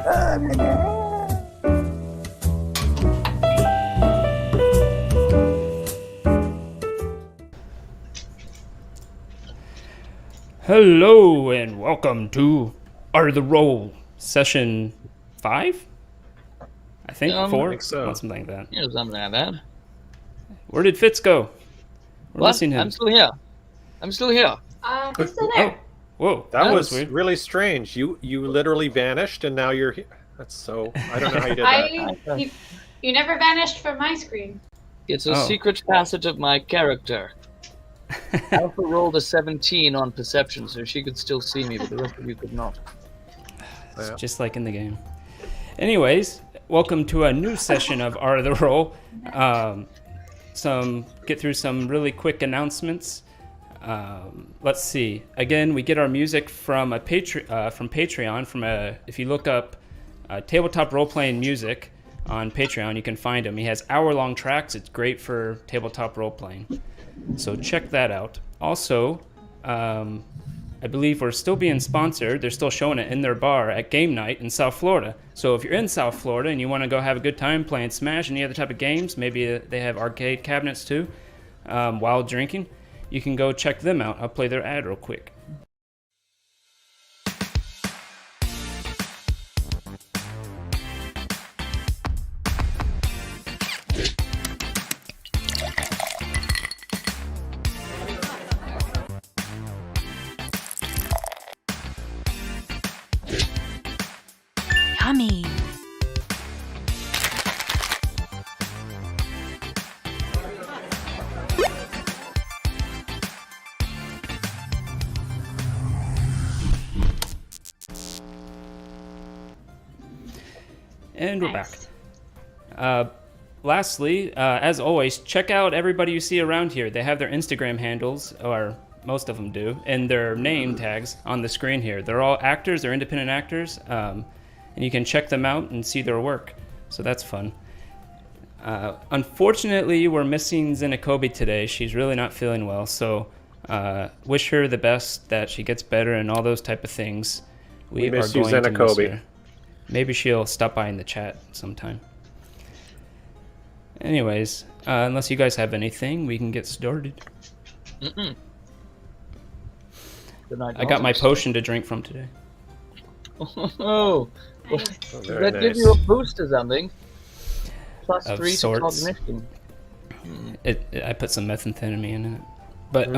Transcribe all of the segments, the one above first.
Hello and welcome to Are the Roll session 5? I think 4. I think so. Something like that. Yeah, something like that. Where did Fitz go? We're missing him. I'm still here. He's still there. Whoa, That was weird. Really strange. You literally vanished and now you're here. That's so. I don't know how you did that. You never vanished from my screen. It's a secret facet of my character. Alpha rolled a 17 on perception, so she could still see me, but the rest of you could not. It's just like in the game. Anyways, welcome to a new session of Are the Roll. Get through some really quick announcements. Let's see. Again, we get our music from Patreon. If you look up tabletop role-playing music on Patreon, you can find him. He has hour-long tracks. It's great for tabletop role-playing. So check that out. Also, I believe we're still being sponsored. They're still showing it in their bar at game night in South Florida. So if you're in South Florida and you want to go have a good time playing Smash and any other type of games, maybe they have arcade cabinets too, while drinking, you can go check them out. I'll play their ad real quick. Yummy. And we're back. Lastly, as always, check out everybody you see around here. They have their Instagram handles, or most of them do, and their name tags on the screen here. They're all actors, they're independent actors, and you can check them out and see their work. So that's fun. Unfortunately, we're missing Zenakobi today. She's really not feeling well, so wish her the best, that she gets better and all those type of things. We miss you, Zenakobi. Maybe she'll stop by in the chat sometime. Anyways, unless you guys have anything, we can get started. I got my potion to drink from today. Oh, Oh, very that nice. gives you a boost or something. Plus Of 3 to sorts. cognition. I put some methamphetamine in it. But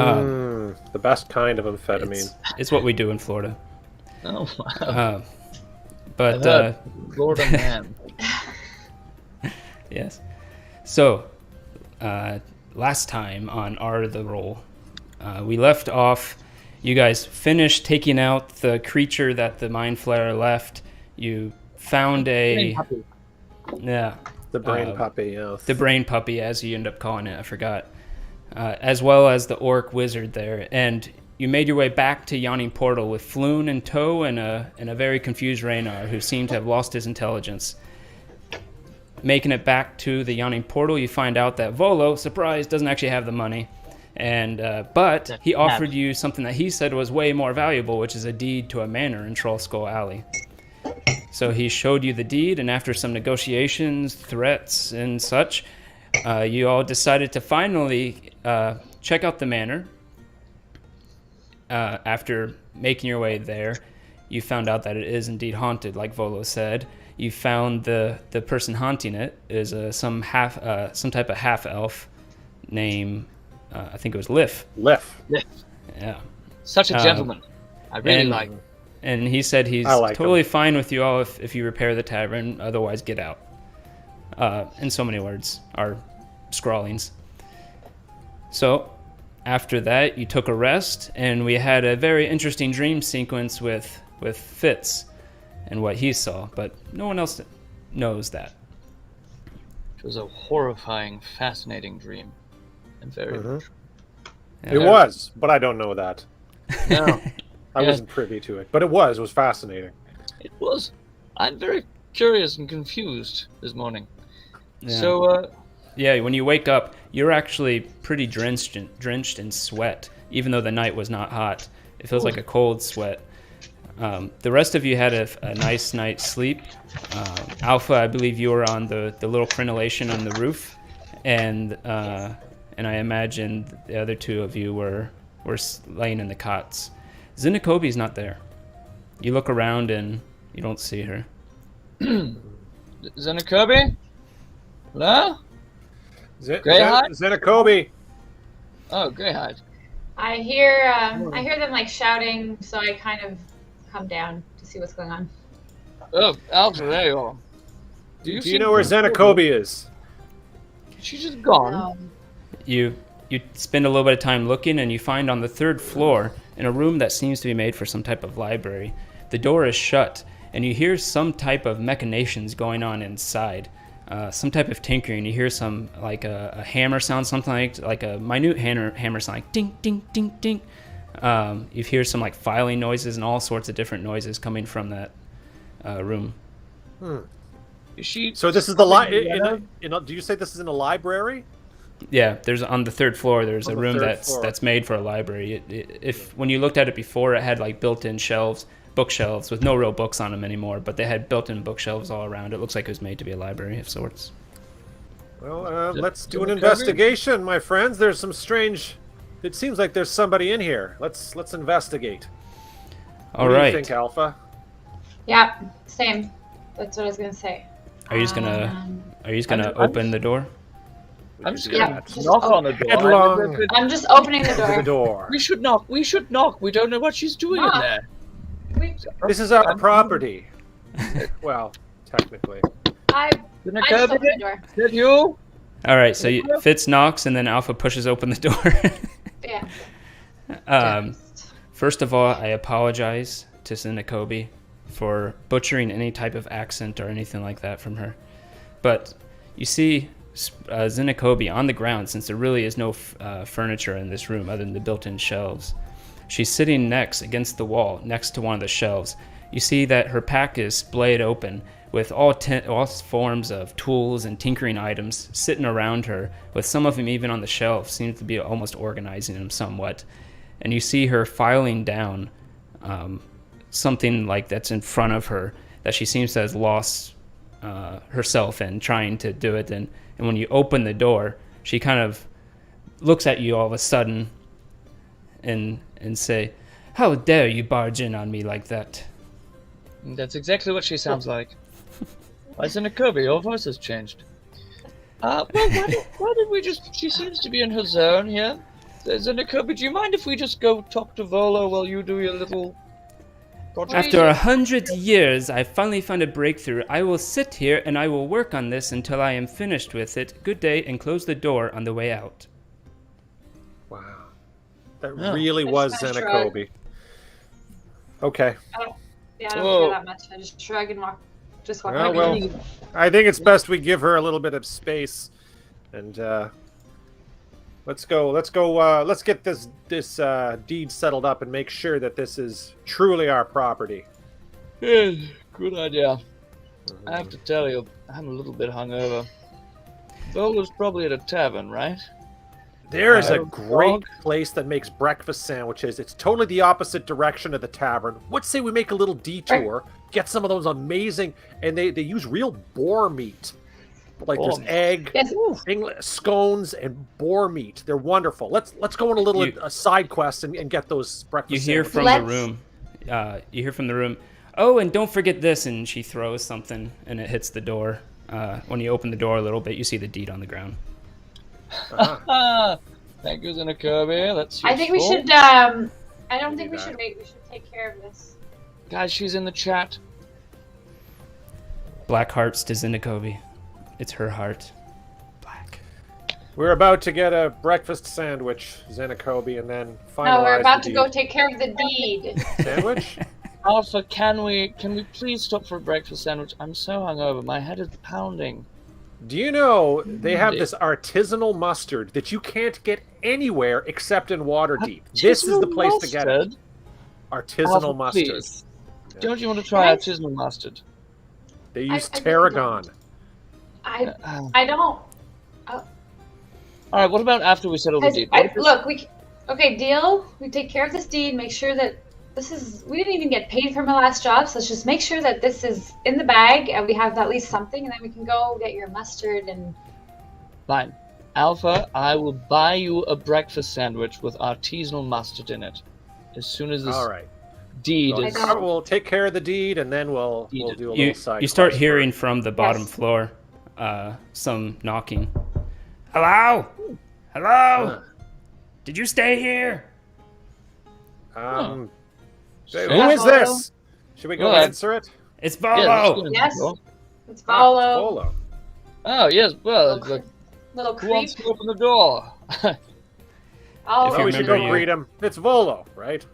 the best kind of amphetamine. it's what we do in Florida. Oh, wow. But Florida man. yes. So, last time on Are the Roll, we left off. You guys finished taking out the creature that the Mind Flayer left. You found the Brain Puppy, yeah. The Brain Puppy, as you end up calling it, I forgot. As well as the Orc Wizard there. And you made your way back to Yawning Portal with Floon in tow and a very confused Raynar who seemed to have lost his intelligence. Making it back to the Yawning Portal, you find out that Volo, surprise, doesn't actually have the money. But he offered you something that he said was way more valuable, which is a deed to a manor in Trollskull Alley. So he showed you the deed, and after some negotiations, threats, and such, you all decided to finally check out the manor. After making your way there, you found out that it is indeed haunted, like Volo said. You found the person haunting it is some type of half-elf named, I think it was Lif. Lif. Yeah. Such a gentleman. I really like him. And he said he's totally fine with you all if you repair the tavern, otherwise get out. In so many words, our scrawlings. So, after that, you took a rest, and we had a very interesting dream sequence with Fitz and what he saw, but no one else knows that. It was a horrifying, fascinating dream. And very much. Yeah. It was, but I don't know that. No. I wasn't privy to it, but it was fascinating. It was. I'm very curious and confused this morning. Yeah. So, yeah, when you wake up, you're actually pretty drenched in sweat, even though the night was not hot. It feels like a cold sweat. The rest of you had a nice night's sleep. Alpha, I believe you were on the little crenellation on the roof, and I imagine the other two of you were laying in the cots. Zinakobi's not there. You look around and you don't see her. Zinakobi? Hello? Zinakobi. Oh, Greyhide. I hear them like shouting, so I kind of come down to see what's going on. Oh, Alpha, there you are. Do you know where Zinakobi is? She's just gone. You spend a little bit of time looking, and you find on the 3rd floor, in a room that seems to be made for some type of library, the door is shut, and you hear some type of machinations going on inside. Some type of tinkering. You hear some, like a hammer sound, something like a minute hammer sound, like ding, ding, ding, ding. You hear some like filing noises and all sorts of different noises coming from that room. So this is the do you say this is in a library? Yeah, there's on the 3rd floor. There's a room that's made for a library. If when you looked at it before, it had like built-in shelves, bookshelves with no real books on them anymore, but they had built-in bookshelves all around. It looks like it was made to be a library of sorts. Well, let's do an investigation, my friends. There's some strange. It seems like there's somebody in here. Let's investigate. All what right. do you think, Alpha? Yeah, same. That's what I was gonna say. Are you just gonna open the door? I'm just gonna knock on the door. Headlong. I'm just opening the To door. the door. We should knock. We should knock. We don't know what she's doing in there. This is our property. Well, technically. I just opened the door. Is that you? All right, so Fitz knocks, and then Alpha pushes open the door. Yeah. First of all, I apologize to Zinakobi for butchering any type of accent or anything like that from her. But you see Zinakobi on the ground, since there really is no furniture in this room other than the built-in shelves. She's sitting next against the wall, next to one of the shelves. You see that her pack is splayed open with all forms of tools and tinkering items sitting around her, with some of them even on the shelf, seem to be almost organizing them somewhat. And you see her filing down something like that's in front of her that she seems to have lost herself in trying to do it. And when you open the door, she kind of looks at you all of a sudden and say, "How dare you barge in on me like that?" That's exactly what she sounds like. Why, Zinakobi, your voice has changed. Well, why did we just... She seems to be in her zone here. Zinakobi, do you mind if we just go talk to Volo while you do your little project? After 100 years, I finally found a breakthrough. I will sit here and I will work on this until I am finished with it. Good day, and close the door on the way out. Wow. That really was Zinakobi. Okay. I don't care that much. I just shrug and walk back. Well, I think it's best we give her a little bit of space, and let's get this deed settled up and make sure that this is truly our property. Yeah, good idea. I have to tell you, I'm a little bit hungover. Volo's probably at a tavern, right? There is a great place that makes breakfast sandwiches. It's totally the opposite direction of the tavern. Let's say we make a little detour, get some of those amazing, and they use real boar meat. Like there's egg, scones, and boar meat. They're wonderful. Let's go on a little side quest and get those breakfast sandwiches. From the room. You hear from the room, "Oh, and don't forget this," and she throws something, and it hits the door. When you open the door a little bit, you see the deed on the ground. Thank you, Zinakobi. That's useful. I think we should. I don't think we should wait. We should take care of this. Guys, she's in the chat. Black hearts to Zinakobi. It's her heart. Black. We're about to get a breakfast sandwich, Zinakobi, and then finalize. No, we're about to go take care of the deed. Sandwich? Alpha, can we please stop for a breakfast sandwich? I'm so hungover. My head is pounding. Do you know they have this artisanal mustard that you can't get anywhere except in Waterdeep? This is the place to get it. Artisanal Alpha, mustard. Please. Don't you want to try artisanal mustard? They use tarragon. I don't. All right. What about after we settle the deed? Look, okay, deal. We take care of this deed. Make sure that we didn't even get paid for my last job, so let's just make sure that this is in the bag and we have at least something, and then we can go get your mustard and. Fine. Alpha, I will buy you a breakfast sandwich with artisanal mustard in it. As soon as this All right. deed So is... we'll take care of the deed, and then we'll do a little side. You start quest hearing from the bottom Yes. floor some knocking. Hello? Hello? Did you stay here? Who Yeah, is this? Should we go Well, answer it? It's Yeah, Volo. Yes. Go. It's Volo. Polo. Oh, yes, well, Little who wants creep. to open the door? Oh, If you We should remember go you- greet him. It's Volo, right?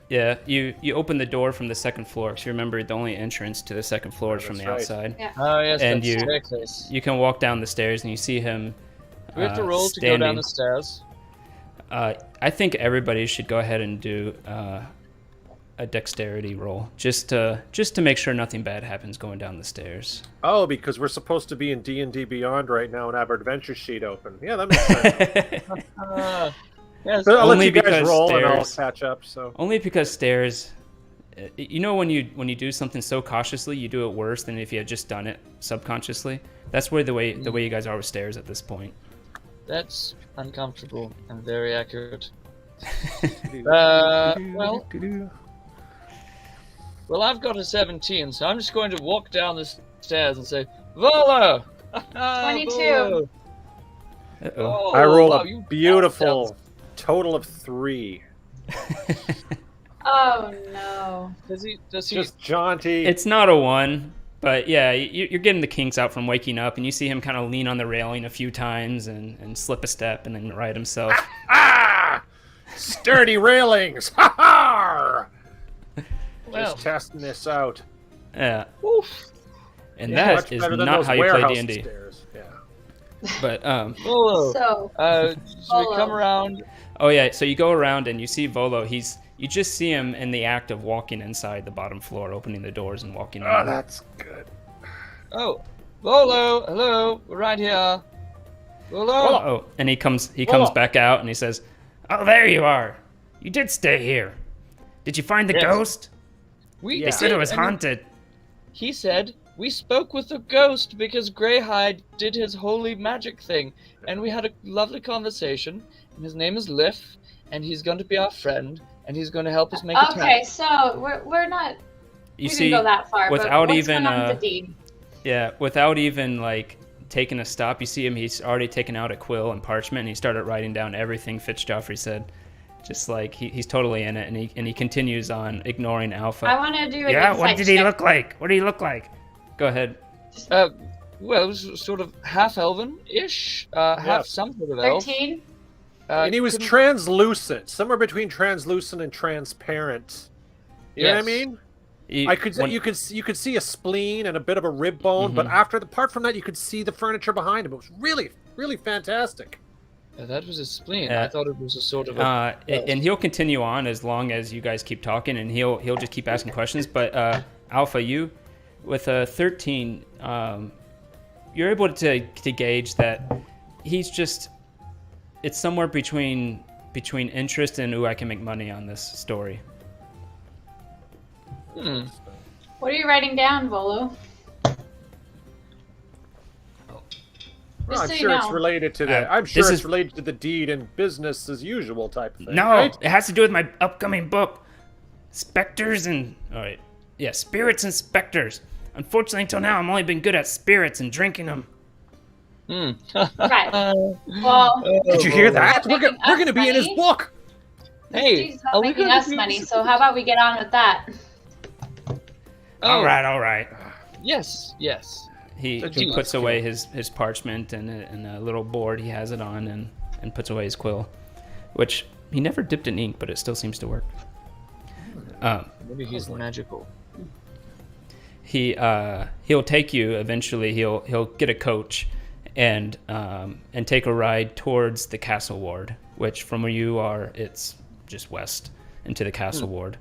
Yeah, you open the door from the second floor because you remember the only entrance to the second floor is from the That's right. outside. Oh, yes, And that's you- staircase. You can walk down the stairs and you see him. Do we have to roll to go standing. down the stairs? I think everybody should go ahead and do a dexterity roll just to make sure nothing bad happens going down the stairs. Oh, because we're supposed to be in D&D Beyond right now and have our adventure sheet open. Yeah, that makes sense. Yes. But I'll Only let you guys because roll and I'll stairs- catch up. So Only because stairs. You know when you do something so cautiously, you do it worse than if you had just done it subconsciously. That's where the way you guys are with stairs at this point. That's uncomfortable and very accurate. Well, I've got a 17, so I'm just going to walk down the stairs and say, Volo! 22. Volo! Uh-oh. Oh, I roll wow, a you beautiful total of 3. Oh no. Does he? Just jaunty. It's not a 1, but yeah, you're getting the kinks out from waking up, and you see him kind of lean on the railing a few times and slip a step and then right himself. Sturdy railings. Ha ha! Well, Just testing this out. Yeah, oof. and Much that is better than not those how you play warehouse D&D. stairs. Yeah. But Volo. So Should we come Volo. around? oh yeah, so you go around and you see Volo. You just see him in the act of walking inside the bottom floor, opening the doors and walking Oh, in. that's good. Oh, Volo, hello, we're right here. Volo. Oh, and he comes Volo. back out and he says, "Oh, there you are. You did stay here. Did you find the Yes. ghost? We They said it was and haunted." He said, we spoke with the ghost because Greyhide did his holy magic thing, and we had a lovely conversation, and his name is Liff, and he's going to be our friend, and he's going to help us make a okay, town. so we're not. You We see, didn't go that far. without but what's even, going on with the deed? yeah, without even like taking a stop, you see him. He's already taken out a quill and parchment, and he started writing down everything Fitzjoffrey said. Just like he's totally in it, and he continues on ignoring Alpha. I want to do an Yeah, insight what did he check. look like? What did he look like? Go ahead. Well, it was sort of half elven-ish, half some sort of elf. 13. And he was couldn't- translucent, somewhere between translucent and transparent. You know what I Yes. mean? He- I could when- you could see a spleen and a bit of a rib bone, but apart from that, you could see the furniture behind him. It was really, really fantastic. that was a spleen. Yeah. I thought it was a sort of a... and he'll continue on as long as you guys keep talking, and he'll just keep asking questions. But Alpha, you with a 13, you're able to gauge that he's just it's somewhere between interest and ooh, I can make money on this story. What are you writing down, Volo? Well, Just I'm so you sure it's know. related to the. I'm this sure it's is- related to the deed and business as usual type of thing. No, right? it has to do with my upcoming book, Spectres and all right, yeah, Spirits and Spectres. Unfortunately, until now, I've only been good at spirits and drinking them. Right. Well, Did you hear that? We're making gonna be in his money. book. Hey, he's are not we making going us money, so how about we get on with that? Oh, All right. Yes. He Gee, puts that's away his parchment and a little board he has it on and puts away his quill, which he never dipped in ink, but it still seems to work. Maybe he's magical. He'll take you eventually. He'll get a coach and take a ride towards the castle ward, which from where you are, it's just west into the castle ward.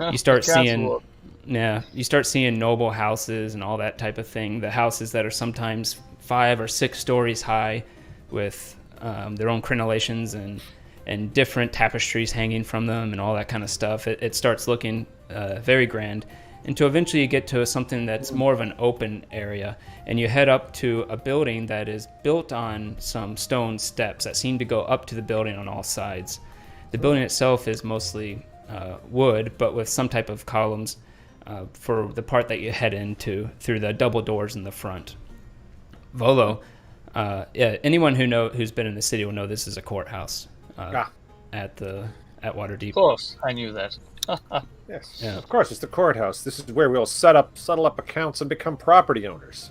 You start seeing. Yeah, you start seeing noble houses and all that type of thing. The houses that are sometimes 5 or 6 stories high with their own crenellations and and different tapestries hanging from them and all that kind of stuff. It starts looking very grand, until eventually you get to something that's more of an open area, and you head up to a building that is built on some stone steps that seem to go up to the building on all sides. The building itself is mostly wood, but with some type of columns for the part that you head into through the double doors in the front. Volo, anyone who's been in the city will know this is a courthouse at Waterdeep. Of course, I knew that. Yes, Yeah. of course, it's the courthouse. This is where we'll settle up accounts and become property owners.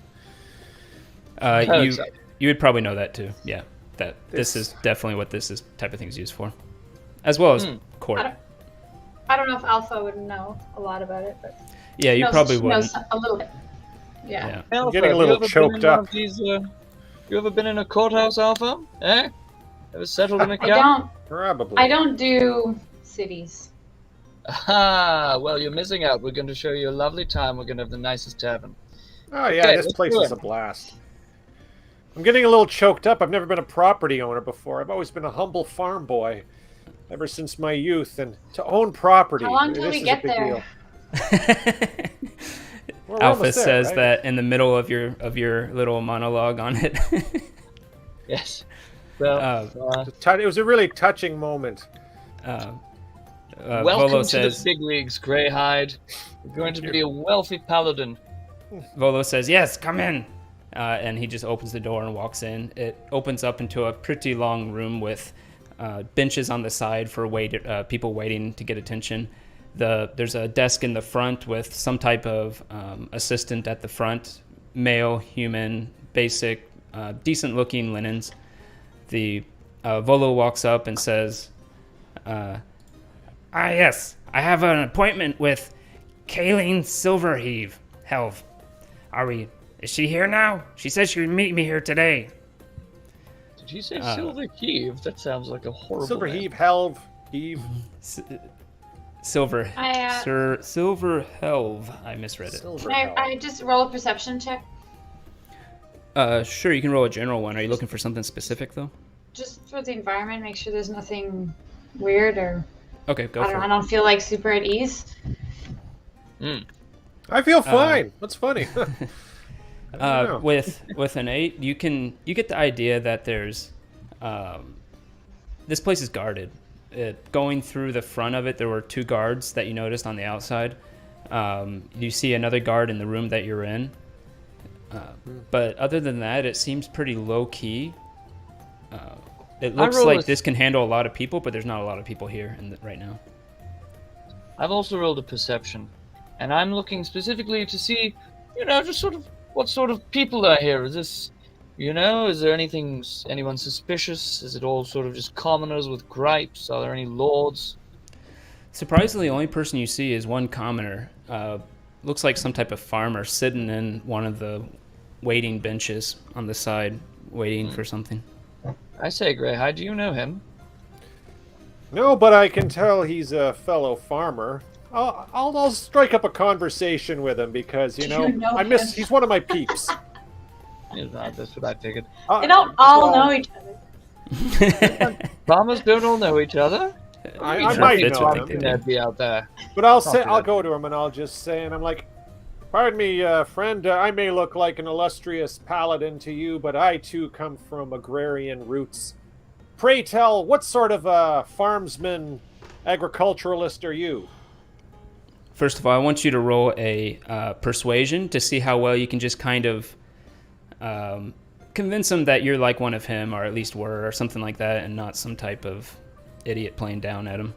You would probably know that too. Yeah, that this is definitely what this type of thing is used for, as well as court. I don't know if Alpha would know a lot about it, but Yeah, you probably would. knows a little bit. Yeah. Alpha, getting a little choked up. You ever been in a courthouse, Alpha? Eh? Ever settled in a I account? Probably. I don't do cities. Ah, well, you're missing out. We're going to show you a lovely time. We're going to have the nicest tavern. Oh yeah, Okay, this let's place do is it. a blast. I'm getting a little choked up. I've never been a property owner before. I've always been a humble farm boy ever since my youth, and to own property. How long till this we is get a big there? deal. We're Alpha almost there, says right? that in the middle of your little monologue on it. Yes. Well, It was a really touching moment. welcome Volo to says, the big leagues, Greyhide. You're going to be a wealthy paladin. Volo says, yes, come in. And he just opens the door and walks in. It opens up into a pretty long room with benches on the side for people waiting to get attention. There's a desk in the front with some type of assistant at the front, male, human, basic, decent-looking linens. The Volo walks up and says, yes, I have an appointment with Kayleen Silverheave. Helv. Is she here now? She said she would meet me here today. Did you say Silver Heave? That sounds like a horrible Silver name. heave, helve, heave. Silver. I, Silver Helv. I misread it. Silver Can helve. I just roll a perception check? Sure, you can roll a general one. Are you looking for something specific, though? Just for the environment, make sure there's nothing weird or Okay, go for I it. don't feel like super at ease. I feel fine. That's funny. I don't know. With an 8, you get the idea that there's this place is guarded. Going through the front of it, there were 2 guards that you noticed on the outside. You see another guard in the room that you're in. But other than that, it seems pretty low key. It looks like this can handle a lot of people, but there's not a lot of people here right now. I've also rolled a perception, and I'm looking specifically to see, just sort of what sort of people are here. Is this, is there anyone suspicious? Is it all sort of just commoners with gripes? Are there any lords? Surprisingly, the only person you see is one commoner. Looks like some type of farmer sitting in one of the waiting benches on the side, waiting for something. I say, Greyhide, do you know him? No, but I can tell he's a fellow farmer. I'll strike up a conversation with him because Do you know him? he's one of my peeps. Yeah, that's what I figured. They don't all know each other. Farmers don't all know each other. I Sure might fits know what him, they do. That'd be out there. but I'll Not go to him and I'll just say, and I'm like, pardon me, friend, I may look like an illustrious paladin to you, but I too come from agrarian roots. Pray tell, what sort of farmsman, agriculturalist are you? First of all, I want you to roll a persuasion to see how well you can just kind of convince him that you're like one of him, or at least were, or something like that, and not some type of idiot playing down at him.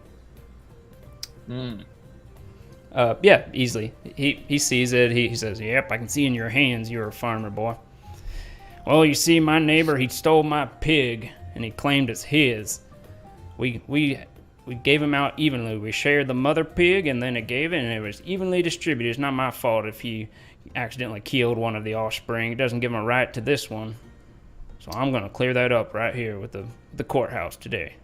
Yeah, easily. He sees it. He says, "Yep, I can see in your hands you're a farmer, boy." Well, you see, my neighbor, he stole my pig, and he claimed it's his. We gave him out evenly. We shared the mother pig, and then it gave it, and it was evenly distributed. It's not my fault if he accidentally killed one of the offspring. It doesn't give him a right to this one. So I'm going to clear that up right here with the courthouse today.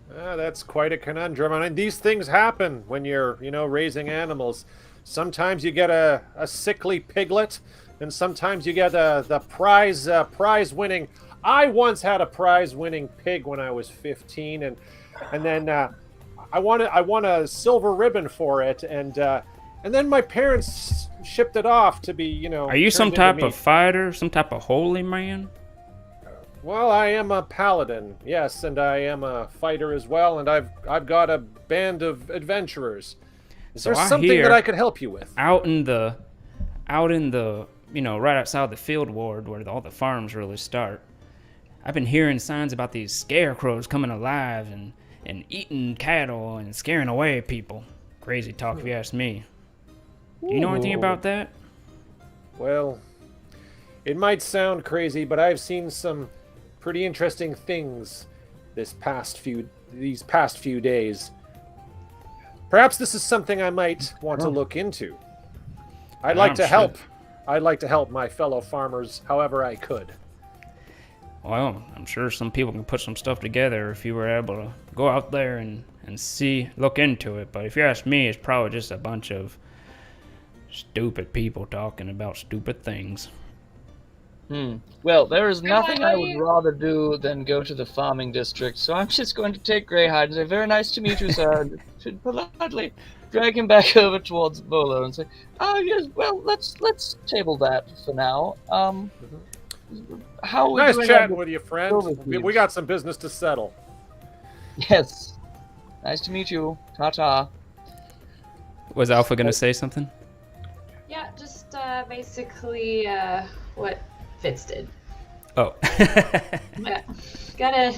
That's quite a conundrum. I mean, these things happen when you're, raising animals. Sometimes you get a sickly piglet, and sometimes you get the prize-winning I once had a prize-winning pig when I was 15, and then I won a silver ribbon for it, and then my parents shipped it off to be, you know. Are you some turned type into of meat. fighter, some type of holy man? Well, I am a paladin, yes, and I am a fighter as well, and I've got a band of adventurers. Is So there I something hear- that I could help you with? Out in the, you know, right outside the field ward where all the farms really start. I've been hearing signs about these scarecrows coming alive and eating cattle and scaring away people. Crazy talk if you ask me. Do you know anything about that? Well, it might sound crazy, but I've seen some pretty interesting things these past few days. Perhaps this is something I might want to look into. I'd like to help. I'd like to help my fellow farmers however I could. Well, I'm sure some people can put some stuff together if you were able to go out there and look into it. But if you ask me, it's probably just a bunch of stupid people talking about stupid things. Well, there is nothing I buddy. would rather do than go to the farming district, so I'm just going to take Greyhide and say, very nice to meet you, sir, and should politely drag him back over towards Volo and say, oh, yes, well, let's table that for now. How are we Nice doing chatting on with you, the friend. silver We thieves? got some business to settle. Yes. Nice to meet you. Ta-ta. Was Alpha gonna say something? Yeah, just basically what Fitz did. Oh. Yeah. Gotta.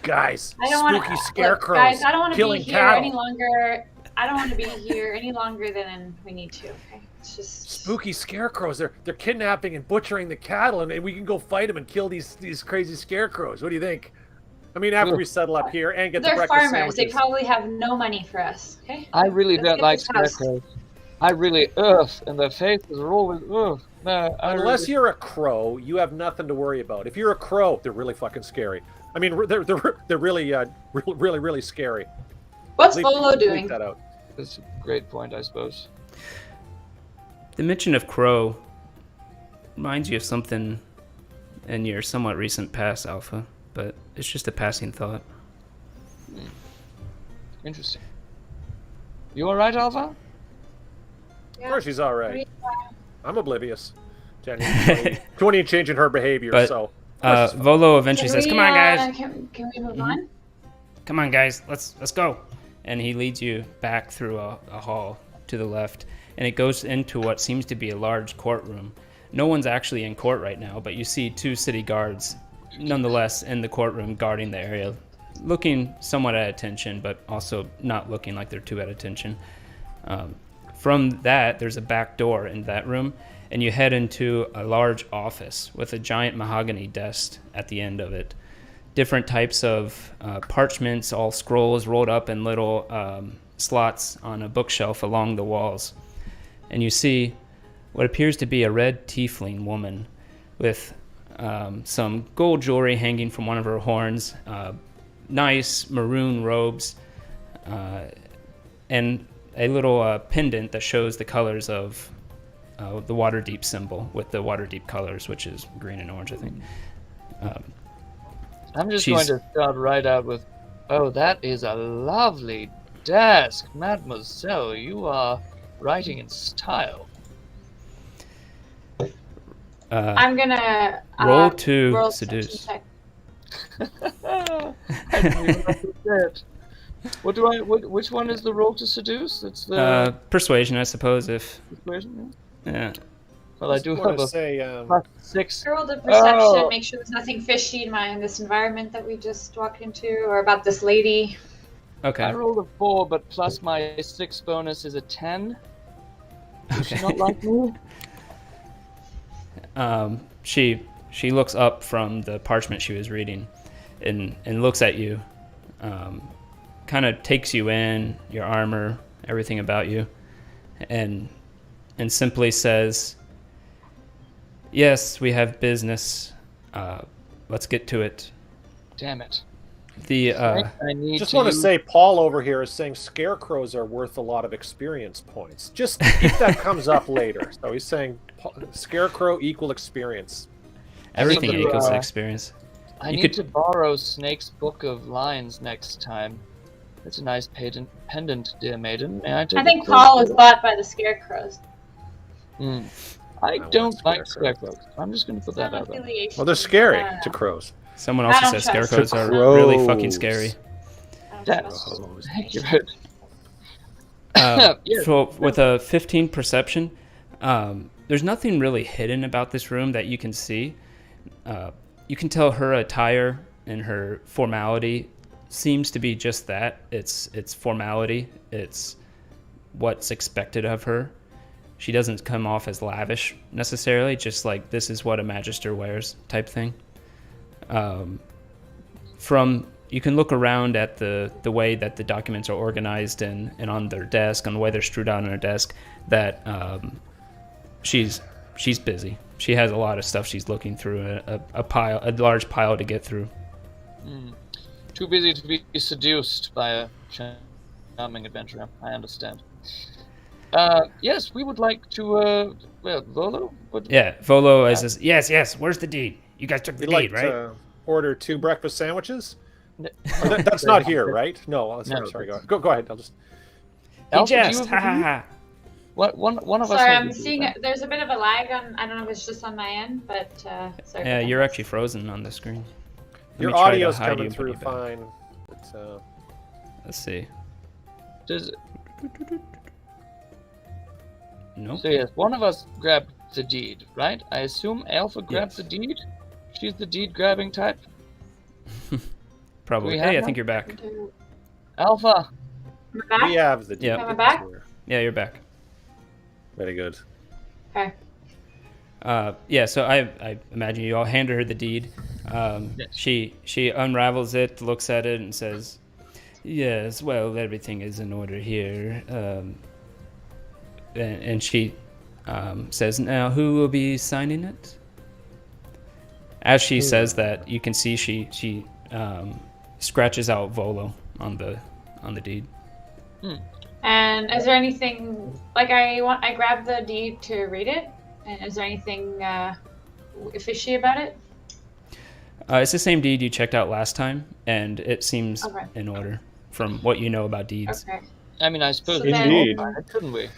Guys, I don't want spooky to. scarecrows Guys, I don't want to be killing here cattle. any longer. I don't want to be here any longer than we need to. Okay, it's just. Spooky scarecrows. They're kidnapping and butchering the cattle, and we can go fight them and kill these crazy scarecrows. What do you think? I mean, after we settle up here and get the They're breakfast farmers. They sandwiches. probably have no money for us. Okay. I really Let's don't get like this house. scarecrows. I really, and their faces are always, No, Unless you're a crow, you have nothing to worry about. If you're a crow, they're really fucking scary. I mean, they're really really scary. What's Leave- Volo leave doing? that out. That's a great point, I suppose. The mention of Crow reminds you of something in your somewhat recent past, Alpha, but it's just a passing thought. Interesting. You alright, Alpha? Of course, she's all right. Yeah. I'm oblivious to any change in her behavior. But, So Volo eventually says, "Come on, guys! Can we move on? Come on, guys! Let's go!" And he leads you back through a hall to the left, and it goes into what seems to be a large courtroom. No one's actually in court right now, but you see two city guards, nonetheless, in the courtroom guarding the area, looking somewhat at attention, but also not looking like they're too at attention. From that, there's a back door in that room, and you head into a large office with a giant mahogany desk at the end of it. Different types of parchments, all scrolls rolled up in little slots on a bookshelf along the walls. And you see what appears to be a red tiefling woman with some gold jewelry hanging from one of her horns, nice maroon robes, and a little pendant that shows the colors of the Waterdeep symbol with the Waterdeep colors, which is green and orange, I think. I'm just She's- going to start right out with, oh, that is a lovely desk, mademoiselle. You are writing in style. I'm gonna Roll to roll seduce. check. I didn't even know you said. What do I? Which one is the roll to seduce? It's the Persuasion, I suppose, if... persuasion. Yeah. Well, I do want have to a say, +6. I rolled a perception, Oh. make sure there's nothing fishy in this environment that we just walked into, or about this lady. Okay. I rolled a 4, but plus my 6 bonus is a 10. Does she not like me? She looks up from the parchment she was reading and looks at you, kind of takes you in, your armor, everything about you, and simply says, "Yes, we have business. Let's get to it." Damn it. The I need just want to use- say, Paul over here is saying scarecrows are worth a lot of experience points. Just if that comes up later. So he's saying scarecrow equal experience. everything think, equals experience. I You need could- to borrow Snake's Book of Lines next time. It's a nice pendant, dear maiden. May I take I think a close Paul was look? bought by the scarecrows. I want don't like scarecrows. scarecrows. I'm just going to put Some that out there. affiliation. Well, they're scary I don't to know. crows. Someone I also don't says trust scarecrows them. are really fucking Crows. scary. I don't That- trust Crows. Accurate. Yeah. So with a 15 perception, there's nothing really hidden about this room that you can see. You can tell her attire and her formality seems to be just that. It's formality. It's what's expected of her. She doesn't come off as lavish necessarily, just like this is what a magister wears type thing. You can look around at the way that the documents are organized and on their desk, on the way they're strewed out on her desk, that she's busy. She has a lot of stuff she's looking through, a large pile to get through. Too busy to be seduced by a charming adventurer. I understand. Yes, we would like to. Volo? Yeah, Volo says, yes, where's the deed? You guys took the We'd deed, like right? to order 2 breakfast sandwiches. That's not here, right? No, sorry. Go ahead. I'll just. He Alpha, do you jest, ha have a ha deed? ha. What one of us? Sorry, has I'm a deed, seeing right? there's a bit of a lag on. I don't know if it's just on my end, but sorry. Yeah, for you're that. actually frozen on the screen. Let Your me try to audio's hide coming you, through buddy, back. fine. But, Let's see. Does, Nope. so yes, one of us grabbed the deed, right? I assume Alpha grabbed Yes. the deed. She's the deed grabbing type. Probably. we have Hey, I one? think you're back. Alpha. Am I back? we have the Yeah. Am I back? here. Yeah, you're back. Very good. Okay. Yeah, so I imagine you all hand her the deed. Yes. She unravels it, looks at it, and says, "Yes, well, everything is in order here." And she says, "Now, who will be signing it?" As she says that, you can see she scratches out Volo on the deed. And is there anything like I grabbed the deed to read it? And is there anything fishy about it? It's the same deed you checked out last time, and it seems Okay. in order from what you know about deeds. Okay. I mean, I suppose So we should Indeed. all sign it, couldn't we?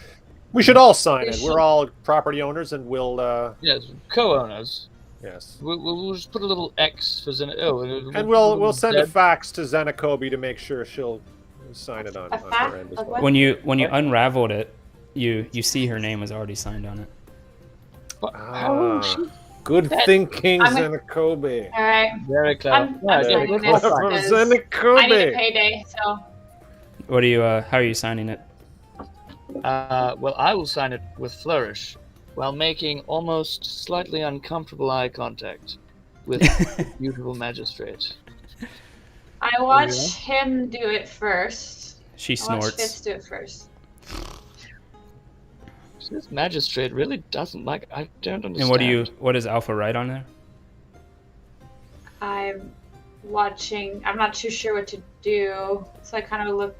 We should all sign We it. should. We're all property owners, and we'll. Yes, co-owners. Yes. We'll just put a little X for Zen. Oh, And we'll send a Z. fax to Zenakobi to make sure she'll sign it on A her fax? end as Like well. what? When you unraveled it, you see her name was already signed on it. What? How? Ah, good thinking, I'm Zenakobi. All right. Very clever. I'm Yeah, signing yeah, this we'll From because sign. I need a Zenakobi. payday. So What are you? How are you signing it? Well, I will sign it with flourish, while making almost slightly uncomfortable eye contact with the beautiful magistrate. I watch him do it first. She I watch Fitz snorts. do it first. This magistrate really doesn't like. I don't understand. And what does Alpha write on there? I'm watching. I'm not too sure what to do, so I kind of look.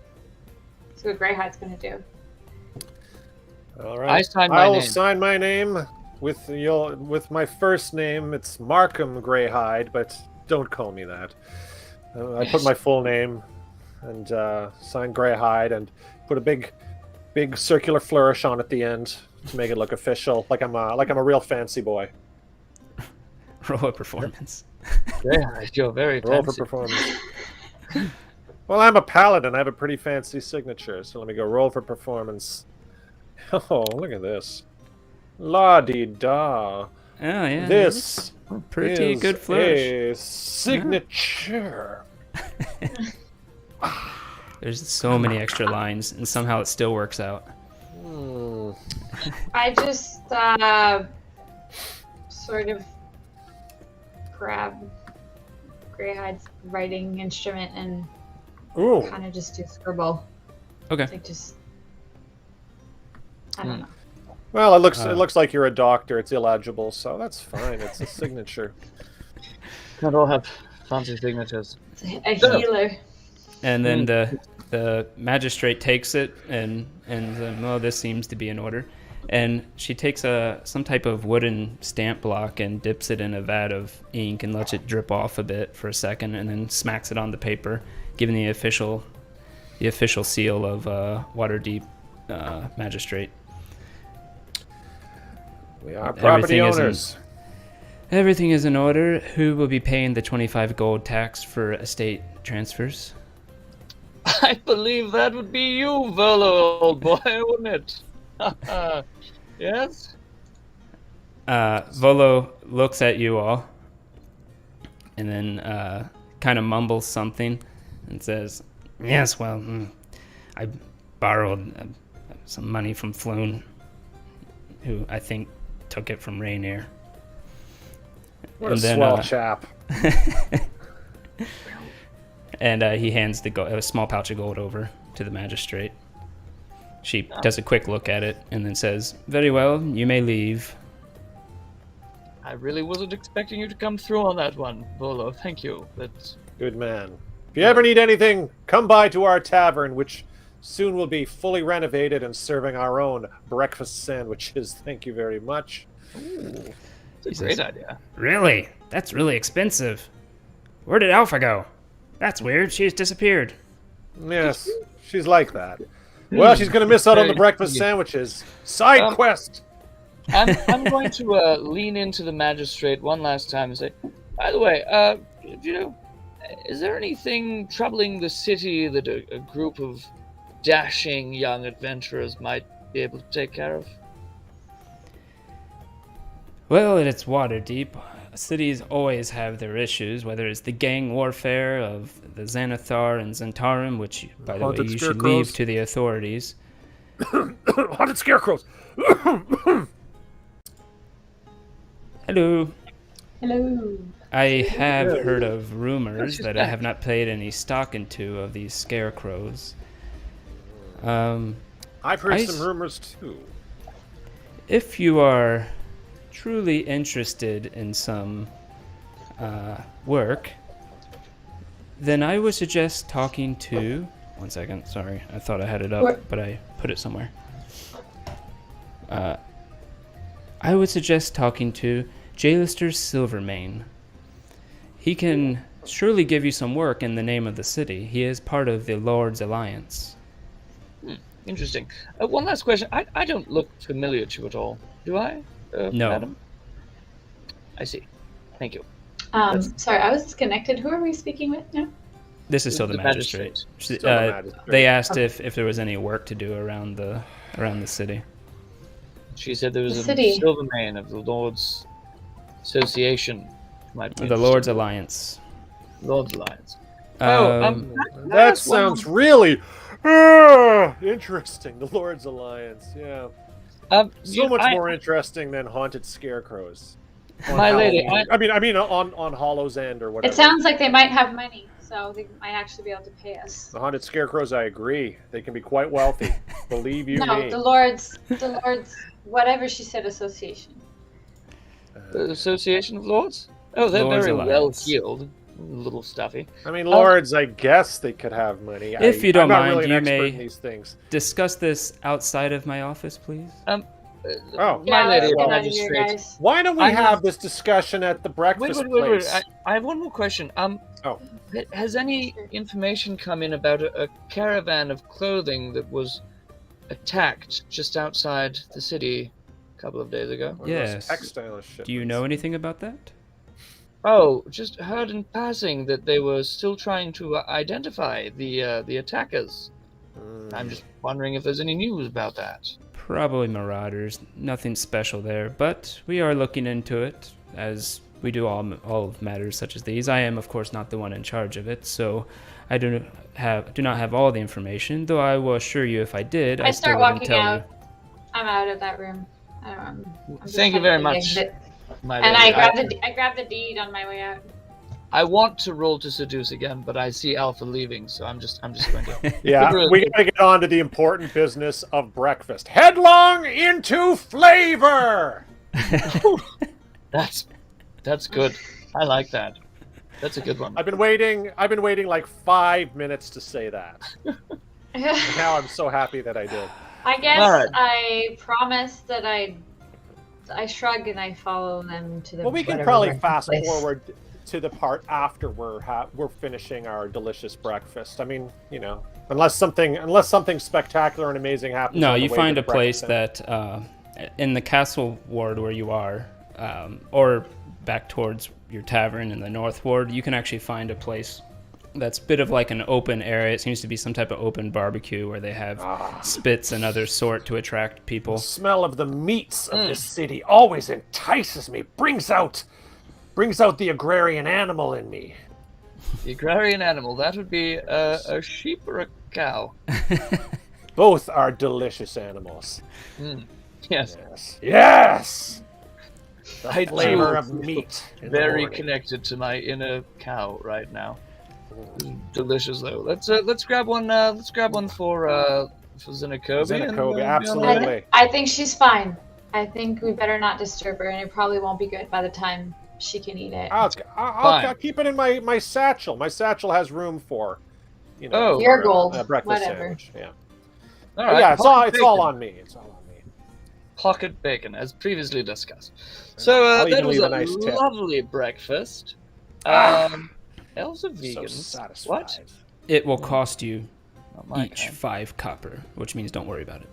See what Greyhide's gonna do. All right. I sign my I'll name. sign my name with my first name. It's Markham Greyhide, but don't call me that. I put my full name and sign Greyhide and put a big circular flourish on at the end to make it look official, like I'm a real fancy boy. Roll a performance. Yeah, you're very Roll for fancy. performance. Well, I'm a paladin. I have a pretty fancy signature, so let me go roll for performance. Oh, look at this. La-di-da. Oh yeah. This pretty is good flourish. a signature. There's so many extra lines, and somehow it still works out. Hmm. I just sort of grab Greyhide's writing instrument and Ooh. kind of just do scribble. Okay. Like just. I don't know. Well, it looks like you're a doctor. It's illegible, so that's fine. It's a signature. Can't all have fancy signatures. A healer. And then the magistrate takes it and well, this seems to be in order. And she takes some type of wooden stamp block and dips it in a vat of ink and lets it drip off a bit for a second, and then smacks it on the paper, giving the official seal of Waterdeep Magistrate. We are property owners. Everything is in order. Who will be paying the 25 gold tax for estate transfers? I believe that would be you, Volo, old boy, wouldn't it? Yes? Volo looks at you all and then kind of mumbles something and says, yes, well, I borrowed some money from Floon, who I think took it from Rainier. What a swell chap. And he hands a small pouch of gold over to the magistrate. She does a quick look at it and then says, very well, you may leave. I really wasn't expecting you to come through on that one, Volo. Thank you. That's good man. If you ever need anything, come by to our tavern, which soon will be fully renovated and serving our own breakfast sandwiches. Thank you very much. Ooh, it's a great idea. Really? That's really expensive. Where did Alpha go? That's weird. She's disappeared. Yes, she's like that. Well, she's going to miss out on the breakfast sandwiches. Side quest! I'm going to lean into the magistrate one last time and say, by the way, is there anything troubling the city that a group of dashing young adventurers might be able to take care of? Well, it's Waterdeep. Cities always have their issues, whether it's the gang warfare of the Xanathar and Zentarum, which, by the way, you should leave to the authorities. Haunted scarecrows! Hello. Hello. I have heard of rumors that I have not paid any stock into of these scarecrows. I've heard some rumors, too. If you are truly interested in some work, then I would suggest talking to... One second, sorry. I thought I had it up, but I put it somewhere. I would suggest talking to Jailister Silvermane. He can surely give you some work in the name of the city. He is part of the Lord's Alliance. Interesting. One last question. I don't look familiar to you at all, do I? No. Madam? I see. Thank you. Sorry, I was disconnected. Who are we speaking with now? This is still the magistrate. Magistrate. They asked if there was any work to do around the city. She said there was The a city. Silvermane of the Lord's Association. Might be The Lord's Alliance. Lord's Alliance. That sounds really interesting. The Lord's Alliance, yeah. So much more interesting than haunted scarecrows. My lady, I mean, on Hollow's End or whatever. It sounds like they might have money, so they might actually be able to pay us. The haunted scarecrows, I agree. They can be quite wealthy. Believe you No, me. the Lord's, whatever she said, association. the Association of Lords? Oh, they're Lord's very Alliance. well heeled. A little stuffy. I mean, lords, I guess they could have money. If you don't I'm not mind, really an you expert may in these things. discuss this outside of my office, please. Oh, My lady, let's get the out of here, magistrate. guys. why don't we I have have- this discussion at the breakfast Wait. place? I have one more question. Has any information come in about a caravan of clothing that was attacked just outside the city a couple of days ago? One of those Yes. textile shipments. Do you know anything about that? Oh, just heard in passing that they were still trying to identify the attackers. I'm just wondering if there's any news about that. Probably marauders. Nothing special there, but we are looking into it, as we do all matters such as these. I am, of course, not the one in charge of it, so I do not have all the information. Though I will assure you, if I did, I still start wouldn't walking tell out. you. I'm out of that room. I'm just Thank you heading very to much, exit. my And lady. I grabbed the deed on my way out. I want to roll to seduce again, but I see Alpha leaving, so I'm just going to. Yeah, we gotta get on to the important business of breakfast. Headlong into flavor! That's good. I like that. That's a good one. I've been waiting like 5 minutes to say that. And now I'm so happy that I did. I guess Alright. I promise that I shrug and I follow them to the. Well, we can whatever probably breakfast fast place. forward to the part after we're finishing our delicious breakfast. I mean, you know, unless something spectacular and amazing happens. No, on the you way find to a place breakfast. that in the castle ward where you are, or back towards your tavern in the north ward, you can actually find a place that's a bit of like an open area. It seems to be some type of open barbecue where they have spits and other sort to attract people. The smell of the meats of this city always entices me. Brings out the agrarian animal in me. The agrarian animal, that would be a sheep or a cow? Both are delicious animals. Yes. Yes. The I flavor do of feel meat. in the Very morning. connected to my inner cow right now. Delicious though. Let's grab one. Let's grab one for Xenokobe. Xenokobe, and, absolutely. I think she's fine. I think we better not disturb her, and it probably won't be good by the time she can eat it. I'll keep it in my satchel. My satchel has room for, you know, Oh. Your for, gold, a breakfast whatever. sandwich. Yeah. All right, Yeah, it's pocket all bacon. on me. It's all on me. Pocket bacon, as previously discussed. So I'll that even was leave a a nice tip. lovely breakfast. Elves are So vegans. satisfied. What? It will cost you Not my each kind. 5 copper, which means don't worry about it.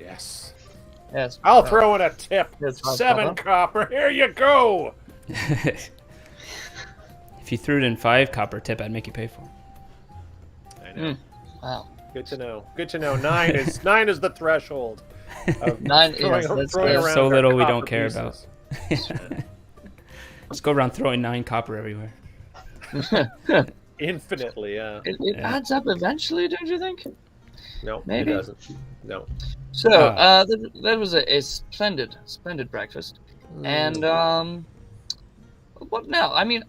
Yes. Yes. I'll throw in a tip. Yes, 7 copper. Here you go. If you threw it in 5 copper tip, I'd make you pay for it. I know. Wow. Good to know. Good to know. 9 is the threshold. Of 9 throwing, is. That's throwing good. around So our little we copper don't care pieces. Let's go around throwing 9 copper everywhere. Infinitely, yeah. It Yeah. adds up eventually, don't you think? No, Maybe. it doesn't. No. So that was a splendid breakfast, and what now? I mean,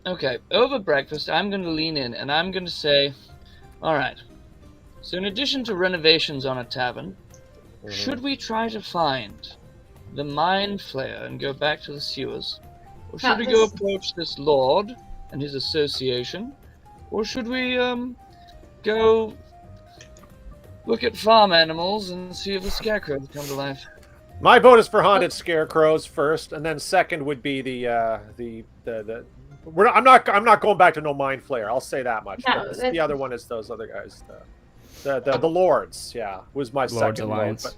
okay, over breakfast, I'm going to lean in and I'm going to say, all right. So in addition to renovations on a tavern, should we try to find the Mind Flayer and go back to the sewers, or should Now, we go this- approach this lord and his association, or should we go look at farm animals and see if the scarecrows come to life? My vote is for haunted scarecrows first, and then second would be I'm not going back to no mind flayer. I'll say that much. No, But that- the other one is those other guys. The lords. Yeah, was my Lords second Alliance. vote.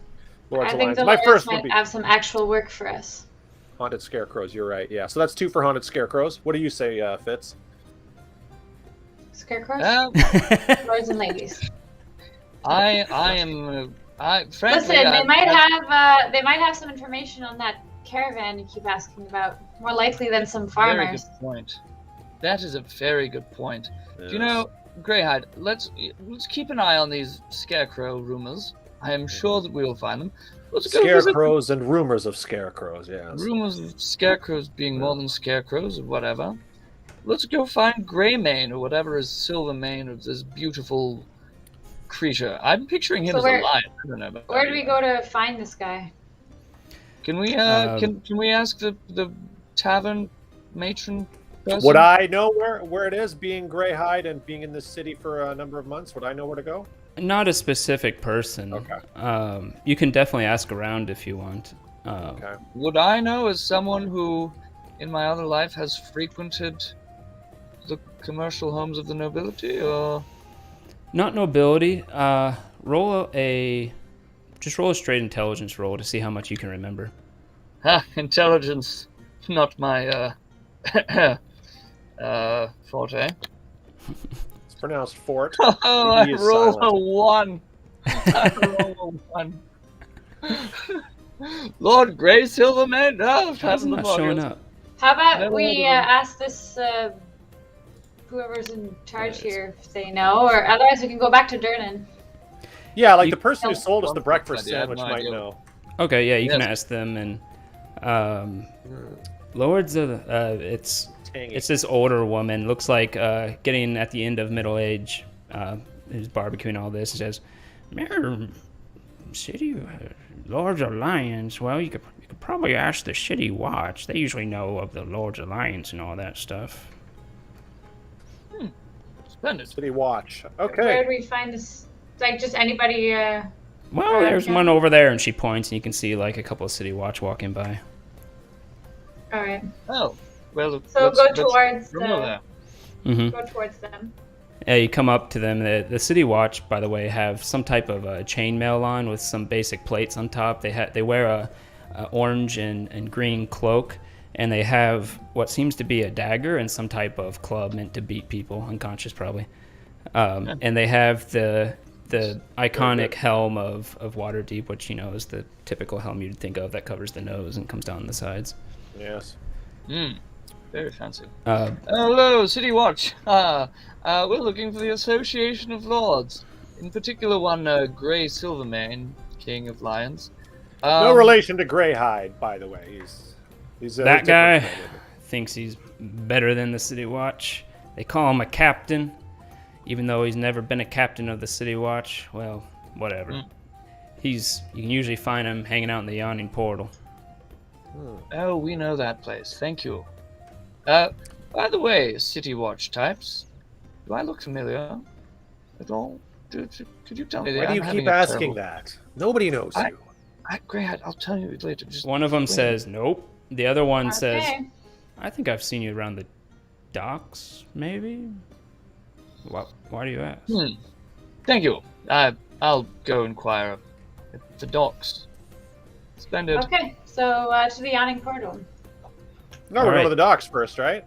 But Lords I think Alliance. the My lords first would might be have some actual work for us. haunted scarecrows. You're right. Yeah. So that's 2 for haunted scarecrows. What do you say, Fitz? Scarecrows, lords and ladies. I am. Frankly, Listen, they might have some information on that caravan you keep asking about. More likely than some Very farmers. good point. That is a very good point. Do you know, Greyhide? Let's keep an eye on these scarecrow rumors. I am sure that we will find them. Let's go visit Scarecrows and rumors of scarecrows. Yeah. rumors of scarecrows being more than scarecrows or whatever. Let's go find Greymane or whatever is Silvermane of this beautiful creature. I'm picturing him So as where- alive. I don't know about Where do you. we go to find this guy? Can we can we ask the tavern matron person? Would I know where it is, being Greyhide and being in this city for a number of months? Would I know where to go? Not a specific person. Okay. You can definitely ask around if you want. Okay. Would I know as someone who, in my other life, has frequented the commercial homes of the nobility, or Not nobility. Roll a straight intelligence roll to see how much you can remember. intelligence? Not my forte. It's pronounced fort. Oh, I He is roll a silent. 1. I roll a 1. Lord Grey Silverman? Oh, How's it having the not showing podcast. up? How about Never we heard of him. ask this whoever's in charge here if they know, or otherwise we can go back to Durnan. Yeah, like You- the person who sold us the breakfast I have sandwich no might idea. know. Okay, yeah, you can Yes. ask them. And Lords of it's Tangy. it's this older woman. Looks like getting at the end of middle age. Who's barbecuing all this. It says, "Mayor, City Lords Alliance. Well, you could probably ask the City Watch. They usually know of the Lords Alliance and all that stuff." Splendid. City Watch. Where Okay. do we find this? Like just anybody Well, there's one over there, and she points, and you can see like a couple of City Watch walking by. All right. Oh, well. So let's go go towards there. go towards them. Yeah, you come up to them. The City Watch, by the way, have some type of chainmail on with some basic plates on top. They wear a orange and green cloak, and they have what seems to be a dagger and some type of club meant to beat people unconscious, probably. And they have the iconic helm of Waterdeep, which is the typical helm you'd think of that covers the nose and comes down the sides. Yes. Very fancy. Hello, City Watch. We're looking for the Association of Lords. In particular, one Grey Silvermane, King of Lions. No relation to Greyhide, by the way. He's that guy thinks he's better than the City Watch. They call him a captain, even though he's never been a captain of the City Watch. Well, whatever. You can usually find him hanging out in the Yawning Portal. Oh, we know that place. Thank you. By the way, City Watch types, do I look familiar at all? Could you tell me? Why do you keep asking that? Nobody knows you. Greyhide, I'll tell you later. One of them says, nope. The other one says, Okay. I think I've seen you around the docks, maybe? Why do you ask? Thank you. I'll go inquire at the docks. Splendid. Okay. So to the Yawning Portal. No, we're going to the docks first, right?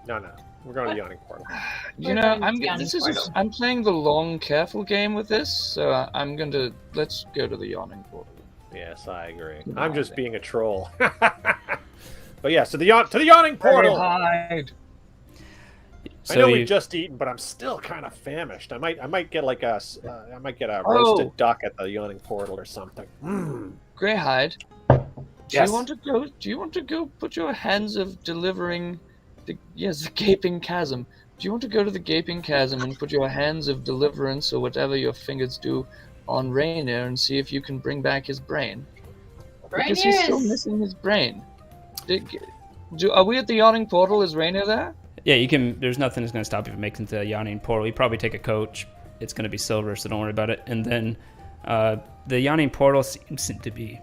No. We're going to the Yawning Portal. I'm playing the long, careful game with this, so let's go to the Yawning Portal. Yes, I agree. I'm just being a troll. But yeah, so to the Yawning Portal. Hide. So I know we've just eaten, but I'm still kind of famished. I might get like a roasted duck at the Yawning Portal or something. Greyhide. Yes. Do you want to go put your hands of delivering the gaping chasm? Do you want to go to the gaping chasm and put your hands of deliverance or whatever your fingers do on Rainier and see if you can bring back his brain? Because he's still missing his brain. Are we at the Yawning Portal? Is Rainier there? Yeah, you can. There's nothing that's going to stop you from making it to the Yawning Portal. You probably take a coach. It's going to be silver, so don't worry about it. And then the Yawning Portal seems to be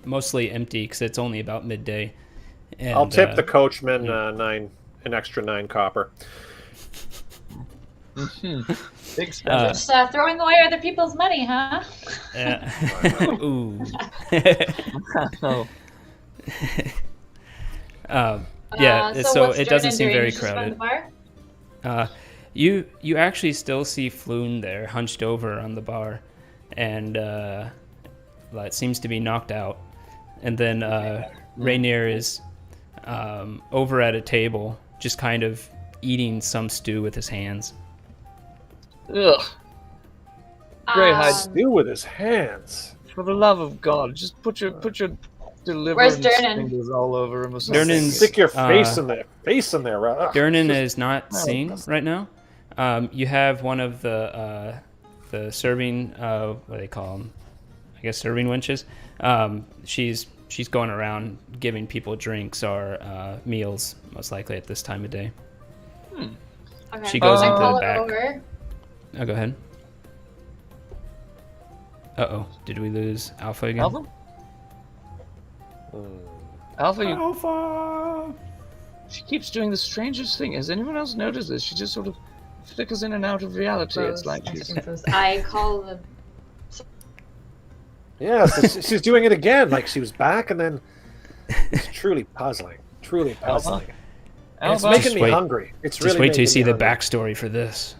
mostly empty because it's only about midday. And, I'll tip the coachman an extra 9 copper. Big spender. Just throwing away other people's money, huh? Ooh. Oh. So it doesn't Jordan seem doing? very Just run the crowded. bar? You actually still see Floon there, hunched over on the bar, and it seems to be knocked out. And then Rainier is over at a table, just kind of eating some stew with his hands. Ugh. Greyhide, Stew with his hands. for the love of God, just put your deliverance fingers all over him or something. Stick your face in there. Durnan is not seen right now. You have one of the serving, what do they call them? I guess serving wenches. She's going around giving people drinks or meals, most likely at this time of day. Okay. She goes into call the it back. over. Oh, go ahead. Uh-oh. Did we lose Alpha again? Alpha, she keeps doing the strangest thing. Has anyone else noticed this? She just sort of flickers in and out of reality. It's like she's... I call the... Yeah, so she's doing it again. Like she was back, and then it's truly puzzling. It's making me hungry. It's really just wait till you see the hungry. backstory for this.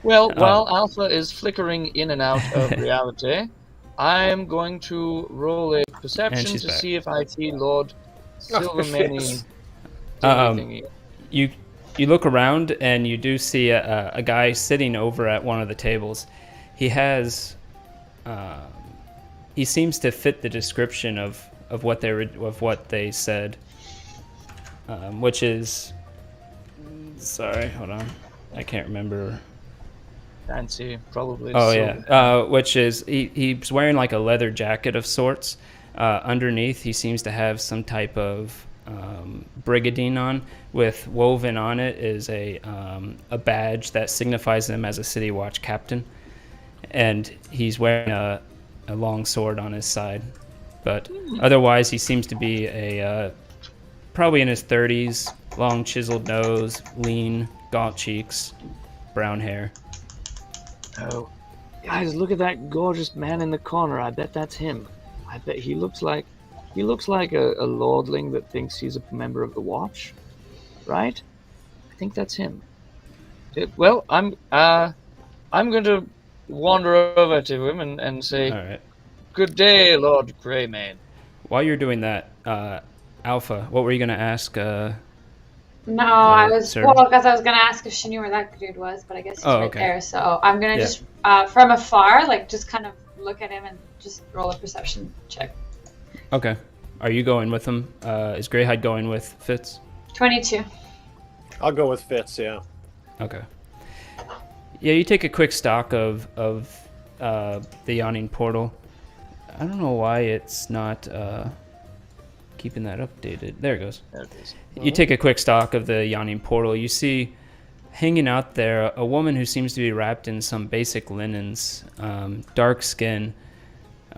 Well, while Alpha is flickering in and out of reality, I'm going to roll a perception to see if I see Lord Silvermane. You look around and you do see a guy sitting over at one of the tables. He has, he seems to fit the description of what they said, which is, sorry, hold on, I can't remember. Fancy, probably. Oh yeah, which is he's wearing like a leather jacket of sorts. Underneath, he seems to have some type of brigandine on, with woven on it is a badge that signifies him as a City Watch captain. and he's wearing a long sword on his side. But otherwise, he seems to be probably in his 30s, long chiseled nose, lean, gaunt cheeks, brown hair. Oh, guys, look at that gorgeous man in the corner. I bet that's him. I bet he looks like a lordling that thinks he's a member of the Watch, right? I think that's him. Well, I'm going to wander over to him and say, All right. "Good day, Lord Greymane." While you're doing that, Alpha, what were you going to ask? No, I was sir? well because I was gonna ask if she knew where that dude was, but I guess he's right okay. there. So I'm gonna Yeah. just from afar, like just kind of look at him and just roll a perception check. Okay. Are you going with him? Is Greyhide going with Fitz? 22. I'll go with Fitz. Yeah. Okay. Yeah, you take a quick stock of the yawning portal. I don't know why it's not keeping that updated. There it goes. There it is. You take a quick stock of the yawning portal. You see hanging out there a woman who seems to be wrapped in some basic linens, dark skin,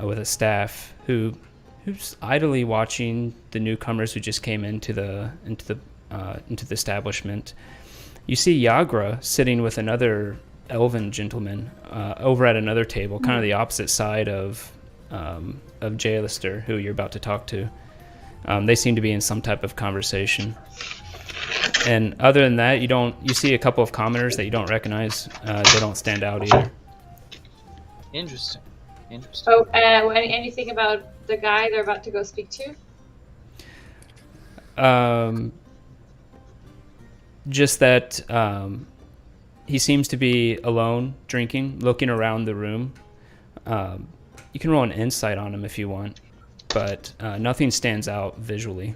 with a staff, who's idly watching the newcomers who just came into the establishment. You see Yagra sitting with another elven gentleman over at another table, kind of the opposite side of J-Lister, who you're about to talk to. They seem to be in some type of conversation. And other than that, you see a couple of commoners that you don't recognize. They don't stand out either. Interesting. Oh, anything about the guy they're about to go speak to? Just that he seems to be alone, drinking, looking around the room. You can roll an insight on him if you want, but nothing stands out visually.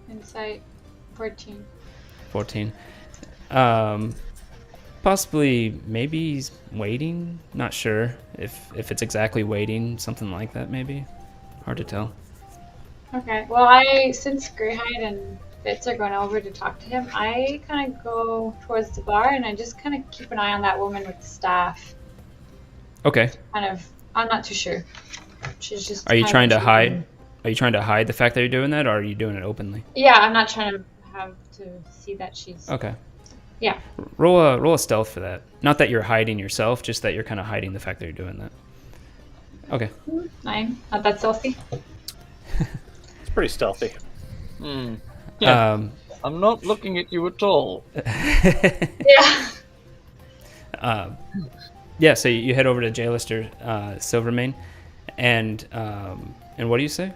Insight 14. 14. Possibly, maybe he's waiting. Not sure if it's exactly waiting, something like that. Maybe hard to tell. Okay. Well, since Greyhide and Fitz are going over to talk to him, I kind of go towards the bar and I just kind of keep an eye on that woman with the staff. Okay. I'm not too sure. She's just. Are you trying to hide? hide? Are you trying to hide the fact that you're doing that, or are you doing it openly? Yeah, I'm not trying to have to see that she's. Okay. Yeah. Roll a stealth for that. Not that you're hiding yourself, just that you're kind of hiding the fact that you're doing that. Okay. 9. Not that stealthy. It's pretty stealthy. Yeah. I'm not looking at you at all. Yeah. Yeah. So you head over to J-Lister Silvermane, and what do you say?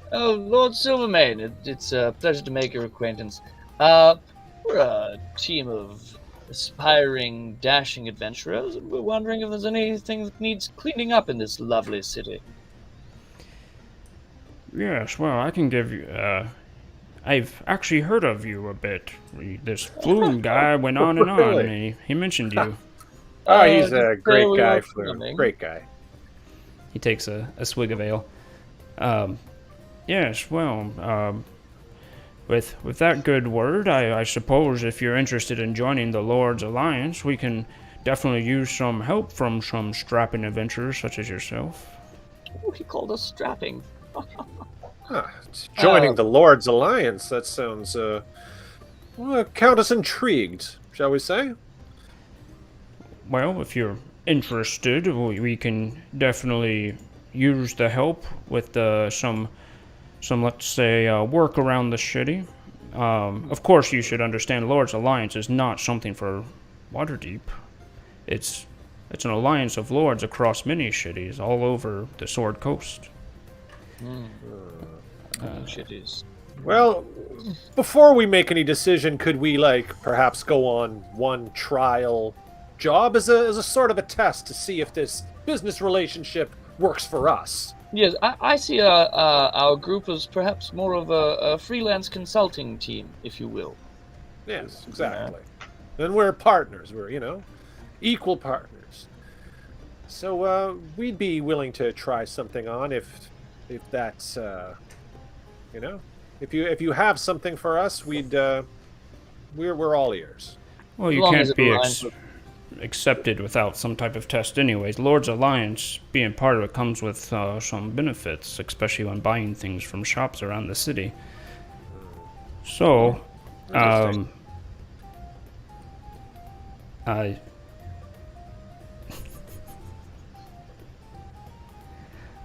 Oh, Lord Silvermane, it's a pleasure to make your acquaintance. We're a team of aspiring, dashing adventurers, and we're wondering if there's anything that needs cleaning up in this lovely city. Yes, well, I can give you, I've actually heard of you a bit. This Flume guy went on and on, Really? and he mentioned you. Oh, he's a great we guy, are Flume. coming. Great guy. He takes a swig of ale. Yes, well, with that good word, I suppose if you're interested in joining the Lord's Alliance, we can definitely use some help from some strapping adventurers such as yourself. Oh, he called us strapping. Huh. Joining the Lord's Alliance. That sounds, well, count us intrigued, shall we say? Well, if you're interested, we can definitely use the help with some let's say, work around the city. Of course, you should understand Lord's Alliance is not something for Waterdeep. It's an alliance of lords across many cities all over the Sword Coast. Cities. Well, before we make any decision, could we, perhaps go on one trial job as a sort of a test to see if this business relationship works for us? Yes, I see our group as perhaps more of a freelance consulting team, if you will. Yes, exactly. And we're partners. We're, equal partners. So we'd be willing to try something on if that's, if you have something for us, we're all ears. Well, As you long as can't it be aligns with accepted without some type of test anyways. Lord's Alliance, being part of it, comes with some benefits, especially when buying things from shops around the city. So, Interesting.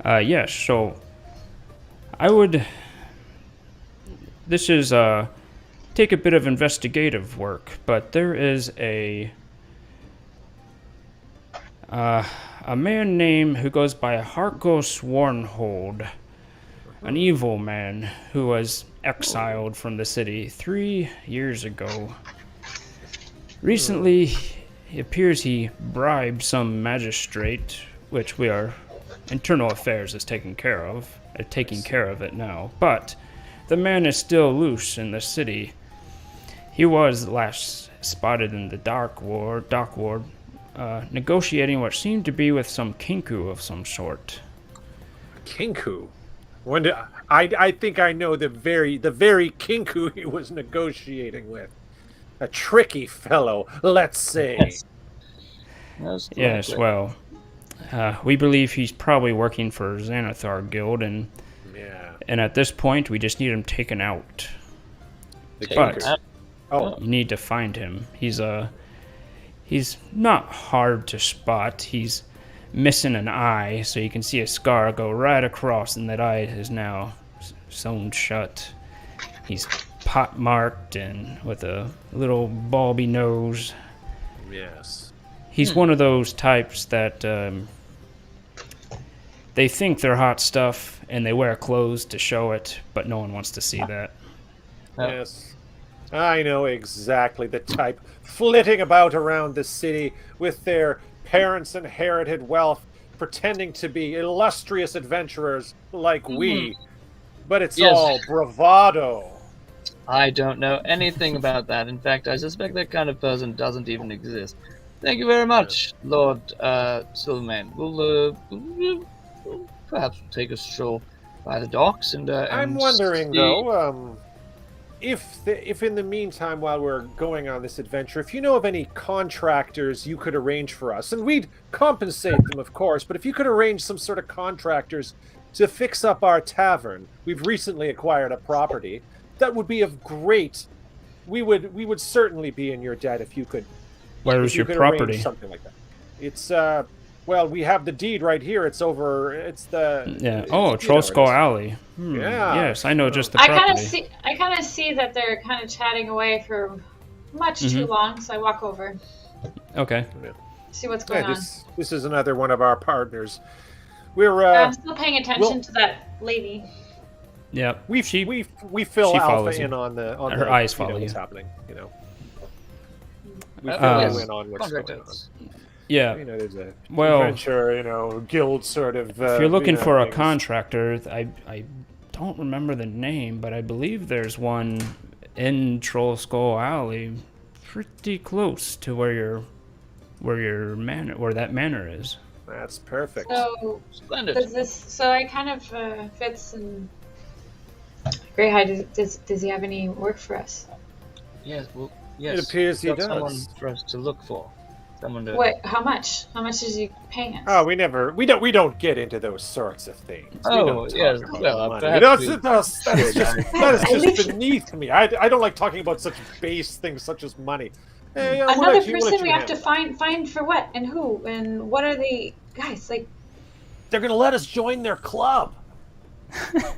yes, so I would... This is, take a bit of investigative work, but there is a man named who goes by Harkos Warnhold, an evil man who was exiled from the city 3 years ago. Recently, it appears he bribed some magistrate, which we are internal affairs is taking care of it now. But the man is still loose in the city. He was last spotted in the dock ward, negotiating what seemed to be with some kinku of some sort. Kinku. I think I know the very kinku he was negotiating with. A tricky fellow, let's say. Yes. Most Yes, likely. well, we believe he's probably working for Xanathar Guild, and Yeah. at this point, we just need him taken out. The Take But- it out. Oh, You need to find him. He's not hard to spot. He's missing an eye, so you can see a scar go right across, and that eye is now sewn shut. He's pot-marked and with a little bulby nose. yes. He's one of those types that they think they're hot stuff and they wear clothes to show it, but no one wants to see that. Oh. Yes. I know exactly the type. Flitting about around the city with their parents' inherited wealth, pretending to be illustrious adventurers like we. But it's Yes. all bravado. I don't know anything about that. In fact, I suspect that kind of person doesn't even exist. Thank you very much, Lord Silvermane. We'll perhaps take a stroll by the docks and I'm wondering, see- though, if in the meantime, while we're going on this adventure, if you know of any contractors you could arrange for us, and we'd compensate them, of course, but if you could arrange some sort of contractors to fix up our tavern, we've recently acquired a property, that would be of great. We would certainly be in your debt if you could. Where if is you your could arrange property? something like that. It's well, we have the deed right here. It's over. It's the. Yeah. it's- Oh, you know Trollskull it is. Alley. Yeah. Yes, I know just the I property. kind of see that they're kind of chatting away for much too long, so I walk over, Okay. see what's going Yeah, on. this is another one of our partners. We're I'm still paying attention well- to that lady. Yeah. we she fill she Alpha follows you. in on the Her eyes follow what's you. happening. You know, we Uh, fill yes. you in on what's going on. Contractors. Yeah. You know, there's a Well, adventure, guild sort of. if you're looking for a things. contractor, I don't remember the name, but I believe there's one in Trollskull Alley, pretty close to where that manor is. That's perfect. So Splendid. does this? So I kind of fits and. Greyhide, does he have any work for us? Yes, well, yes. It appears he got does. someone for us to look for. Someone to. What? How much? How much is he paying us? Oh, we don't get into those sorts of things. We Oh, don't talk yes, about well, money. perhaps That is just beneath me. I don't like talking about such base things such as money. Hey, we'll Another let you person we have handle to it. find for what and who and what are they guys like? They're gonna let us join their club,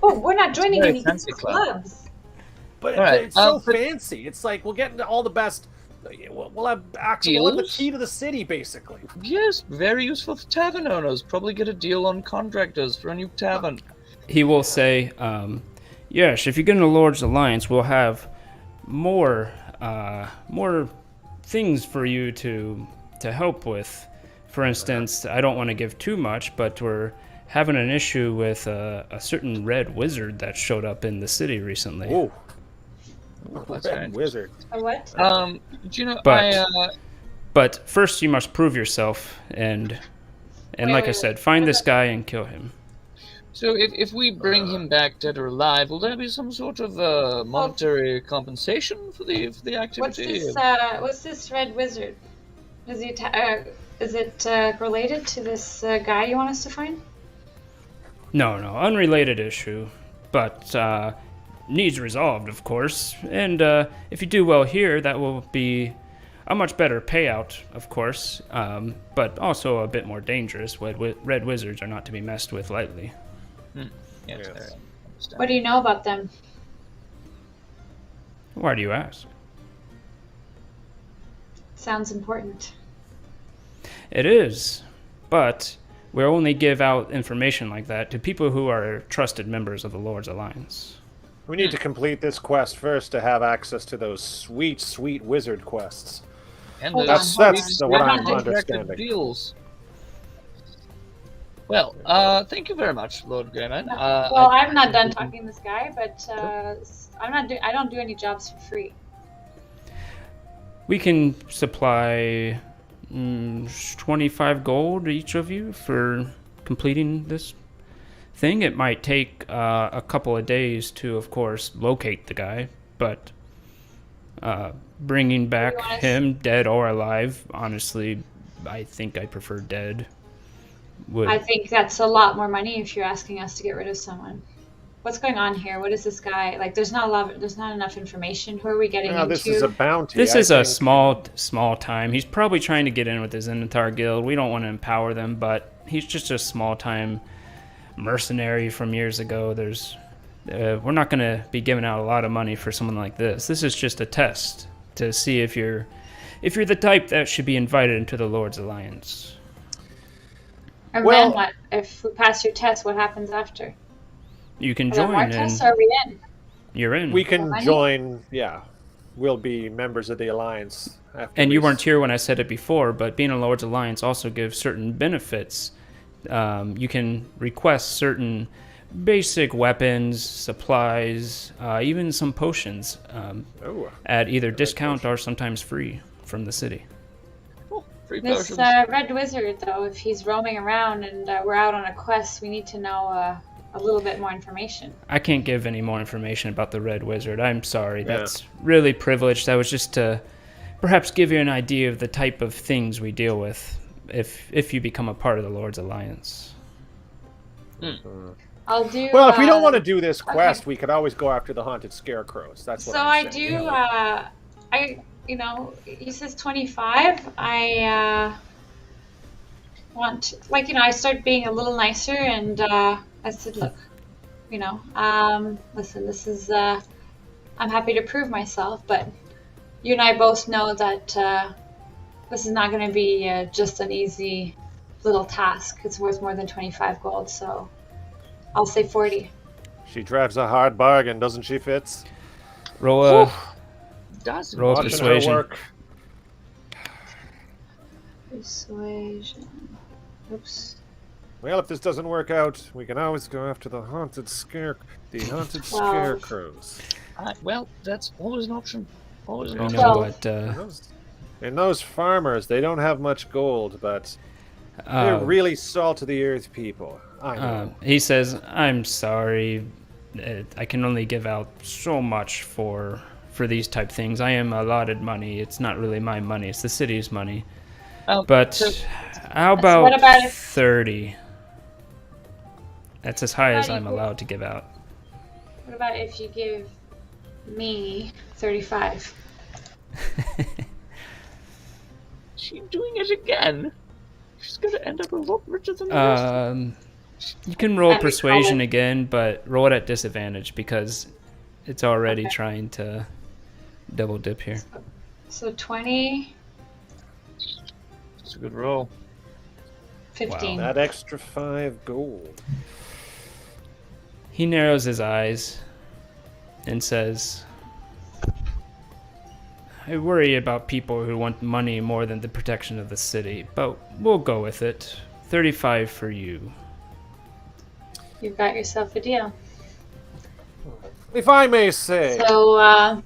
Oh, we're not joining Very any fancy club. clubs. but All right, it's so but- fancy. It's like we'll get into all the best. We'll have access. We'll have the Deals? key to the city, basically. Yes, very useful for tavern owners. Probably get a deal on contractors for a new tavern. He will say, yes, if you get in the Lord's Alliance, we'll have more things for you to help with. For instance, I don't want to give too much, but we're having an issue with a certain red wizard that showed up in the city recently. Oh, That's Red right. wizard. A what? Do you know? But- But first, you must prove yourself, and like I wait, said, wait. find this guy and kill him. So if we bring him back dead or alive, will there be some sort of monetary compensation for the What's activity? this? What's this red wizard? Is it related to this guy you want us to find? No, unrelated issue, but needs resolved, of course. And if you do well here, that will be a much better payout, of course, but also a bit more dangerous. Red wizards are not to be messed with lightly. Yes. What do you know about them? Why do you ask? Sounds important. It is, but we only give out information like that to people who are trusted members of the Lord's Alliance. We need to complete this quest first to have access to those sweet, sweet wizard quests. And Hold those on. That's what I'm contracted understanding. deals. Well, thank you very much, Lord Greyman. Well, I'm not done talking to this guy, but I don't do any jobs for free. We can supply 25 gold each of you for completing this thing. It might take a couple of days to, of course, locate the guy, but bringing back him, dead or alive, honestly, I think I prefer dead. I think that's a lot more money if you're asking us to get rid of someone. What's going on here? What is this guy like? There's not enough information. Who are we getting into? This is a bounty. This I is a think. small time. He's probably trying to get in with the Zenitar Guild. We don't want to empower them, but he's just a small time mercenary from years ago. We're not going to be giving out a lot of money for someone like this. This is just a test to see if you're the type that should be invited into the Lord's Alliance. And Well- then what? If we pass your test, what happens after? You can Are there join more and tests? Or are we in? you're in. We can Money? join, yeah. We'll be members of the Alliance. After And you we weren't here when I said it before, but being a Lord's Alliance also gives certain benefits. You can request certain basic weapons, supplies, even some potions Oh, at either discount or sometimes free from the city. free This potions. red wizard, though, if he's roaming around and we're out on a quest, we need to know a little bit more information. I can't give any more information about the Red Wizard. I'm sorry. That's really privileged. That was just to perhaps give you an idea of the type of things we deal with if you become a part of the Lord's Alliance. I'll do. well, if we don't want to do this okay. quest, we could always go after the haunted scarecrows. That's what So I'm I saying. do. He says 25. I want, I started being a little nicer, and I said, look, listen, this is. I'm happy to prove myself, but you and I both know that this is not going to be just an easy little task. It's worth more than 25 gold, so I'll say 40. She drives a hard bargain, doesn't she, Fitz? Roll a Does roll a Watching her persuasion. work. Persuasion. Oops. Well, if this doesn't work out, we can always go after the haunted scarecrows. well, that's always an option. Always an You option. know Well- what? And those farmers, they don't have much gold, but they're really salt of the earth people. I know. He says, "I'm sorry. I can only give out so much for these type things. I am allotted money. It's not really my money. It's the city's money. But how about what about if- 30? That's as high as How do I'm you- allowed to give out." What about if you give me 35? She's doing it again. She's gonna end up a lot richer than the rest. You can roll Let me persuasion call it. again, but roll it at disadvantage because it's already Okay. trying to double dip here. So 20, It's a good roll. 15. That extra 5 gold. He narrows his eyes and says, "I worry about people who want money more than the protection of the city, but we'll go with it. 35 for you." You've got yourself a deal. If I may say, So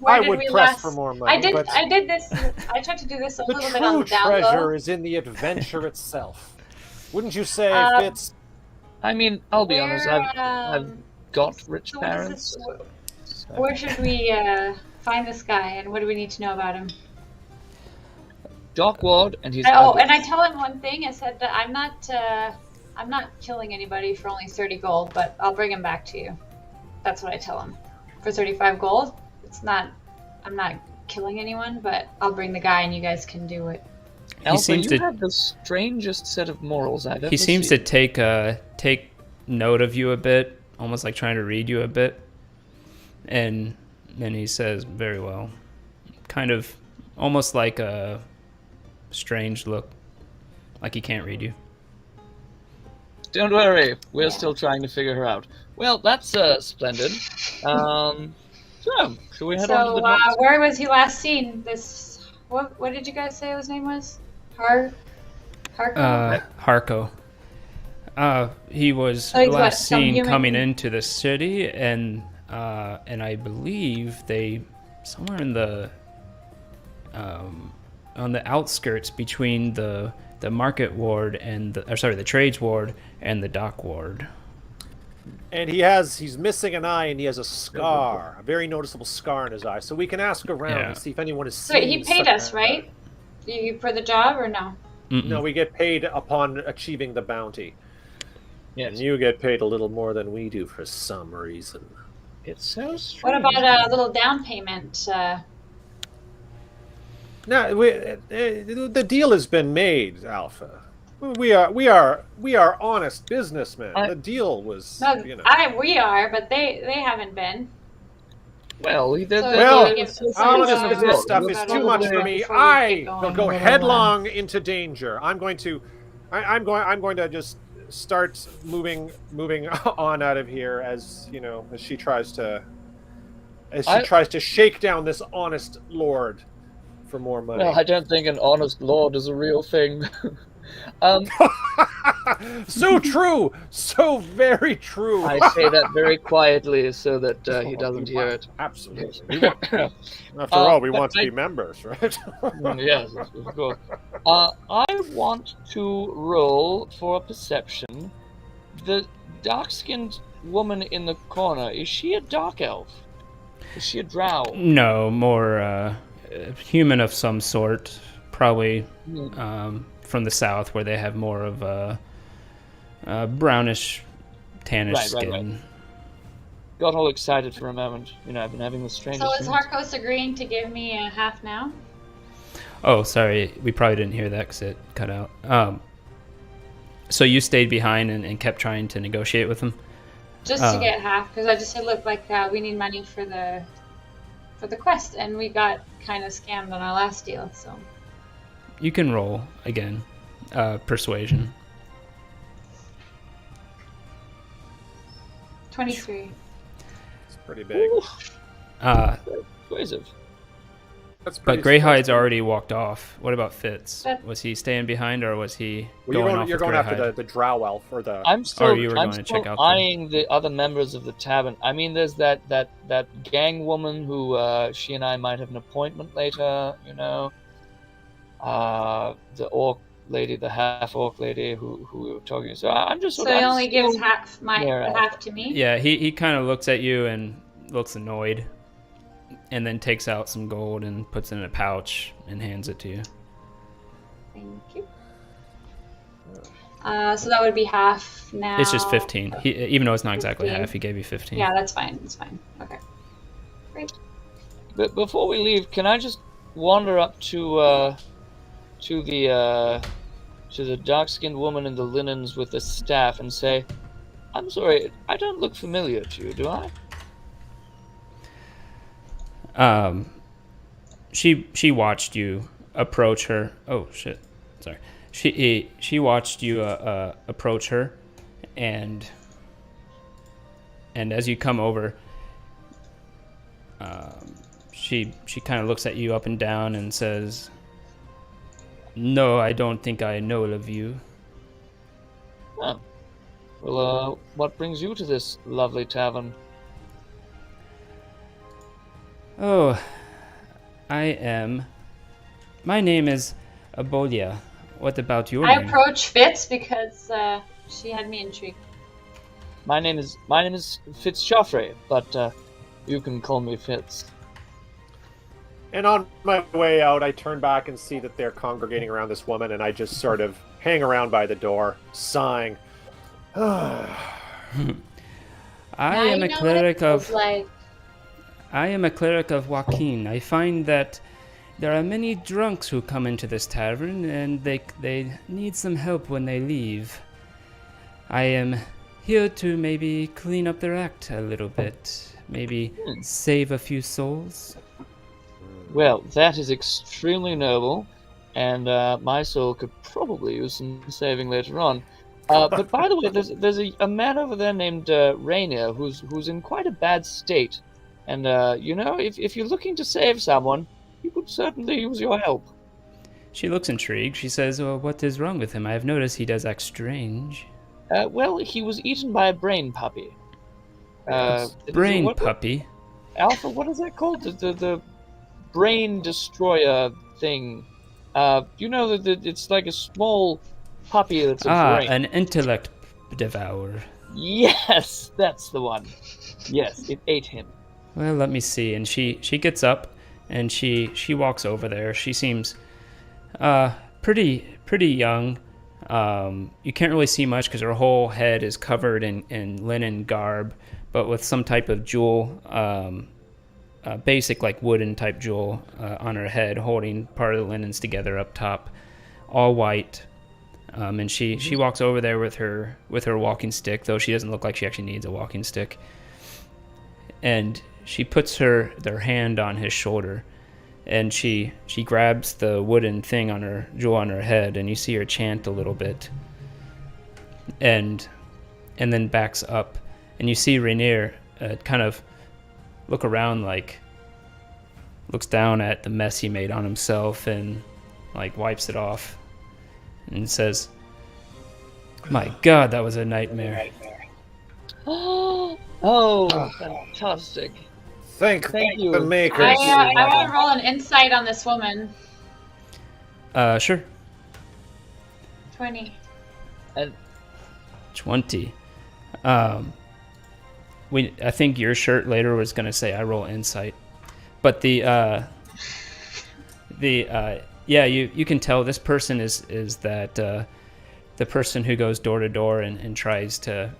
where I did would we press last? for more money, but I did this. I tried to do this a the little bit on true the down treasure low. is in the adventure itself. Wouldn't you say, Um, Fitz? I mean, I'll be honest. Where, I've got rich so what is parents. this- so- Where should we find this guy, and what do we need to know about him? dock ward, and he's Oh, ugly. and I tell him one thing. I said that I'm not killing anybody for only 30 gold, but I'll bring him back to you. That's what I tell him. For 35 gold, I'm not killing anyone, but I'll bring the guy and you guys can do it. Alpha, seems you to- have the strangest set of morals I've ever He seems seen. to take note of you a bit, almost like trying to read you a bit. And then he says, very well. Kind of almost like a strange look, like he can't read you. Don't worry, we're still trying to figure her out. Well, that's splendid. So, should we head on to So, the docks? where was he last seen? What did you guys say his name was? Harko? Harko. He was So he's what, last some seen human- coming into the city, and I believe they somewhere in the on the outskirts between the market ward and the trades ward and the dock ward. And he's missing an eye, and he has a scar, a very noticeable scar in his eye. So we can ask around Yeah. and see if anyone has So seen. he paid such us, a- right? You for the job or no? No, we get paid upon achieving the bounty. Yes. And you get paid a little more than we do for some reason. It's so strange. What about a little down payment? No, the deal has been made, Alpha. We are honest businessmen. The deal was, No, you know. we are, but they haven't been. Well, Well, give us all of some this business stuff about is it too much for before me. we get I going. will go headlong into danger. I'm going to just start moving on out of here as she tries to shake down this honest lord for more money. Well, I don't think an honest lord is a real thing. So true, so very true. I say that very quietly so that he doesn't hear it. Absolutely. After all, we want to be members, right? Yes, of course. I want to roll for a perception. The dark-skinned woman in the corner, is she a dark elf? Is she a drow? No, more human of some sort, probably from the south, where they have more of a brownish, tannish Right. skin. Got all excited for a moment. I've been having the strangest So is dreams. Harkos agreeing to give me a half now? Oh, sorry, we probably didn't hear that because it cut out. So you stayed behind and kept trying to negotiate with him? Just to get half, because I just said, look, like we need money for the quest, and we got kind of scammed on our last deal. So You can roll again. Persuasion. 23. It's pretty big. Ooh, persuasive. That's But Greyhide's already walked off. What about Fitz? That- Was he staying behind, or was he Well, going off you're with going after Greyhide? the drow elf or the. I'm still, you were I'm going to still check out the- eyeing the other members of the tavern. I mean, there's that gang woman who she and I might have an appointment later. The orc lady, the half orc lady who we were talking to. So I'm just. So sort of- he I'm only still- gives half Yeah. half to me. Yeah, he kind of looks at you and looks annoyed, and then takes out some gold and puts it in a pouch and hands it to you. Thank you. So that would be half now. It's just 15. Even though it's not exactly 15. half, he gave you 15. Yeah, that's fine. That's fine. Okay. Great. But before we leave, can I just wander up to the dark-skinned woman in the linens with the staff and say, "I'm sorry, I don't look familiar to you, do I?" She watched you approach her. Oh shit, sorry. She watched you approach her, and as you come over, she kind of looks at you up and down and says, "No, I don't think I know of you." Oh. Well, what brings you to this lovely tavern? Oh, my name is Abolia. What about your I name? approach Fitz because she had me intrigued. My name is Fitz Joffrey, but you can call me Fitz. And on my way out, I turn back and see that they're congregating around this woman, and I just sort of hang around by the door, sighing. I Now am you a know what cleric it feels of like. I am a cleric of Joaquin. I find that there are many drunks who come into this tavern, and they need some help when they leave. I am here to maybe clean up their act a little bit, maybe save a few souls. Well, that is extremely noble, and my soul could probably use some saving later on. But by the way, there's a man over there named Rainier who's in quite a bad state, and if you're looking to save someone, he could certainly use your help. She looks intrigued. She says, "Well, what is wrong with him? I have noticed he does act strange." Well, he was eaten by a brain puppy. Brain what- puppy. Alpha, what is that called? The brain destroyer thing. That it's like a small puppy that's a brain. An intellect devourer. Yes, that's the one. Yes, it ate him. Well, let me see. And she gets up and she walks over there. She seems pretty young. You can't really see much because her whole head is covered in linen garb, but with some type of jewel, basic like wooden type jewel on her head, holding part of the linens together up top, all white. And she walks over there with her walking stick, though she doesn't look like she actually needs a walking stick. And she puts their hand on his shoulder, and she grabs the wooden thing on her jewel on her head, and you see her chant a little bit, and then backs up, and you see Rainier kind of look around, like looks down at the mess he made on himself, and like wipes it off, and says, "My God, that was a nightmare." Oh, fantastic. Thank you. the makers. I want to roll an insight on this woman. Sure. 20. 20. I think your shirt later was gonna say I roll insight, but yeah, you can tell this person is that the person who goes door to door and tries to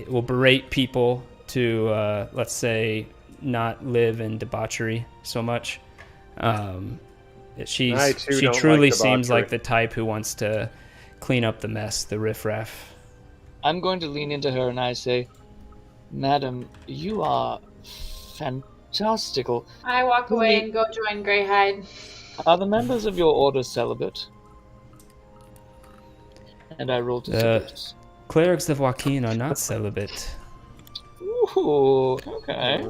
will berate people to let's say not live in debauchery so much. She truly seems like the type who wants to clean up the mess, the riffraff. I'm going to lean into her and I say, "Madam, you are fantastical. I walk away and go join Greyhide. Are the members of your order celibate?" And I roll to seduce. Clerics of Joaquin are not celibate. Ooh, okay.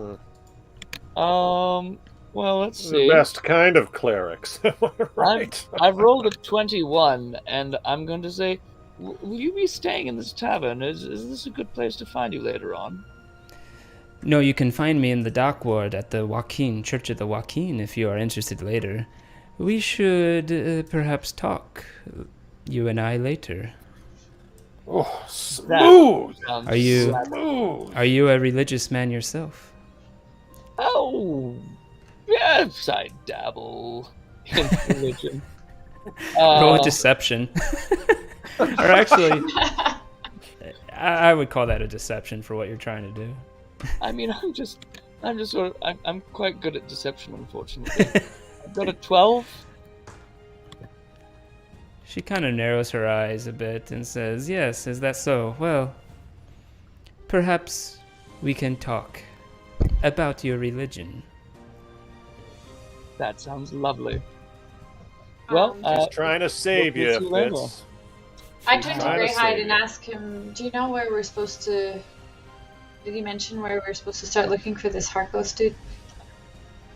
Well, let's see. The best kind of clerics. Right. I've rolled a 21, and I'm going to say, will you be staying in this tavern? Is this a good place to find you later on? No, you can find me in the dock ward at the Joaquin Church of the Joaquin if you are interested later. We should perhaps talk, you and I, later. Oh, smooth! Are you a religious man yourself? Oh, yes, I dabble in religion. Roll a deception. Or actually, I would call that a deception for what you're trying to do. I mean, I'm quite good at deception, unfortunately. I've got a 12. She kind of narrows her eyes a bit and says, "Yes, is that so? Well, perhaps we can talk about your religion." That sounds lovely. Well, Just trying to save you, Fitz. I turn to Trying to Greyhide save and you. ask him, do you know where we're supposed to... Did he mention where we're supposed to start looking for this Harkos dude?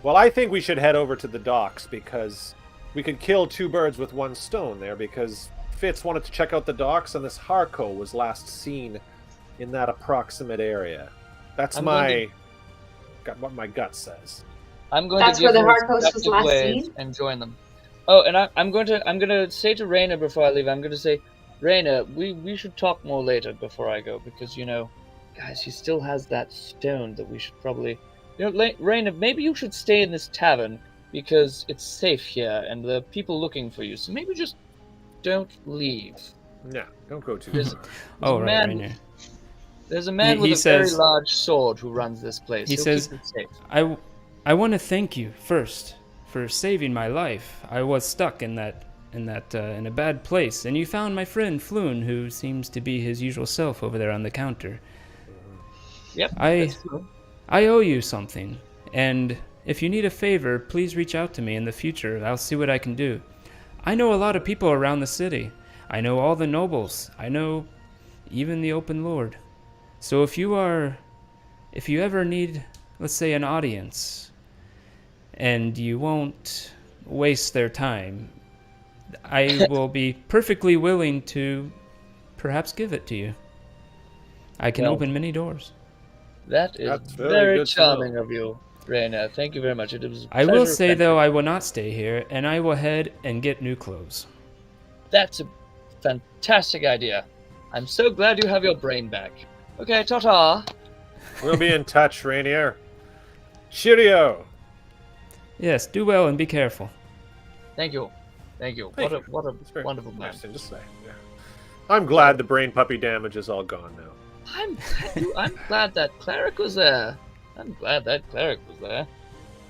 Well, I think we should head over to the docks because we could kill two birds with one stone there, because Fitz wanted to check out the docks and this Harko was last seen in that approximate area. That's what my gut says. I'm going That's to give where the her Harkos was seductive last ways seen? and join them. Oh, and I'm going to say to Raina before I leave. I'm going to say, Raina, we should talk more later before I go, because guys, he still has that stone that we should probably Raina, maybe you should stay in this tavern because it's safe here and there are people looking for you. So maybe just don't leave. No, don't go too There's, far. Oh, a right, man, right now. there's a man He with a says- very large sword who runs this place. He He'll says- keep you safe. I want to thank you first for saving my life. I was stuck in a bad place, and you found my friend Floon, who seems to be his usual self over there on the counter. Yep. I that's true. I owe you something, and if you need a favor, please reach out to me in the future. I'll see what I can do. I know a lot of people around the city. I know all the nobles. I know even the open lord. So if you ever need, let's say, an audience, and you won't waste their time, I will be perfectly willing to perhaps give it to you. I can Well, open many doors. That is That's very very good to know. charming of you, Raina. Thank you very much. It was a I will pleasure say, friendship. though, I will not stay here, and I will head and get new clothes. That's a fantastic idea. I'm so glad you have your brain back. Okay, ta-ta. We'll be in touch, Rainier. Cheerio. Yes, do well and be careful. Thank you. Thank you. Thank you. What a It's very wonderful man. nice thing to say. Yeah. I'm glad the brain puppy damage is all gone now. I'm glad that cleric was there. I'm glad that cleric was there.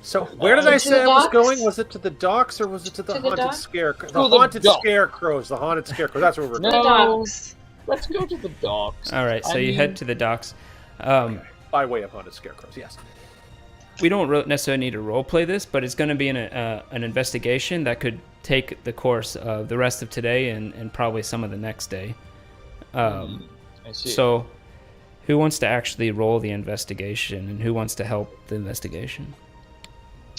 So, where did I To say the I was docks? going? Was it to the docks or was it to the To the haunted docks? scarecrow? To The the haunted docks. scarecrows. The haunted scarecrows. That's where we're No. The dogs. Let's go to the docks. All right, so I you mean- head to the docks. going. By way of haunted scarecrows, yes. We don't necessarily need to roleplay this, but it's going to be an investigation that could take the course of the rest of today and probably some of the next day. I see. So, who wants to actually roll the investigation, and who wants to help the investigation?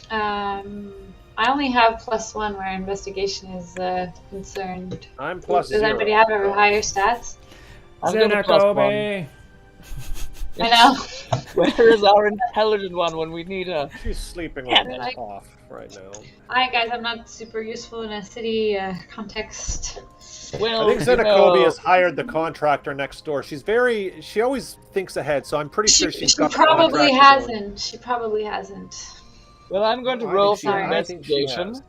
I only have +1 where investigation is concerned. I'm plus Does 0. anybody have a higher stats? I'm gonna plus one. I know. Where is our intelligent one when we need her? She's sleeping Yeah, with like- off right now. Alright, guys, I'm not super useful in a city context. Well, I think you Zenakobi know, has hired the contractor next door. She always thinks ahead, so I'm pretty sure she's She got the probably contractor going. hasn't. She probably hasn't. Well, I'm going to I roll think she for has. I think she investigation, has.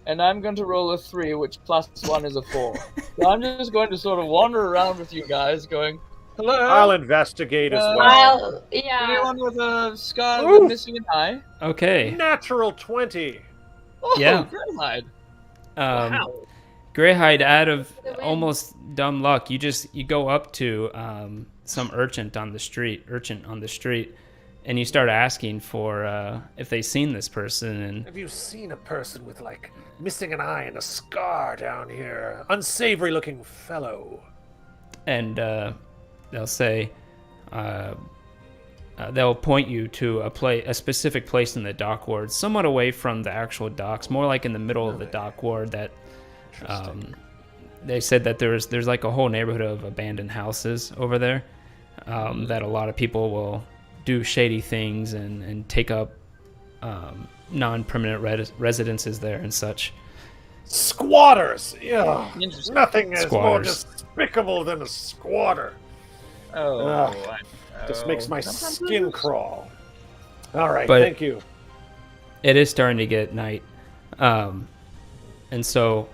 and I'm going to roll a 3, which +1 is a 4. So I'm just going to sort of wander around with you guys, going, "Hello, I'll investigate as well. Yeah. anyone with a scar Ooh. with missing an eye?" Okay. Natural 20. Oh, Yeah. Greyhide. Wow. Greyhide, out of The win. almost dumb luck, you go up to some urchin on the street, and you start asking for if they've seen this person, and Have you seen a person with, like, missing an eye and a scar down here? Unsavory looking fellow. they'll say they'll point you to a specific place in the dock ward, somewhat away from the actual docks, more like in the middle of the dock ward. That they said that there's like a whole neighborhood of abandoned houses over there, that a lot of people will do shady things and take up non-permanent residences there and such. Squatters! Yeah. Interesting. Nothing is more Squatters. despicable than a squatter. Oh, Ugh. I Just know. makes my Sometimes skin it is. crawl. All right, But- thank you. It is starting to get night, and so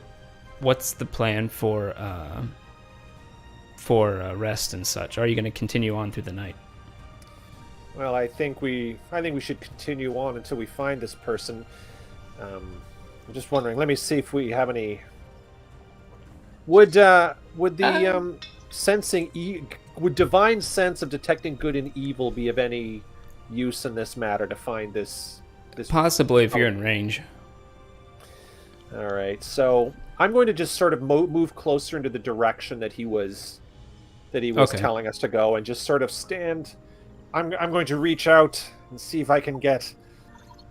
what's the plan for rest and such? Are you going to continue on through the night? Well, I think we should continue on until we find this person. I'm just wondering. Let me see if we have any. Would the would divine sense of detecting good and evil be of any use in this matter to find this? Possibly if you're in range. All right, so I'm going to just sort of move closer into the direction that he was Okay. telling us to go, and just sort of stand. I'm going to reach out and see if I can get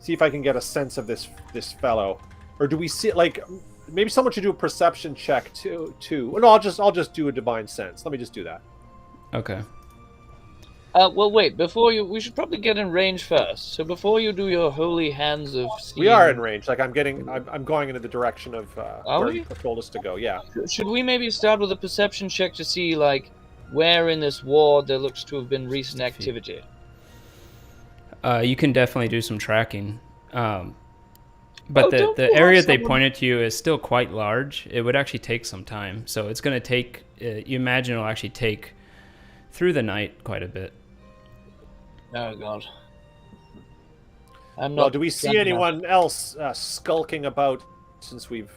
a sense of this fellow, or do we see like maybe someone should do a perception check too? No, I'll just do a divine sense. Let me just do that. Okay. Well, wait. We should probably get in range first. So before you do your holy hands of seeing, We are in range. Like I'm going into the direction of Are where we? he told us to go. Yeah. Should we maybe start with a perception check to see like where in this ward there looks to have been recent activity? You can definitely do some tracking. But don't the you area have they someone- pointed to you is still quite large. It would actually take some time. So it's going to take, you imagine it'll actually take through the night quite a bit. Oh god. I'm not. Well, do we see drunk enough. anyone else skulking about since we've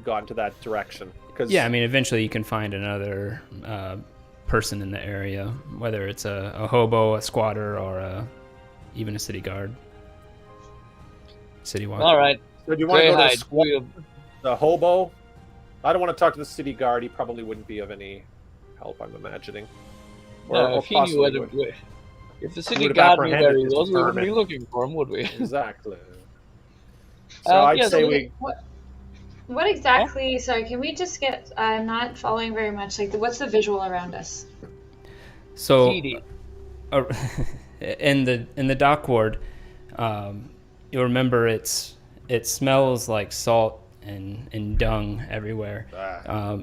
gone to that direction? Cause Yeah, I mean, eventually you can find another person in the area, whether it's a hobo, a squatter, or even a city guard. City walker. All right. So do you want to go to Greyhide, the hobo? I don't want to talk to the city guard. He probably wouldn't be of any help, I'm imagining. No, if he knew where possibly would. if the city would've guard knew where he apprehended this was, we wouldn't be vermin. looking for him, would we? Exactly. So I'd yeah, say so we. What exactly? Sorry, can we just get? I'm not following very much. Like, what's the visual around us? So, Seedy. in the dock ward, you'll remember it smells like salt and dung everywhere.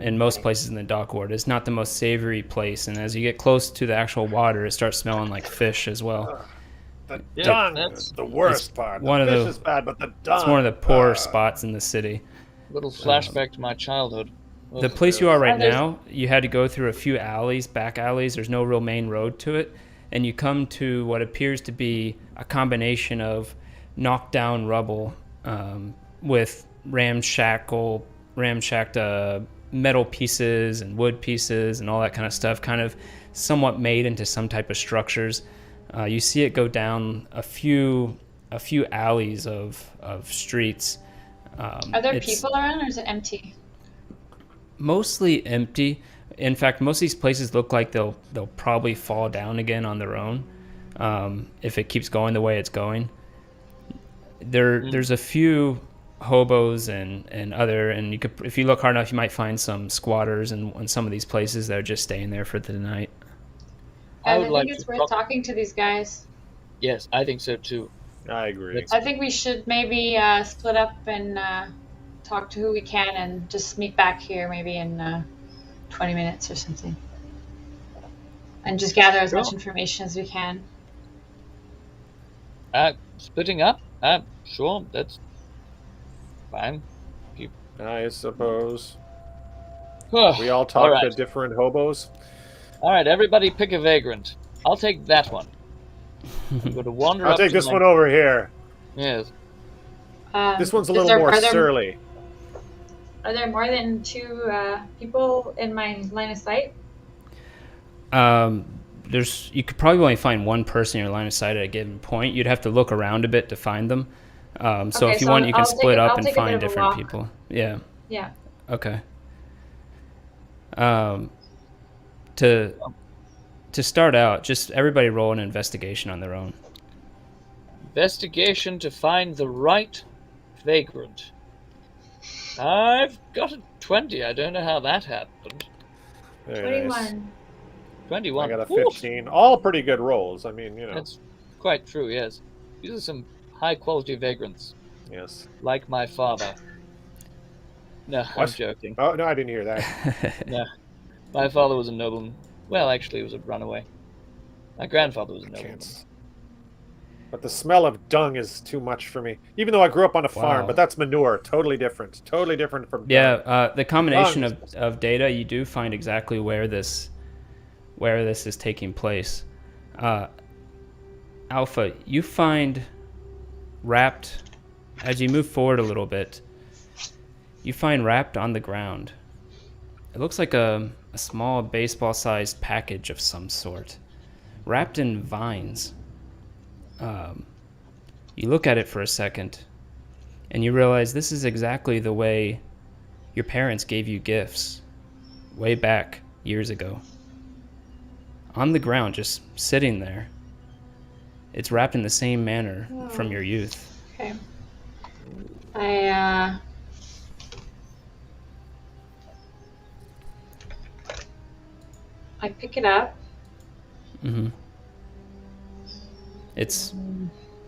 In most places in the dock ward, it's not the most savory place, and as you get close to the actual water, it starts smelling like fish as well. The Yeah, dung that's- is the worst part. one The of fish the- is bad, but the dung. It's one of the poorer spots in the city. Little flashback to my childhood. The place you are right Oh, there's- now, you had to go through a few alleys, back alleys. There's no real main road to it, and you come to what appears to be a combination of knocked down rubble with ramshacked metal pieces and wood pieces and all that kind of stuff, kind of somewhat made into some type of structures. You see it go down a few alleys of streets. Are there It's people around, or is it empty? mostly empty. In fact, most of these places look like they'll probably fall down again on their own if it keeps going the way it's going. There's a few hobos and you could, if you look hard enough, you might find some squatters in some of these places that are just staying there for the night. I I would think like it's to worth talk- talking to these guys. Yes, I think so too. I agree. I think we should maybe split up and talk to who we can, and just meet back here maybe in 20 minutes or something, and just gather as much Sure. information as we can. Splitting up? Sure, that's fine. I suppose. All We all talk right. to different hobos. All right, everybody pick a vagrant. I'll take that one. I'm going to wander I'll up take to this my- one over here. Yes. This one's a Is little there- more are there- surly. Are there more than two people in my line of sight? You could probably only find one person in your line of sight at a given point. You'd have to look around a bit to find them. So Okay, if you so want, you can I'll take split a- up I'll and take a bit find of a different walk. people. Yeah. Yeah. Okay. To start out, just everybody roll an investigation on their own. Investigation to find the right vagrant. I've got a 20. I don't know how that happened. Very nice. 21. 21. I got a Ooh, 15. All pretty good rolls. I mean, That's quite true, yes. These are some high-quality vagrants, yes. like my father. No, I'm What? joking. Oh, no, I didn't hear that. No, my father was a nobleman. Well, actually, he was a runaway. My grandfather was a nobleman. Can't. But the smell of dung is too much for me. Even though I grew up on a farm, Wow. but that's manure. Totally different. Totally different from dung. Yeah, the combination Dung. of data, you do find exactly where this is taking place. Alpha, you find wrapped, as you move forward a little bit, you find wrapped on the ground. It looks like a small baseball-sized package of some sort, wrapped in vines. You look at it for a second, and you realize this is exactly the way your parents gave you gifts way back years ago. On the ground, just sitting there. It's wrapped in the same manner from your youth. Okay. I pick it up. Mm-hmm. It's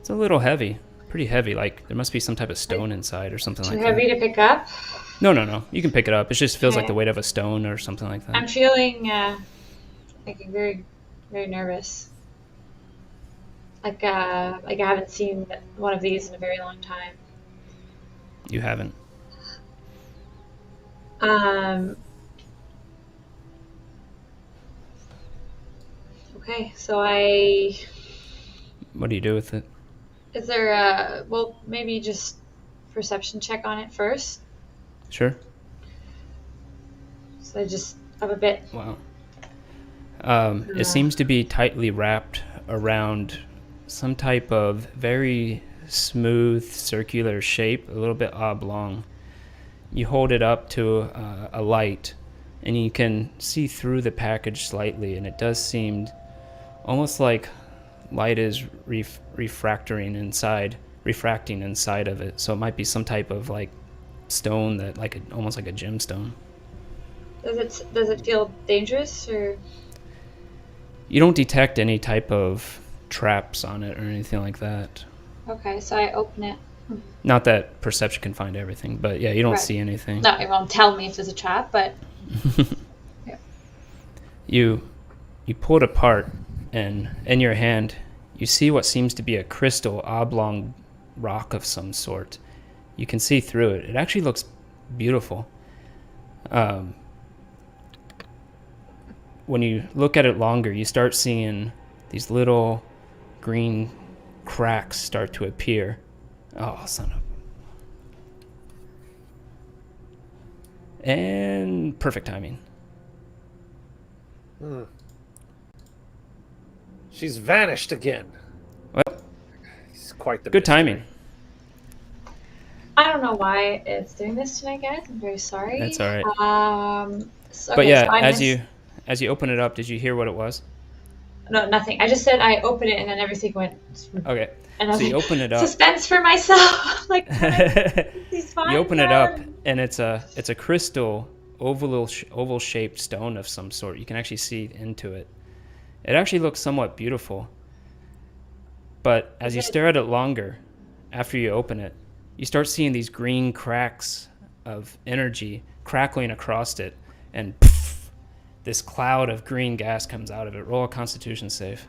a little heavy, pretty heavy. Like there must be some type of stone inside or something Too like heavy that. to pick up. No. You can pick it up. It just feels like Okay. the weight of a stone or something like that. I'm feeling like very, very nervous. Like I haven't seen one of these in a very long time. You haven't. Um. Okay, so What do you do with it? is there a well maybe just perception check on it first. Sure. So I just have a bit. Wow. It seems to be tightly wrapped around some type of very smooth circular shape, a little bit oblong. You hold it up to a light, and you can see through the package slightly, and it does seem almost like light is refracting inside of it. So it might be some type of like stone that almost like a gemstone. Does it feel dangerous or? You don't detect any type of traps on it or anything like that. Okay, so I open it. Not that perception can find everything, but yeah, you don't Right. see anything. No, it won't tell me if there's a trap, but yeah. You pull it apart, and in your hand, you see what seems to be a crystal oblong rock of some sort. You can see through it. It actually looks beautiful. When you look at it longer, you start seeing these little green cracks start to appear. Oh, son of... And perfect timing. She's vanished again. Well, It's quite the good mystery. timing. I don't know why it's doing this to me, guys. I'm very sorry. That's all right. So, But okay, yeah, so I as you open it up, did you hear what it was? No, nothing. I just said I opened it and then everything went. Okay. And I was So you like, open it up. suspense for myself. Like, he's fine. You open it up, and it's a crystal oval shaped stone of some sort. You can actually see into it. It actually looks somewhat beautiful. But as you stare at it longer, after you open it, you start seeing these green cracks of energy crackling across it, and poof, this cloud of green gas comes out of it. Roll a Constitution save.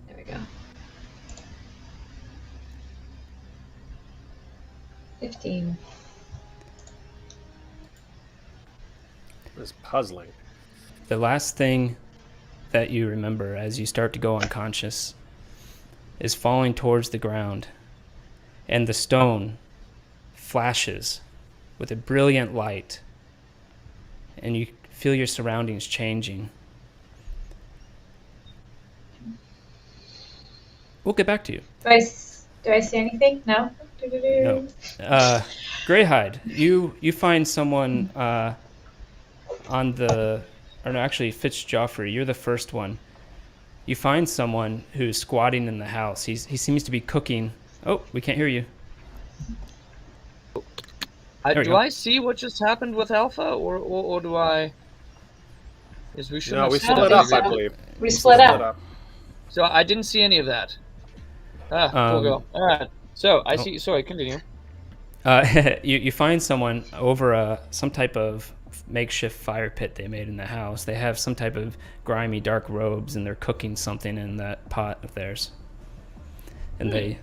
There we go. 15. It's puzzling. The last thing that you remember as you start to go unconscious is falling towards the ground, and the stone flashes with a brilliant light, and you feel your surroundings changing. We'll get back to you. Do I see anything? No. No. Greyhide, you find someone on the... Or no, actually, Fitzjoffrey, you're the first one. You find someone who's squatting in the house. He seems to be cooking. Oh, we can't hear you. There we Do go. I see what just happened with Alpha, or do I? Yes, we should. No, we I split don't up, think I so. believe. We split up. So I didn't see any of that. Poor girl. All right. So I see. Sorry, continue. You find someone over some type of makeshift fire pit they made in the house. They have some type of grimy dark robes, and they're cooking something in that pot of theirs. And they,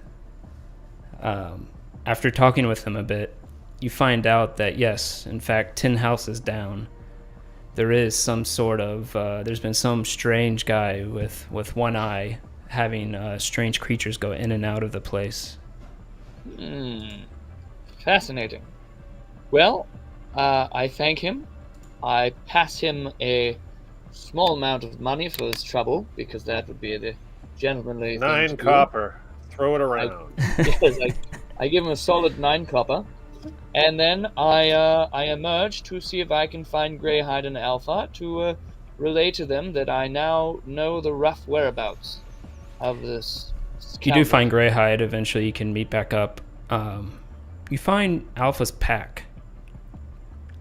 after talking with them a bit, you find out that yes, in fact, 10 houses down, there is some sort of there's been some strange guy with one eye having strange creatures go in and out of the place. Fascinating. Well, I thank him. I pass him a small amount of money for his trouble, because that would be the gentlemanly thing to 9 do. copper. Throw it around. Yes, I give him a solid 9 copper, and then I emerge to see if I can find Greyhide and Alpha to relay to them that I now know the rough whereabouts of this. You do find Greyhide. Eventually, you can meet back up. You find Alpha's pack,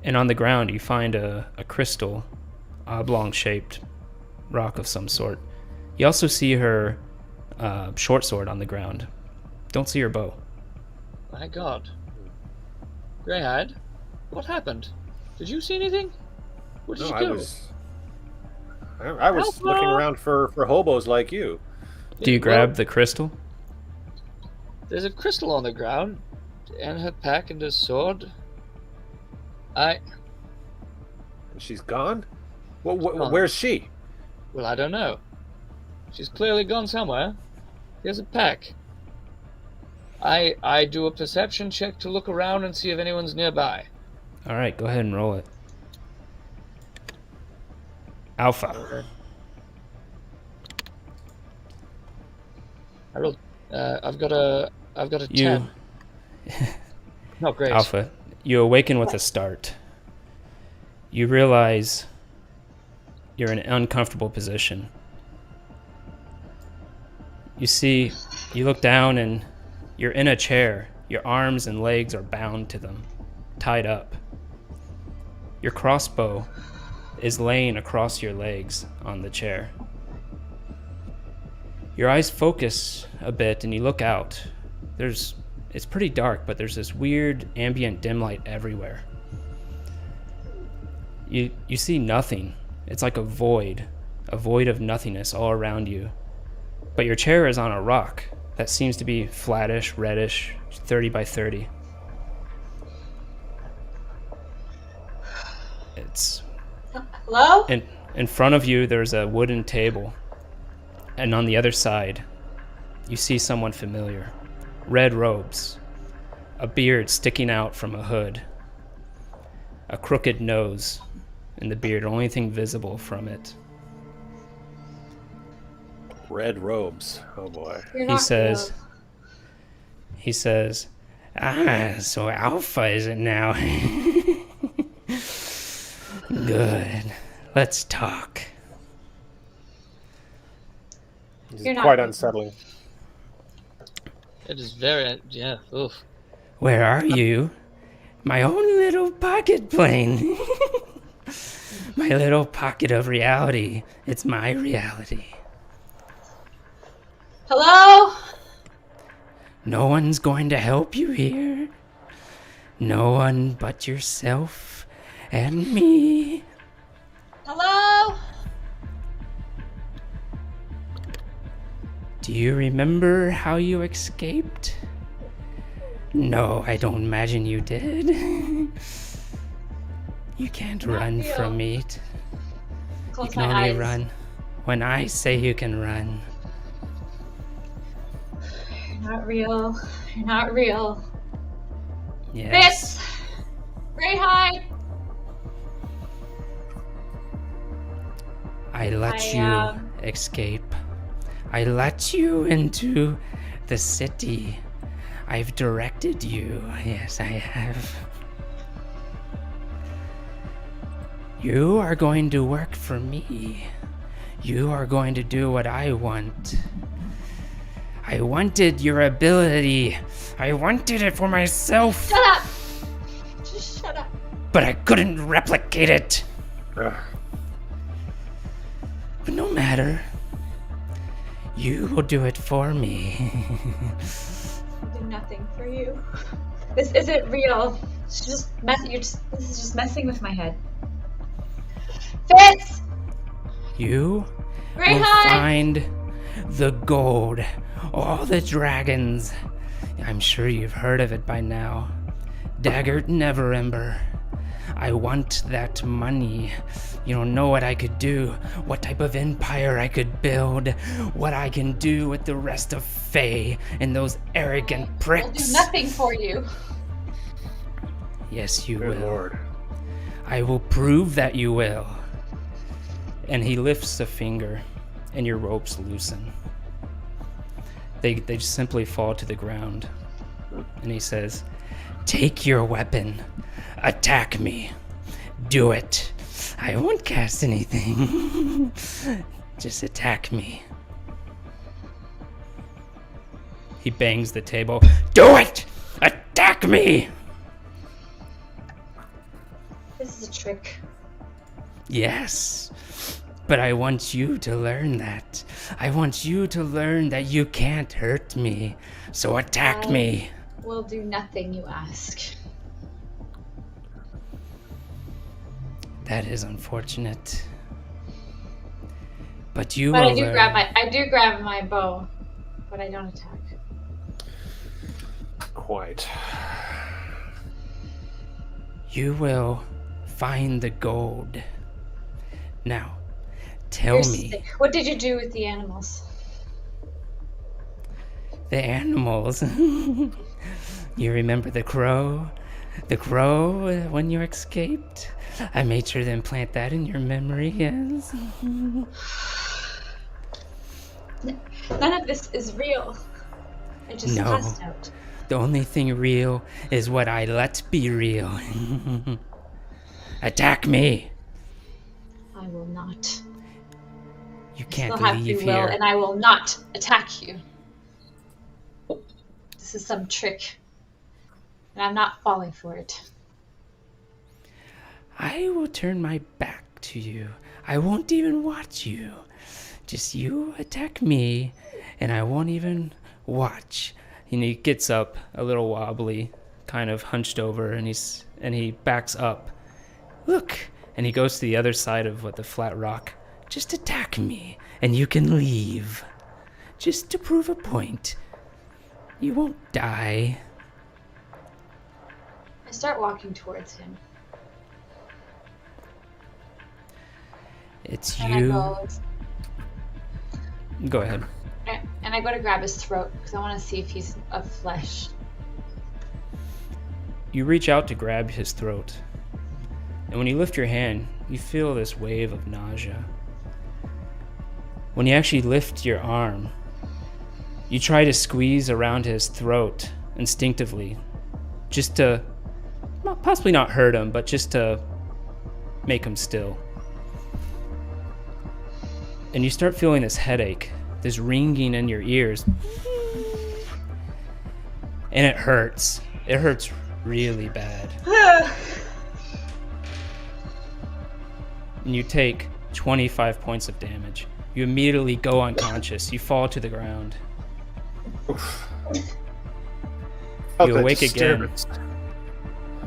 and on the ground you find a crystal, oblong-shaped rock of some sort. You also see her short sword on the ground. Don't see her bow. My God. Greyhide, what happened? Did you see anything? Where did No, you I go? was looking around for hobos like you. Do you Well, grab the crystal? There's a crystal on the ground, and her pack and her sword. I And she's gone? gone. Where's she? Well, I don't know. She's clearly gone somewhere. Here's a pack. I do a perception check to look around and see if anyone's nearby. All right, go ahead and roll it. Alpha. I rolled. I've got a 10. Not great. Alpha, you awaken with a start. You realize you're in an uncomfortable position. You look down and you're in a chair. Your arms and legs are bound to them, tied up. Your crossbow is laying across your legs on the chair. Your eyes focus a bit and you look out. It's pretty dark, but there's this weird ambient dim light everywhere. You see nothing. It's like a void of nothingness all around you. But your chair is on a rock that seems to be flattish, reddish, 30 by 30. It's Hello? in front of you there's a wooden table. And on the other side, you see someone familiar. Red robes, a beard sticking out from a hood, a crooked nose in the beard, only thing visible from it. Red robes. Oh boy. You're He not says, real. so Alpha is it now? Good. Let's talk. This You're is not quite real. unsettling. It is very oof. Where are you? My own little pocket plane. My little pocket of reality. It's my reality. Hello? No one's going to help you here. No one but yourself and me. Hello? Do you remember how you escaped? No, I don't imagine you did. You can't Not run real. from me. You Close can my only eyes. run when I say you can run. You're not real. You're not real. Yes. Fitz! Great high! I let I, you escape. I let you into the city. I've directed you. Yes, I have. You are going to work for me. You are going to do what I want. I wanted your ability. I wanted it for myself, Shut up! Just shut up. but I couldn't replicate it. Ugh. But no matter. You will do it for me. I'll do nothing for you. This isn't real. It's just this is just messing with my head. Fitz! You Great will high! find the gold, all the dragons. I'm sure you've heard of it by now. Daggert Neverember. I want that money. You don't know what I could do, what type of empire I could build, what I can do with the rest of Fae and those arrogant I'll do pricks. nothing for you. Yes, you Good will. lord. I will prove that you will. And he lifts a finger, and your ropes loosen. They just simply fall to the ground. And he says, "Take your weapon. Attack me. Do it. I won't cast anything. Just attack me." He bangs the table. "Do it! Attack me!" This is a trick. Yes, but I want you to learn that. I want you to learn that you can't hurt me. So attack me. We'll do nothing you ask. That is unfortunate. But you But will I do learn. grab my bow, but I don't attack. Quite. You will find the gold. Now, tell You're me, sick. What did you do with the animals? the animals. You remember the crow? The crow when you escaped? I made sure to implant that in your memory, yes. None of this is real. I just No. passed out. The only thing real is what I let be real. Attack me! I will not. You can't Still have free leave will, here. and I will not attack you. This is some trick, and I'm not falling for it. I will turn my back to you. I won't even watch you. Just you attack me, and I won't even watch. And he gets up, a little wobbly, kind of hunched over, and he backs up. Look, and he goes to the other side of the flat rock. Just attack me, and you can leave. Just to prove a point. You won't die. I start walking towards him, It's and I you. Go ahead. And I go to grab his throat because I want to see if he's of flesh. You reach out to grab his throat, and when you lift your hand, you feel this wave of nausea. When you actually lift your arm, you try to squeeze around his throat instinctively, just to possibly not hurt him, but just to make him still. And you start feeling this headache, this ringing in your ears. And it hurts. It hurts really bad. And you take 25 points of damage. You immediately go unconscious. You fall to the ground. You awake again.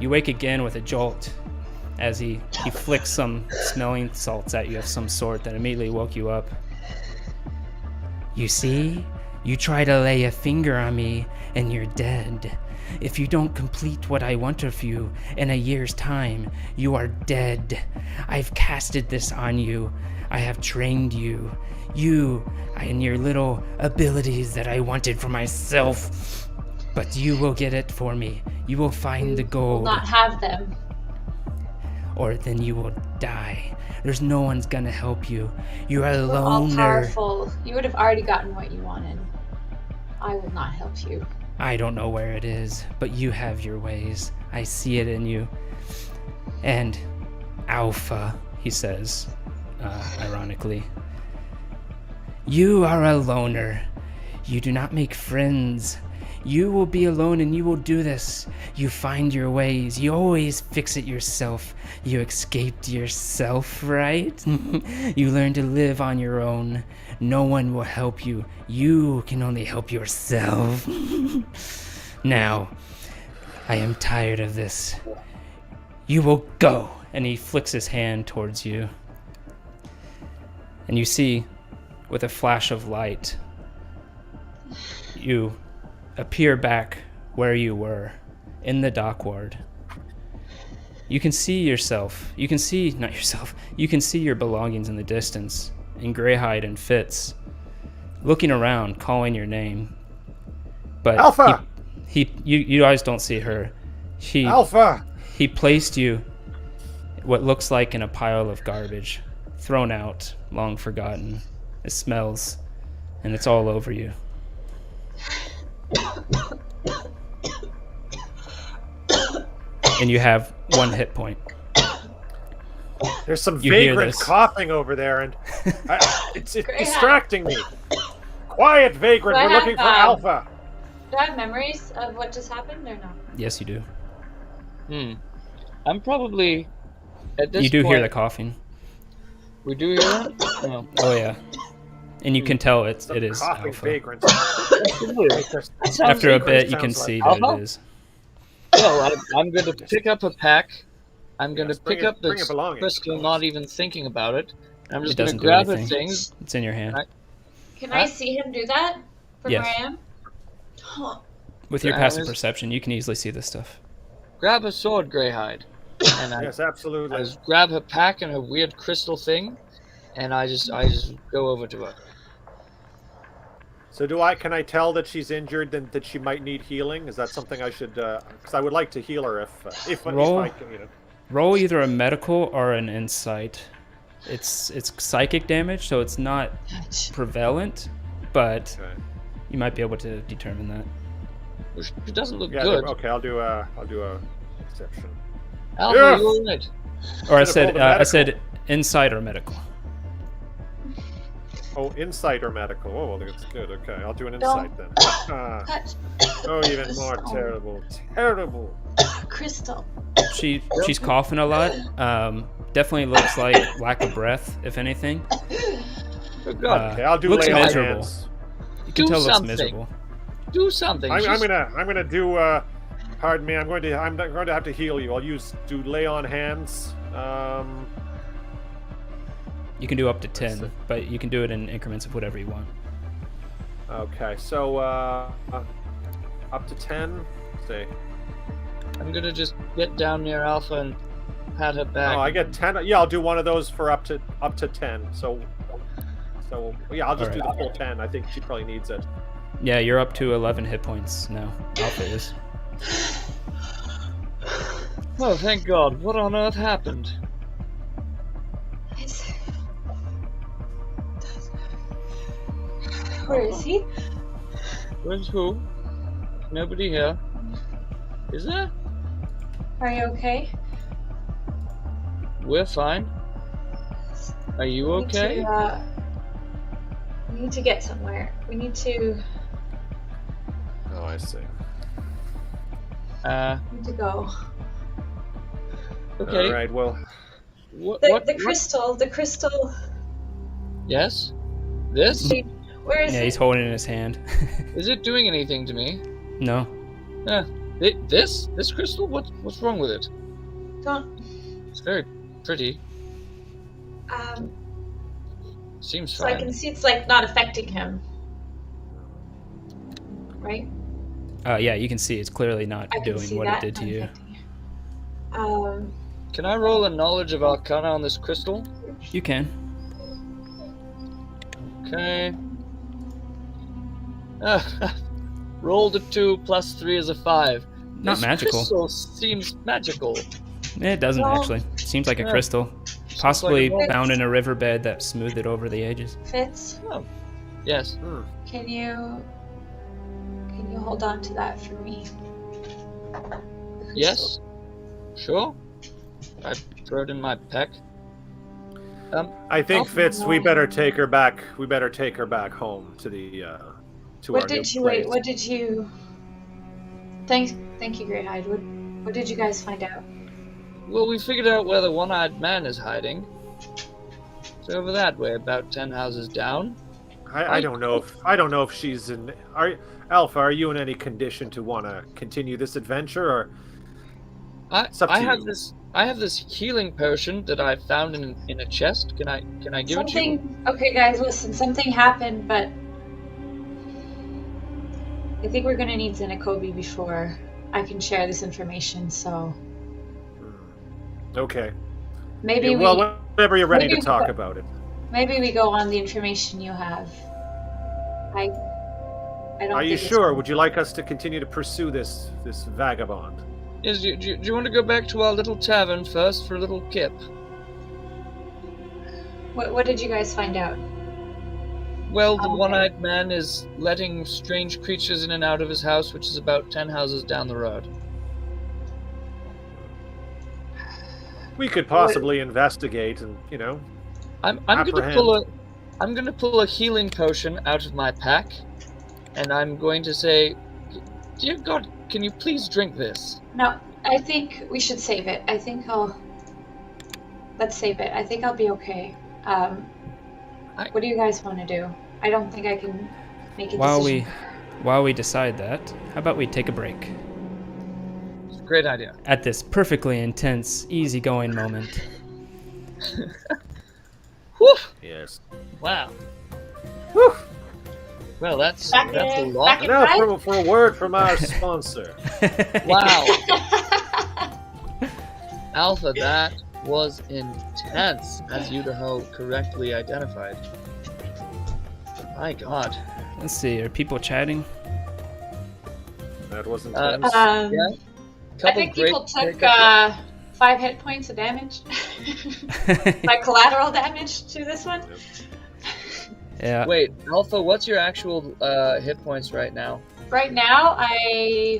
You wake again with a jolt as he flicks some smelling salts at you of some sort that immediately woke you up. You see? You try to lay a finger on me and you're dead. If you don't complete what I want of you in a year's time, you are dead. I've casted this on you. I have trained you. You and your little abilities that I wanted for myself. But you will get it for me. You will find the Will gold. not have them. Or then you will die. There's no one's gonna help you. You're a We're all loner. powerful. You would have already gotten what you wanted. I will not help you. I don't know where it is, but you have your ways. I see it in you. And Alpha, he says, ironically. You are a loner. You do not make friends. You will be alone and you will do this. You find your ways. You always fix it yourself. You escaped yourself, right? You learn to live on your own. No one will help you. You can only help yourself. Now, I am tired of this. You will go. And he flicks his hand towards you. And you see, with a flash of light, you appear back where you were, in the dockyard. You can see yourself. You can see, not yourself, you can see your belongings in the distance, in Greyhide and Fitz, looking around, calling your name. But Alpha! You guys don't see her. Alpha! He placed you what looks like in a pile of garbage, thrown out, long forgotten. It smells, and it's all over you. And you have 1 hit point. There's some You hear vagrant this. coughing over there, and it's Great. distracting me. Quiet, vagrant. Do I We're looking for have, Alpha. Do I have memories of what just happened or not? Yes, you do. I'm probably at this You do point, hear the coughing. We do hear that? No. Oh yeah, and you can tell it is Coughing Alpha. vagrants. That sounds After a like- bit, you can sounds see like that Alpha? it is. Well, I'm going to pick up a pack. I'm gonna Yes, bring pick your- up bring the your belongings, crystal, of not course. even thinking about it. I'm It just gonna doesn't do grab her anything. things. It's in your hand. Can I Huh? see him do that from Yes. where I am? Huh. With your I passive was- perception, you can easily see this stuff. Grab a sword, Greyhide, and I Yes, absolutely. just grab her pack and her weird crystal thing, and I just go over to her. So can I tell that she's injured and that she might need healing? Is that something I should, because I would like to heal her if Roll. I can, Roll either a medical or an insight. It's psychic damage, so it's not prevalent, but Okay. you might be able to determine that. Well, she doesn't look Yeah, good. okay, I'll do a exception. Alpha, Yeah. you all right? Or I Medical said to I medical. said insight or medical. Oh, insight or medical. Oh, well, that's good. Okay, I'll do an Don't. insight then. Touch Oh, even more terrible. Terrible. crystal. She's coughing a lot. Definitely looks like lack of breath, if anything. For God, Okay, I'll do looks lay on miserable. hands. You can Do tell it looks something. miserable. do something. I'm She's- gonna do. Pardon me. I'm going to have to heal you. I'll do lay on hands. You can do up to see. 10, but you can do it in increments of whatever you want. Okay, so up to 10. See. I'm gonna just get down near Alpha and pat her back. Oh, I get 10. Yeah, I'll do one of those for up to 10. So yeah, I'll just do the full 10. I think she probably needs it. Yeah, you're up to 11 hit points now. Alpha is. Oh, thank God! What on earth happened? Where is he? Where's who? Nobody here. Is there? Are you okay? We're fine. Are you We need okay? to, we need to get somewhere. We need to Oh, I see. go. Okay. All right. Well, The crystal. Yes. This? Where is Yeah, it? he's holding it in his hand. Is it doing anything to me? No. This crystal? What's wrong with it? Don't. It's very pretty. Seems So I fine. can see it's like not affecting him. Right? Yeah, you can see it's clearly not I can doing see what that. it did to you. Affecting you. Can I roll a knowledge of Arcana on this crystal? You can. Okay. Rolled a 2 plus 3 is a 5. Not This magical. crystal seems magical. It doesn't Well- actually. Seems like a Yeah. crystal. Possibly like a- found in a riverbed that smoothed it over the edges. Fitz, Yes. can you hold on to that for me? The Yes. Sure. I throw it in my pack. I think Oh, Fitz, we no. better take her back. We better take her back home to the to What our new did you place. wait? What did you? Thank you, Great Hyde. What did you guys find out? Well, we figured out where the one-eyed man is hiding. It's over that way, about 10 houses down. I don't know if she's in. Alpha, are you in any condition to want to continue this adventure? Or It's up I to have you. I have this healing potion that I found in a chest. Can I give it to you? Something. Okay, guys, listen. Something happened, but I think we're gonna need Zenekobi before I can share this information. So okay. maybe Yeah, well, whenever you're ready to maybe- talk about it. maybe we go on the information you have. I don't. Are you think it's sure? gonna- Would you like us to continue to pursue this vagabond? Yes, do you want to go back to our little tavern first for a little kip? What did you guys find out? Well, the Okay. one-eyed man is letting strange creatures in and out of his house, which is about 10 houses down the road. We could possibly investigate, and I'm gonna Apprehend. I'm gonna pull a healing potion out of my pack, and I'm going to say, "Dear God, can you please drink this?" No, I think we should save it. Let's save it. I think I'll be okay. What do you guys want to do? I don't think I can make a While decision. we decide that, how about we take a break? Great idea. at this perfectly intense, easygoing moment. Whew. Yes. Wow. Whew. Well, that's Back a in- lot. back in- Now Right? for a word from our sponsor. Wow. Alpha, that was intense, as Yudaho correctly identified. My God. Let's see, are people chatting? That was Uh, intense. Yeah. I Couple think great people took pickups. 5 hit points of damage. My collateral damage to this one. Yeah. Wait, Alpha, what's your actual hit points right now? Right now,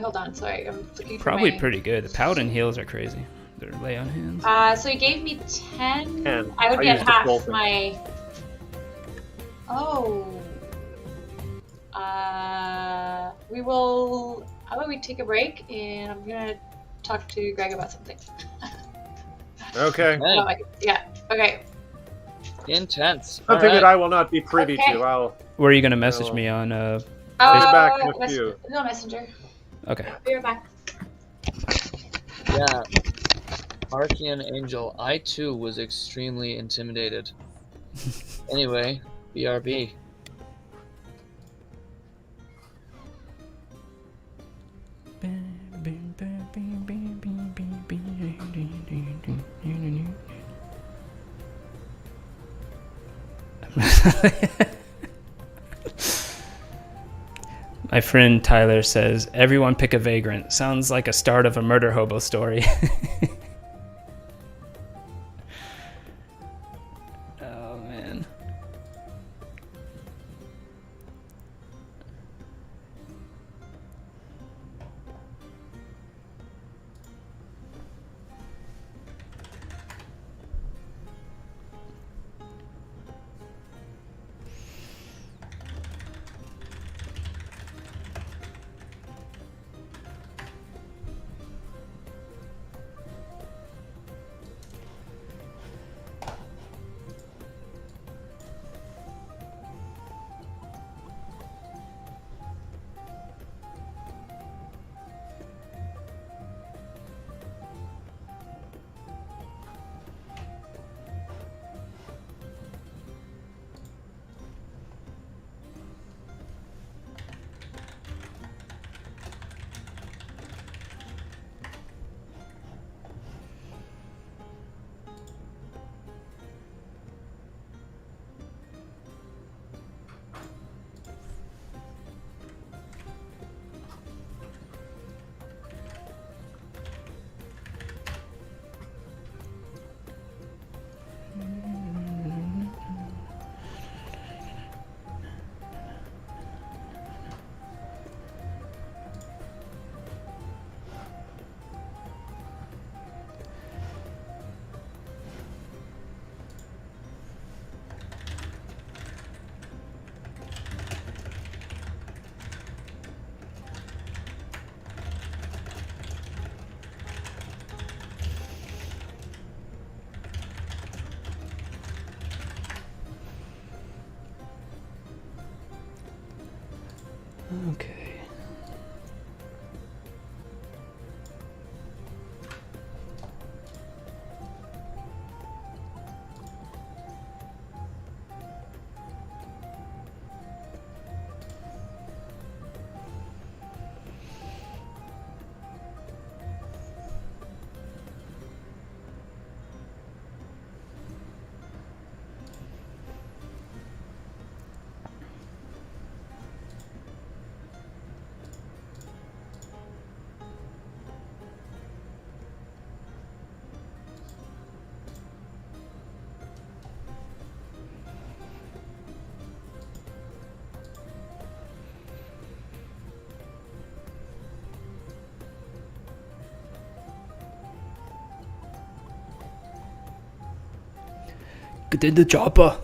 hold on, sorry, I'm looking for Probably my... pretty good. The paladin heals are crazy. They're lay on hands. So he gave me 10. 10. I would I be at used the half full thing. my... Oh. We will... How about we take a break, and I'm gonna talk to Greg about something. Okay. Hey, Oh, yeah, okay. intense. Something All that right. I will not be privy Okay. to. I'll Where are you gonna message No. me on? be back in a few. No messenger. Okay. Be right back. Yeah. Archean Angel, I too was extremely intimidated. Anyway, BRB. My friend Tyler says, "Everyone pick a vagrant." Sounds like a start of a murder hobo story. Oh man. Okay. Get in the chopper.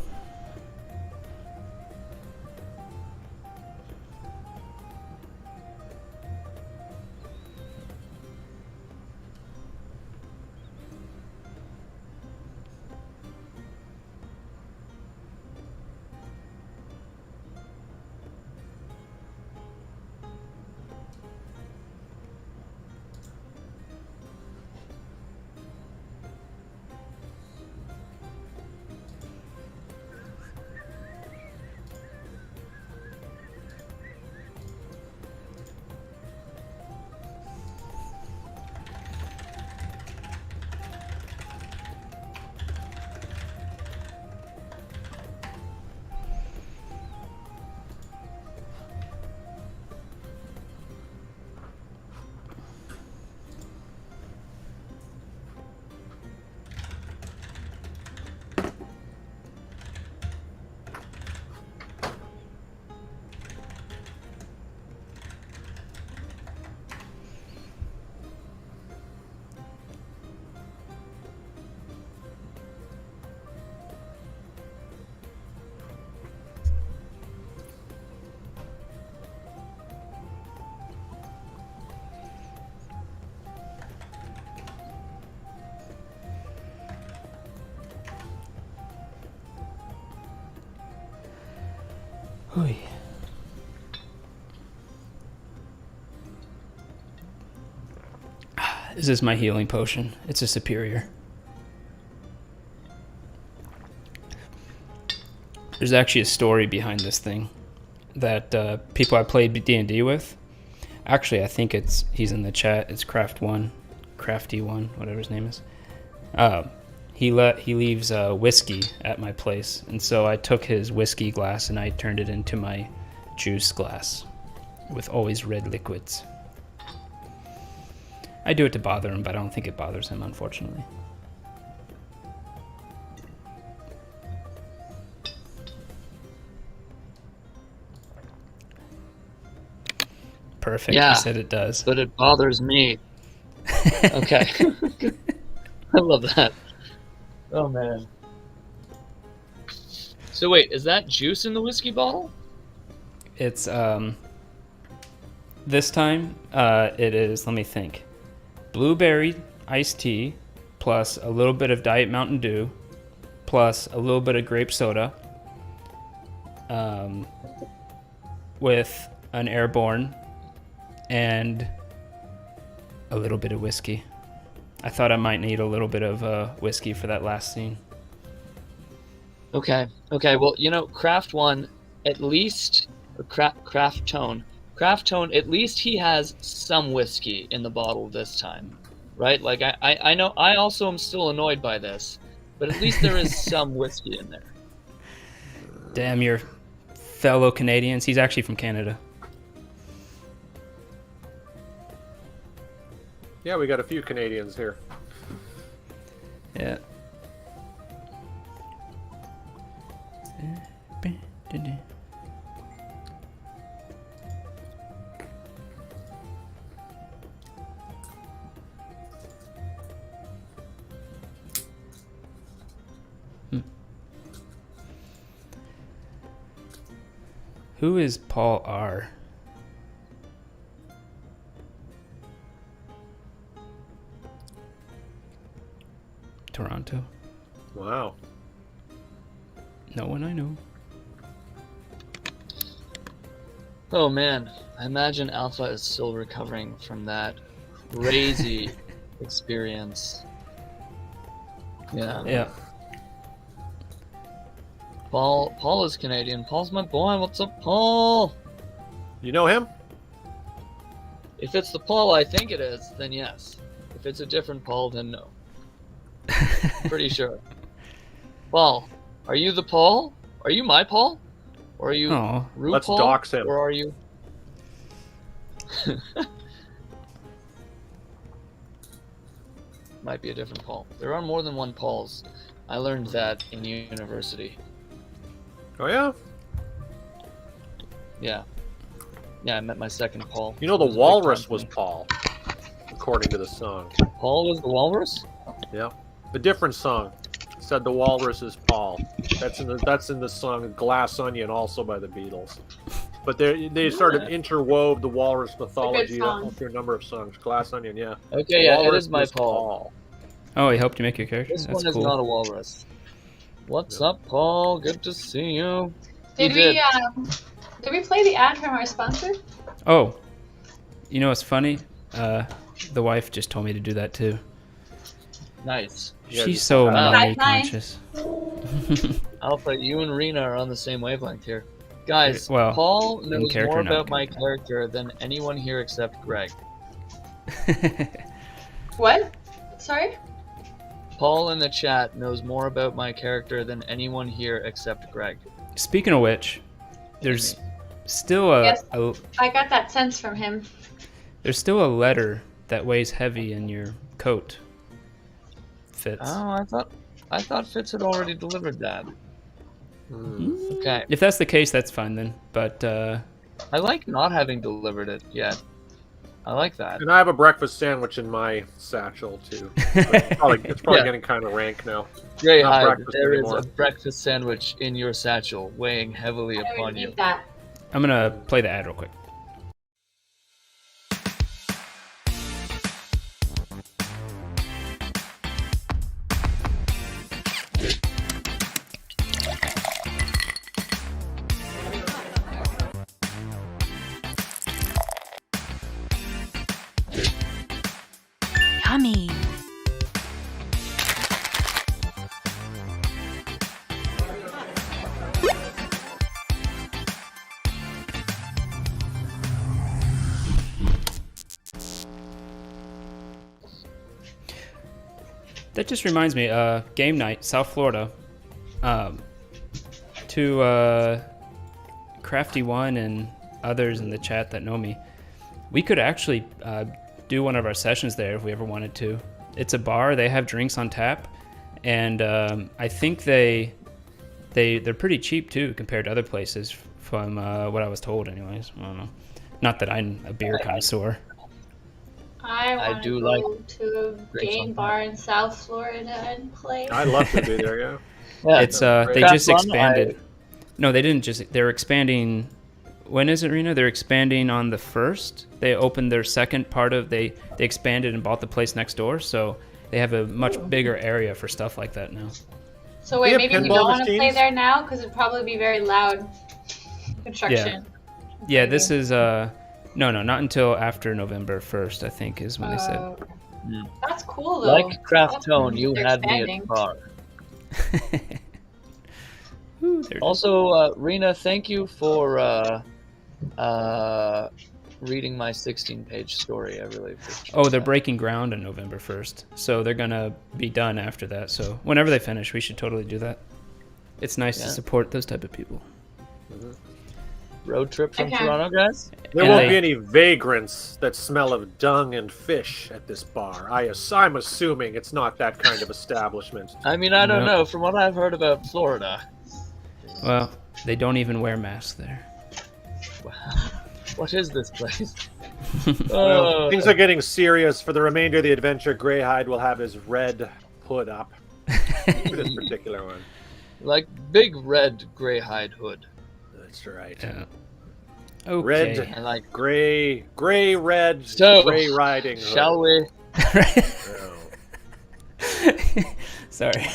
Oy. This is my healing potion. It's a superior. There's actually a story behind this thing that people I played D&D with. Actually, I think he's in the chat. It's Crafty1, whatever his name is. He leaves whiskey at my place, and so I took his whiskey glass and I turned it into my juice glass with always red liquids. I do it to bother him, but I don't think it bothers him, unfortunately. Perfect. Yeah, He said it does. but it bothers me. Okay. I love that. Oh, man. So wait, is that juice in the whiskey bottle? It's this time it is, let me think, blueberry iced tea plus a little bit of Diet Mountain Dew plus a little bit of grape soda with an airborne and a little bit of whiskey. I thought I might need a little bit of whiskey for that last scene. Okay. Well, Craft One, at least Craft Tone, at least he has some whiskey in the bottle this time, right? Like I know I also am still annoyed by this, but at least there is some whiskey in there. Damn your fellow Canadians. He's actually from Canada. Yeah, we got a few Canadians here. Yeah. Who is Paul R? Toronto. Wow. No one I know. Oh man, I imagine Alpha is still recovering from that crazy experience. Yeah. Yeah. Paul is Canadian. Paul's my boy. What's up, Paul? You know him? If it's the Paul I think it is, then yes. If it's a different Paul, then no. Pretty sure. Paul, are you the Paul? Are you my Paul? Or are you Aw. RuPaul? Let's dox him. Or are you? Might be a different Paul. There are more than one Pauls. I learned that in university. Oh yeah? Yeah. Yeah, I met my second Paul. You know the It was a big walrus time was for me. Paul, according to the song. Paul was the walrus? Yeah. A different song. It said the walrus is Paul. That's in the song Glass Onion, also by the Beatles. But they sort of interwove the walrus mythology song. through a number of songs. Glass Onion, yeah. Okay, yeah, it Walrus is my was Paul. Oh, he helped you make your character? This That's one is cool. not a walrus. What's up, Paul? Good to see you. Did You did we play the ad from our sponsor? Oh, you know what's funny? The wife just told me to do that too. Nice. Yeah, She's just- so Wow. money Nice. conscious. Alpha, you and Rena are on the same wavelength here. Guys, Well, Paul in knows character, more not in about my character. character than anyone here except Greg. What? Sorry? Paul in the chat knows more about my character than anyone here except Greg. Speaking of which, there's still Yes. a I got that sense from him. there's still a letter that weighs heavy in your coat. Fitz. Oh, I thought Fitz had already delivered that. Okay. If that's the case, that's fine then. But I like not having delivered it yet. I like that. And I have a breakfast sandwich in my satchel too. It's probably Yeah. getting kind of rank now. Grey Not Hyde, breakfast there is anymore. a breakfast sandwich in your satchel, weighing heavily I upon would you. eat that. I'm gonna play the ad real quick. That just reminds me, game night, South Florida. To Crafty One and others in the chat that know me, we could actually do one of our sessions there if we ever wanted to. It's a bar. They have drinks on tap, and I think they're pretty cheap too compared to other places. From what I was told, anyways. I don't know. Not that I'm a beer connoisseur. I want do to go like to a game bar in South Florida and play. I'd love to be there. Yeah. Yeah. It's they Craft just One, expanded. No, they didn't just. They're expanding. When is it, Rena? They're expanding on the 1st. They opened their second part of. They expanded and bought the place next door, so they have a much bigger area for stuff like that now. So wait, have maybe we pinball don't want to play machines? there now because it'd probably be very loud construction. Yeah, this is no, not until after November 1st, I think, is when they said. Oh, that's cool though. Like Craft That's Tone, cool. you They're had me expanding. at bar. Ooh, there it is. Also, Rena, thank you for reading my 16-page story. I really appreciate Oh, they're that. breaking ground on November 1st, so they're gonna be done after that. So whenever they finish, we should totally do that. It's nice to Yeah. support those type of people. Road trip from Okay. Toronto, guys? There And won't they- be any vagrants that smell of dung and fish at this bar. I'm assuming it's not that kind of establishment. I mean, I don't No. know. From what I've heard about Florida, Well, they don't even wear masks there. what is this place? Well, things are getting serious. For the remainder of the adventure, Greyhide will have his red hood up. For this particular one. Like big red gray hide hood. That's right. Yeah. Okay. Red. And like, Red, So, gray riding hood. shall we? Oh. Sorry.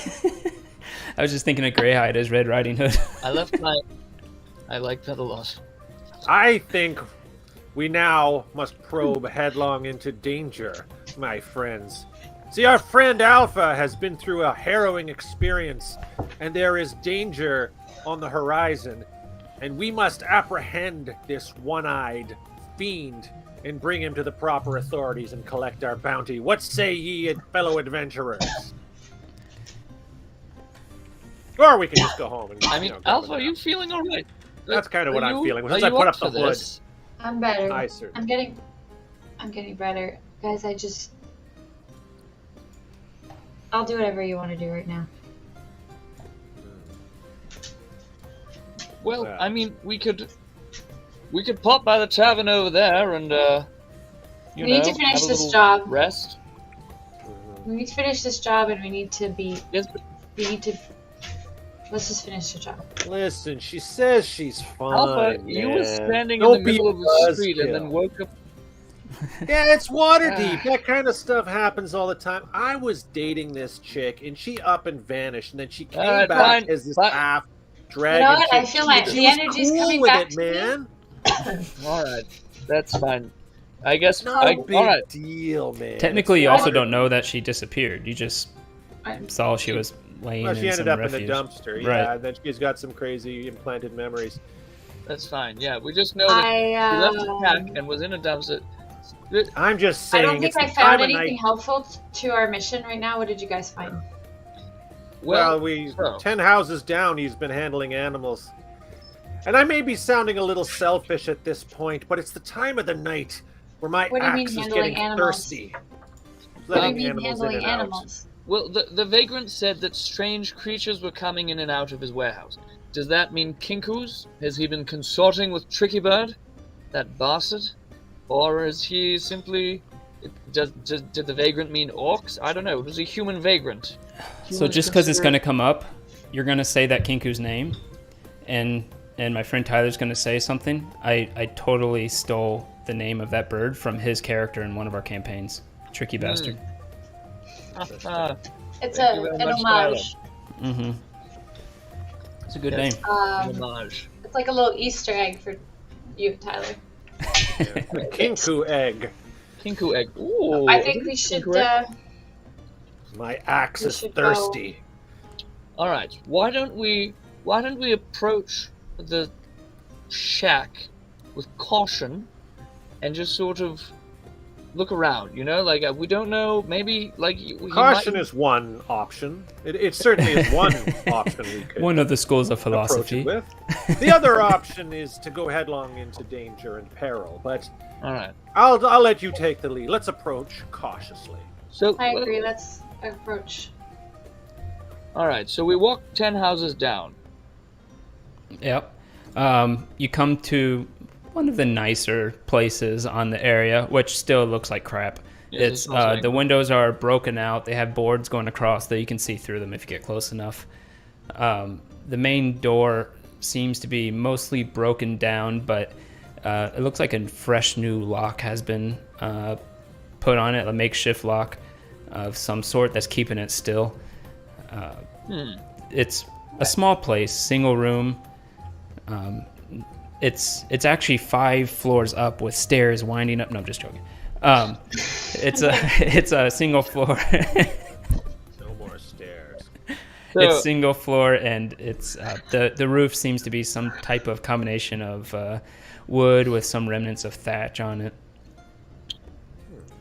I was just thinking of Greyhide as Red Riding Hood. I like that a lot. I think we now must probe headlong into danger, my friends. See, our friend Alpha has been through a harrowing experience, and there is danger on the horizon, and we must apprehend this one-eyed fiend and bring him to the proper authorities and collect our bounty. What say ye, fellow adventurers? Or we can just go home and, I mean, go Alpha, with are it. you feeling alright? That's kind of what I'm feeling. Are Since I you put up for the hood, this? I'm better. I certainly. I'm getting better. Guys, I'll do whatever you want to do right now. Well, Yeah. I mean, we could pop by the tavern over there and We need to have finish a this little job. Rest. We need to finish this job and we need to Yes, but let's just finish the job. Listen, she says she's fine. Alpha, you were man. standing Don't in the be middle a of the street and buzzkill. then woke up. Yeah, it's Waterdeep. That kind of stuff happens all the time. I was dating this chick, and she up and vanished, and then she came Alright, back fine, as this fine. half You dragon. know what? I chick. feel like She the was energy's cool coming with back it, to me. man. All right, that's fine. I guess. No all big right. deal, man. Technically, you It's also Waterdeep. don't know that she disappeared. You just saw she was laying Well, in she ended some up refuge. in the dumpster, Right. yeah, and then she's got some crazy implanted memories. That's fine. Yeah, we just know that she left the pack and was in a dumpster. I'm just I saying, don't think it's I the found time of anything night. helpful to our mission right now. What did you guys find? Well, so- 10 houses down, he's been handling animals. And I may be sounding a little selfish at this point, but it's the time of the night where my What do you mean axe is handling getting animals? thirsty. What do you Letting mean animals in handling and out. animals? Well, the vagrant said that strange creatures were coming in and out of his warehouse. Does that mean Kinkus? Has he been consorting with Tricky Bird, that bastard? Or is he simply... Did the vagrant mean orcs? I don't know. It was a human vagrant. So just because it's going to come up, you're going to say that Kinku's name, and my friend Tyler's going to say something. I totally stole the name of that bird from his character in one of our campaigns. Tricky bastard. It's Thank you very an much, homage. Mm-hmm. It's a good Yes. name. Homage. It's like a little Easter egg for you, Tyler. A Kinku egg. Kinku egg. Ooh. I think we should. My axe We is should go. thirsty. All right. Why don't we approach the shack with caution and just sort of look around. You know, like we don't know. Maybe like Caution is one option. It certainly is one option we could One of the schools of approach philosophy. it with. The other option is to go headlong into danger and peril. But All right. I'll let you take the lead. Let's approach cautiously. So I agree. Let's approach. All right. So we walk 10 houses down. Yep. You come to one of the nicer places on the area, which still looks like crap. Yes, It's it smells like- the windows are broken out. They have boards going across that you can see through them if you get close enough. The main door seems to be mostly broken down, but it looks like a fresh new lock has been put on it, a makeshift lock of some sort that's keeping it still. It's a small place, single room. It's actually 5 floors up with stairs winding up. No, I'm just joking. It's a single floor. No more stairs. It's single floor, and it's the roof seems to be some type of combination of wood with some remnants of thatch on it.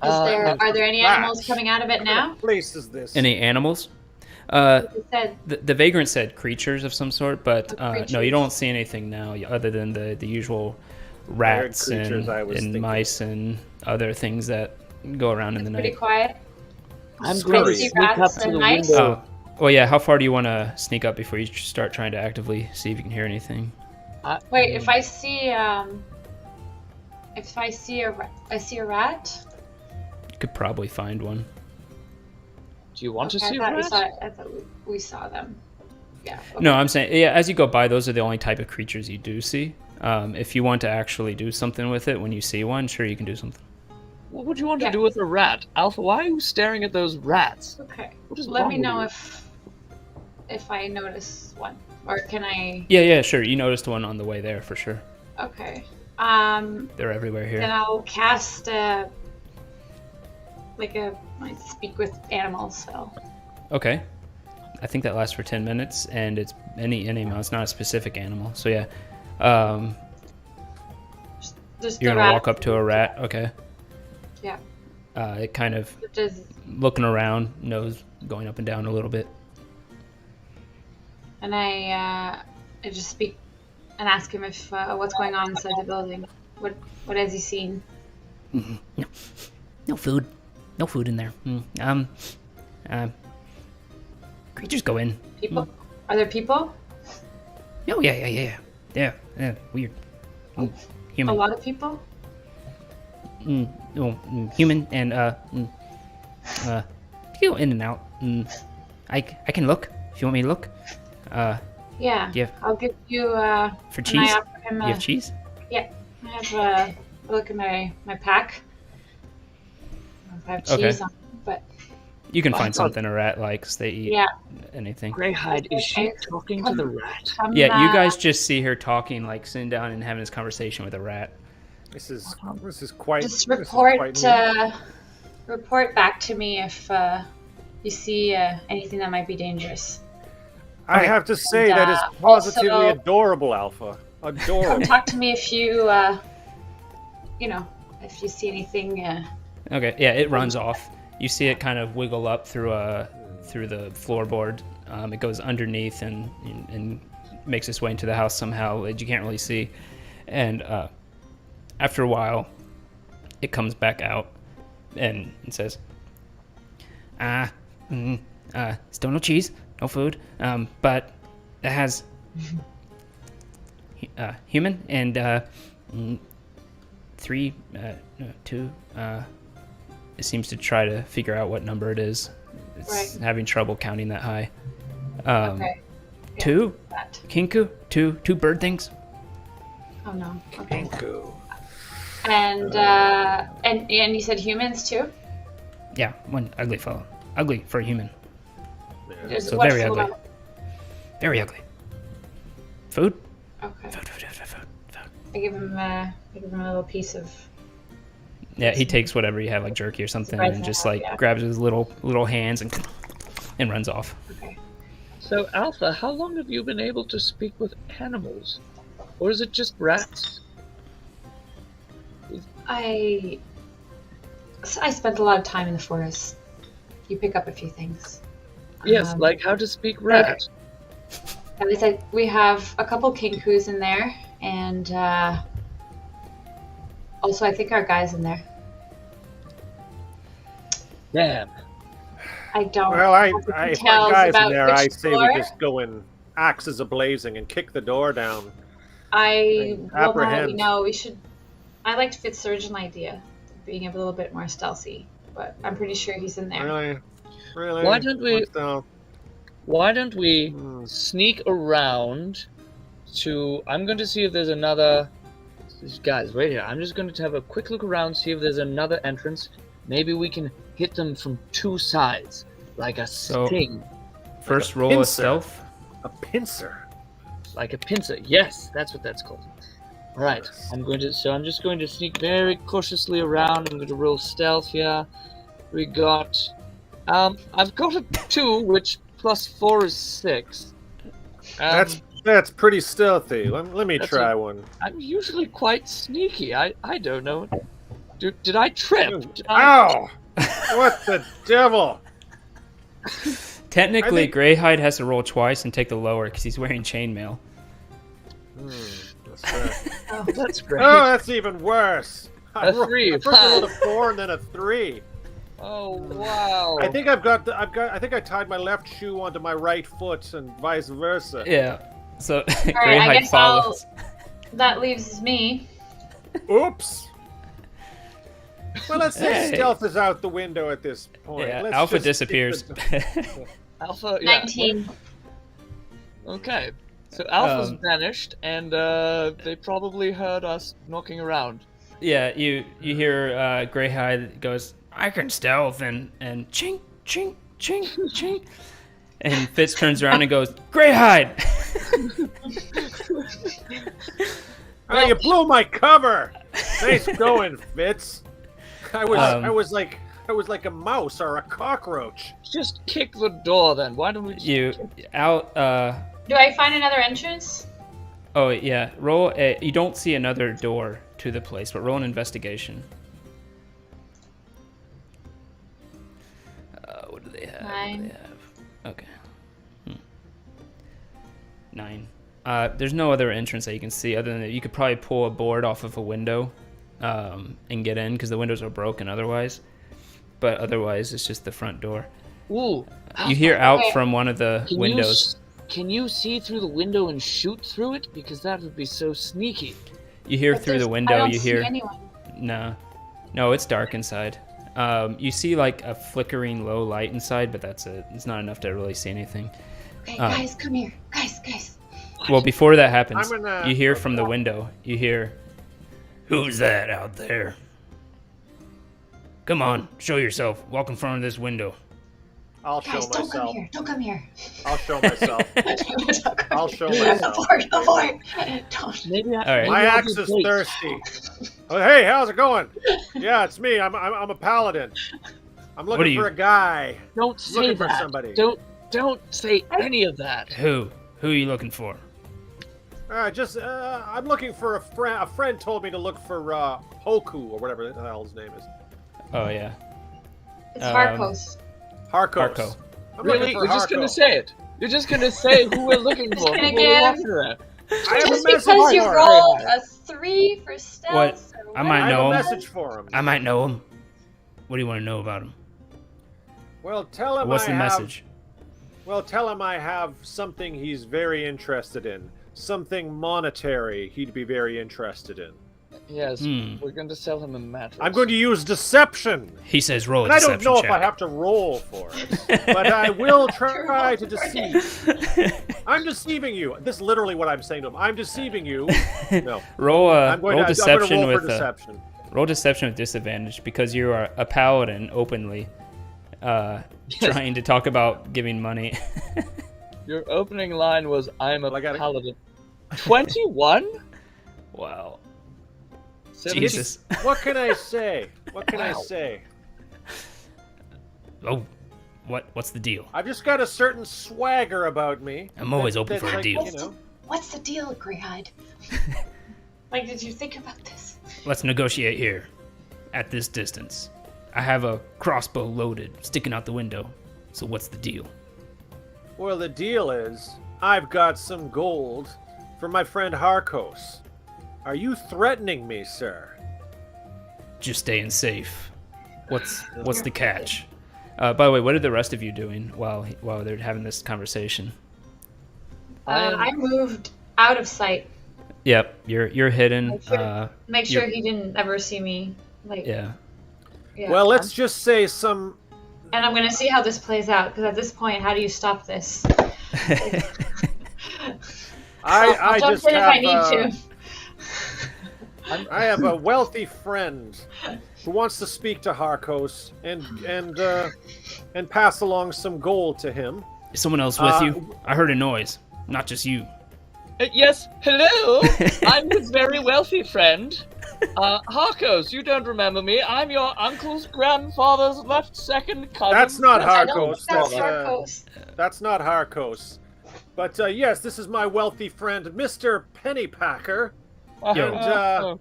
Are there any animals Rats. coming out of it now? What place is this? Any animals? You said The vagrant said creatures of some sort, but no, you creatures. don't see anything now other than the usual rats creatures I was and thinking. mice and other things that go around in the pretty night. quiet. I'm Scurry. going to See sneak up rats to and the mice? window. Oh, well, yeah. How far do you want to sneak up before you start trying to actively see if you can hear anything? Wait, if I see a rat. You could probably find one. Do you want to Okay, see I rats? thought we saw them. Yeah. Okay. No, I'm saying, yeah, as you go by, those are the only type of creatures you do see. If you want to actually do something with it when you see one, sure, you can do something. What would you want Yeah. to do with a rat? Alpha, why are you staring at those rats? Okay. What is Let wrong me with know you? if I notice one, or can I? Yeah, sure. You noticed one on the way there for sure. Okay. They're everywhere Then here. I'll cast I speak with animals. So. Okay. I think that lasts for 10 minutes, and it's any animal. It's not a specific animal. So yeah, Just you're the gonna rat. walk up to a rat. Okay. Yeah. It kind of Just, looking around, nose going up and down a little bit. and I just speak and ask him if what's going on inside the building. What has he seen? No food. No food in there. Creatures go in. People? Are there people? Oh, yeah. Weird. A Human. lot of people? Human and, go in and out. I can look if you want me to look. Yeah. Yeah. I'll give you For and cheese? I offer him You have cheese? Yeah. I have a look at my pack. I have Okay. cheese on it, but You can find something a rat likes. They eat yeah. anything. Greyhide, is she talking to the rat? Yeah, you guys just see her talking, like sitting down and having this conversation with a rat. This is quite. just this is report quite neat. report back to me if you see anything that might be dangerous. I have to say And, that is positively also- adorable, Alpha. Come Adorable. talk to me if you if you see anything. Okay, yeah, it runs off. You see it kind of wiggle up through the floorboard. It goes underneath and makes its way into the house somehow that you can't really see. And after a while, it comes back out and it says, Still no cheese, no food, but it has human and 3, 2. it seems to try to figure out what number it is. It's Right. having trouble counting that high. Okay. 2 That. kinku, 2 bird things. Oh no. Okay. Go. And you said humans too. Yeah, one ugly fellow, ugly for a human, So What very ugly. floor? very ugly. Food. Okay. Food. I give him a little piece of. Yeah, he takes whatever you have, like jerky or something, Surprise and just that, like yeah. grabs his little hands and runs off. Okay. So, Alpha, how long have you been able to speak with animals? Or is it just rats? I spent a lot of time in the forest. You pick up a few things. Yes, like how to speak rat. At least we have a couple kinkus in there, and also I think our guy's in there. Damn. I don't. Well, have the if our details guy's about in there, which I say floor. we just go in axes a-blazing and kick the door down. I and well, now that we apprehend. know, we should. I liked Fitzsurgeon's idea, being a little bit more stealthy, but I'm pretty sure he's in there. Really? Why don't we- What's the- Why don't we Hmm. sneak around to... I'm going to see if there's another... Guys, wait here. I'm just going to have a quick look around, see if there's another entrance. Maybe we can hit them from two sides, like a So- sting, First a roll a pincer. stealth. A pincer. like a pincer. Yes, that's what that's called. All right, Yes. I'm just going to sneak very cautiously around. I'm going to roll stealth here. We got... I've got a 2, which plus 4 is 6. That's pretty stealthy. Let me That's try a- one. I'm usually quite sneaky. I don't know. Did I trip? Did I... Ow! What the devil? Technically, I think- Greyhide has to roll twice and take the lower because he's wearing chainmail. That's right. Oh, That's great. Oh, that's even worse. A 3. I first I rolled a 4 and then a 3. Oh wow! I think I think I tied my left shoe onto my right foot and vice versa. Yeah. So All right, I Greyhide guess follows. that leaves me. Oops. Well, let's say Hey. stealth is out the window at this point. Yeah, Let's Alpha just disappears. Alpha. Yeah. 19. Okay. So Alpha's Um, vanished, and they probably heard us knocking around. Yeah, you hear Greyhide goes, I can stealth, and chink, chink, chink, chink. And Fitz turns around and goes, Greyhide! Oh, you blew my cover. Nice going, Fitz. I was like a mouse or a cockroach. Just kick the door, then. Why don't we? Just You out, Do I find another entrance? oh yeah, roll a, you don't see another door to the place, but roll an investigation. What do they have? What do 9. they have? Okay. 9. There's no other entrance that you can see other than that you could probably pull a board off of a window and get in because the windows are broken otherwise. But otherwise, it's just the front door. Ooh. You hear out Okay. from one of the Can windows. Can you see through the window and shoot through it? Because that would be so sneaky. You hear But through the there's- I window. don't You see hear anyone. no, it's dark inside. You see like a flickering low light inside, but that's it. It's not enough to really see anything. Okay, Uh, guys, come here. Guys. Well, before that happens, I'm gonna- you hear from the window. You hear, "Who's that out there? Come on, show yourself. Walk in front of this window." I'll show Guys, don't come myself. here. Don't come here. I'll show myself. Don't come I'll here. show Go myself. for it. Go for it. Don't. Maybe. All right. My axe is thirsty. Oh, hey, how's it going? Yeah, it's me. I'm a paladin. I'm What are looking you- for a guy. Don't say Looking for that. somebody. Don't say any of that. Who? Who are you looking for? I'm looking for a friend. A friend told me to look for Hoku or whatever the hell his name is. Oh yeah, It's Um, Harkos. Harkos. Harko. I'm Really? looking for You're just Harko. gonna say it? You're just gonna say who we're looking for? gonna Who give- we're after at? I have Just a message because you for him. rolled a 3 for stealth. What? or I might I have know a him. message for him. I might know him. What do you want to know about him? Well, tell him What's I the have. message? Well, tell him I have something he's very interested in. Something monetary he'd be very interested in. Yes, Hmm. we're going to sell him a mattress. I'm going to use deception. He says roll a And I deception don't know check. if I have to roll for it, but I will try to deceive. I'm deceiving you. This is literally what I'm saying to him. I'm deceiving you. No, roll I'm going roll to deception roll with for deception. roll deception with disadvantage because you are a paladin openly trying to talk about giving money. Your opening line was, "I'm a Well, I gotta- paladin." 21? Wow. 70 Jesus. What can I say? What can I Wow. say? Oh, what's the deal? I've just got a certain swagger about me. I'm always open that's for a like, deal. You know, What's the deal, Greyhide? Like, did you think about this? Let's negotiate here, at this distance. I have a crossbow loaded, sticking out the window. So what's the deal? Well, the deal is, I've got some gold for my friend Harkos. Are you threatening me, sir? Just staying safe. What's the catch? By the way, what are the rest of you doing while they're having this conversation? I moved out of sight. Yep, you're hidden. Make sure he didn't ever see me. Yeah. Well, let's just say some... And I'm going to see how this plays out, because at this point, how do you stop this? I'll jump just in if I have, need to. I have a wealthy friend who wants to speak to Harkos and pass along some gold to him. Is someone else with you? I heard a noise. Not just you. Yes, hello. I'm his very wealthy friend. Harkos, you don't remember me. I'm your uncle's grandfather's left second cousin. That's not Harkos. That's Harkos. That's not Harkos. But yes, this is my wealthy friend, Mr. Pennypacker. And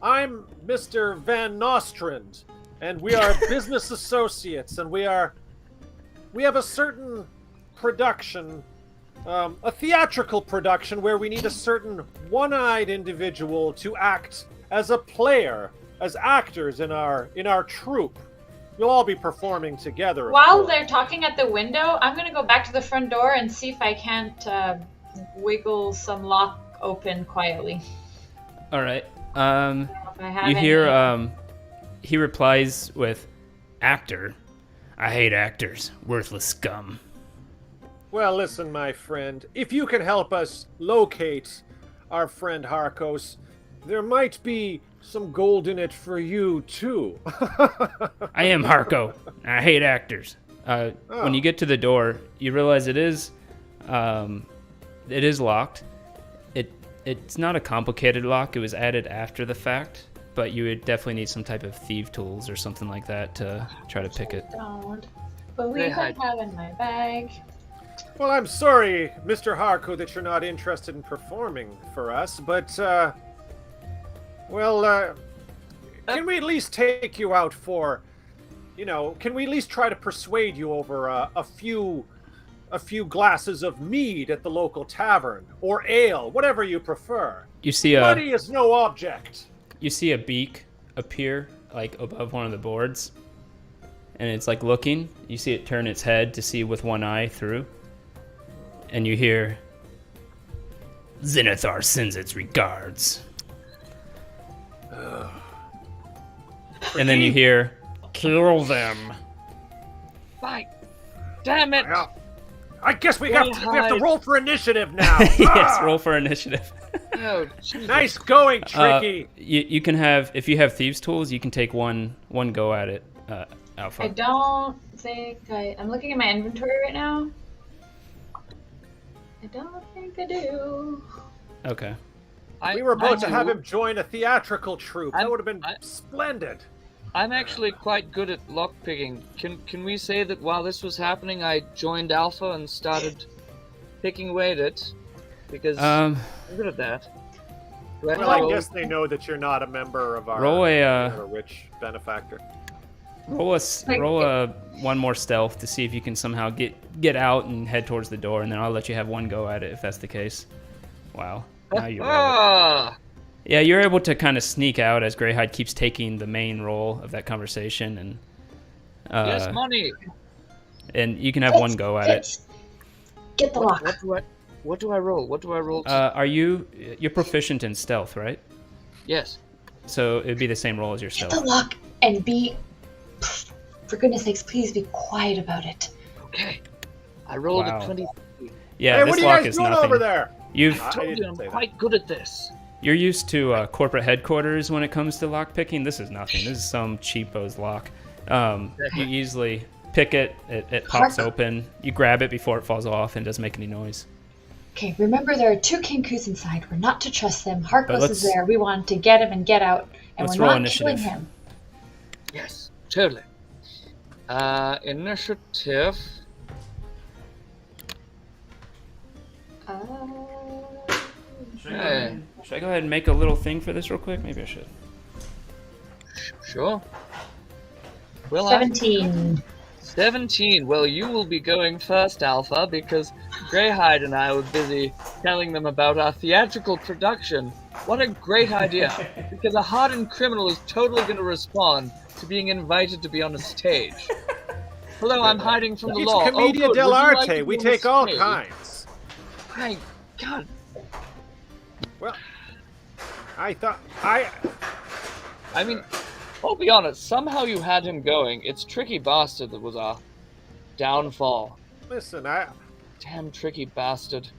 I'm Mr. Van Nostrand. And we are business associates, and we have a certain production, a theatrical production where we need a certain one-eyed individual to act as a player, as actors in our troupe. You'll all be performing together. While they're talking at the window, I'm going to go back to the front door and see if I can't wiggle some lock open quietly. All right. You hear he replies with, "Actor? I hate actors. Worthless scum." Well, listen, my friend. If you can help us locate our friend Harkos, there might be some gold in it for you, too. I am Harko. I hate actors. When you get to the door, you realize it is locked. It's not a complicated lock. It was added after the fact, but you would definitely need some type of thief tools or something like that to try to pick it. Don't believe I have in my bag. Well, I'm sorry, Mr. Harko, that you're not interested in performing for us, but, can we at least take you out for, can we at least try to persuade you over a few glasses of mead at the local tavern, or ale, whatever you prefer? You see money is no object. You see a beak appear, like, above one of the boards, and it's, like, looking. You see it turn its head to see with one eye through, and you hear, "Zenithar sends its regards." And then you hear, "Kill them." Fine. Damn it. Well, I guess we have to roll for initiative now. Yes, roll for initiative. Oh, Jesus. Nice going, Tricky. You can have, if you have thieves' tools, you can take one go at it, Alpha. I don't think I'm looking at my inventory right now. I don't think I do. Okay. We were about to have him join a theatrical troupe. That would have been splendid. I'm actually quite good at lockpicking. Can we say that while this was happening, I joined Alpha and started picking away at it? Because I'm good at that. Well, I guess they know that you're not a member of our rich benefactor. Roll a one more stealth to see if you can somehow get out and head towards the door, and then I'll let you have one go at it if that's the case. Wow. Now you roll it. Yeah, you're able to kind of sneak out as Greyhide keeps taking the main role of that conversation, and yes, money. And you can have one go at it. Get the lock. What do I roll? What do I roll? You're proficient in stealth, right? Yes. So it'd be the same roll as your Get stealth. the lock and for goodness sakes, please be quiet about it. Okay. I rolled a 20. Yeah, hey, this what are you lock guys is doing nothing. over there? I told you I'm quite good at this. You're used to corporate headquarters when it comes to lock picking. This is nothing. This is some cheapo's lock. You easily pick it. It pops open. You grab it before it falls off and doesn't make any noise. Okay, remember there are two Kinkus inside. We're not to trust them. Harkos is there. We want to get him and get out, and we're not killing him. Yes, totally. Initiative. Should I go ahead and make a little thing for this real quick? Maybe I should. Sure. Well, 17. 17. Well, you will be going first, Alpha, because Greyhide and I were busy telling them about our theatrical production. What a great idea! Because a hardened criminal is totally going to respond to being invited to be on a stage. Hello, I'm hiding from the It's law. Commedia good. Would you dell'arte. like to be We on the take all stage? kinds. My God. Well, I mean, I'll be honest. Somehow you had him going. It's Tricky Bastard that was our downfall. listen, Damn Tricky Bastard.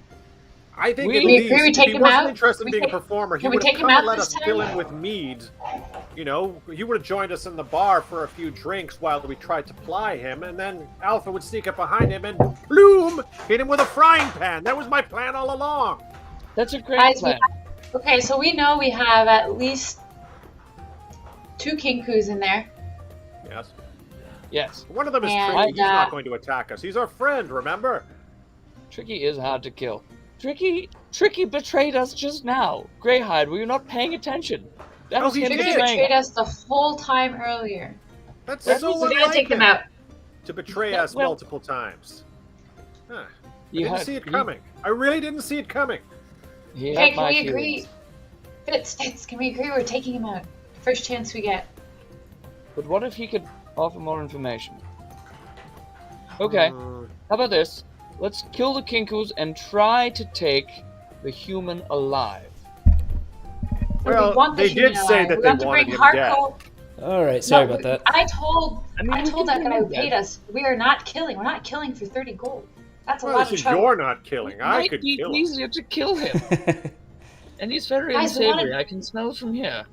I think We at agree least we if take he him wasn't out? interested in We being a take- performer, he can we would have take him come and out let this us fill time? in with mead. You know, he would have joined us in the bar for a few drinks while we tried to ply him, and then Alpha would sneak up behind him and bloom, hit him with a frying pan. That was my plan all along. That's a great Guys, plan. Okay, so we know we have at least 2 kinkus in there. Yes. Yes. One of them is And, Tricky. He's not going to attack us. He's our friend, remember? Tricky is hard to kill. Tricky betrayed us just now. Greyhide, were you not paying attention? That Oh, was he him did. Tricky betraying betrayed us. us the whole time earlier. That's That's so what We gotta unlike take them him out. to betray Yeah, us well- multiple times. Huh. I You didn't had- see it you- coming. I really didn't see it coming. He Okay, had can my we agree? feelings. Fitz, can we agree we're taking him out? First chance we get. But what if he could offer more information? Okay, how about this? Let's kill the Kinkus and try to take the human alive. But we Well, want the they human did say alive. that we they want to wanted bring him dead. Harko. All right, sorry No, about that. I told I mean, we that can guy do who paid that. us. We are not killing. We're not killing for 30 gold. That's a Well, lot of this is trouble. you're not killing. It I might could be kill him. easier to kill him. And he's very Guys, we wanna- unsavory. I can smell it from here.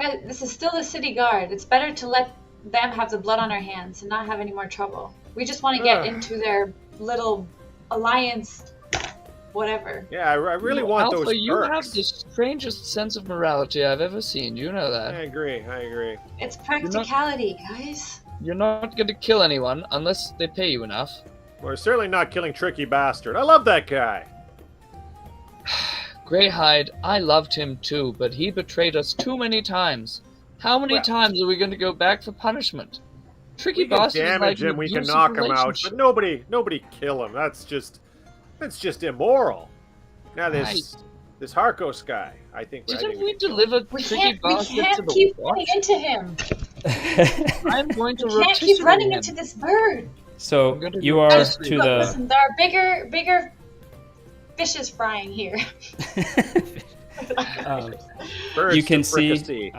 Guys, this is still the city guard. It's better to let them have the blood on our hands and not have any more trouble. We just want to get Ugh. into their little alliance, whatever. Yeah, I really You know, want Alpha, those you have perks. the strangest sense of morality I've ever seen. You know that. I agree. It's practicality, guys. You're not going to kill anyone unless they pay you enough. We're certainly not killing Tricky Bastard. I love that guy. Greyhide, I loved him too, but he betrayed us too many times. How many Well- times are we going to go back for punishment? Tricky We can Bastard is like damage an him, we can abusive knock him out, relationship. but nobody kill him. That's just immoral. Now this Harkos guy, I think. Didn't we deliver We Tricky can't Bastard to keep the running watch? into him. I'm going to We can't keep rotisserie running him. into this bird. So I'm gonna you do are this. to Look, the. listen, there are bigger fishes frying here. Birds You can to see. fricassee.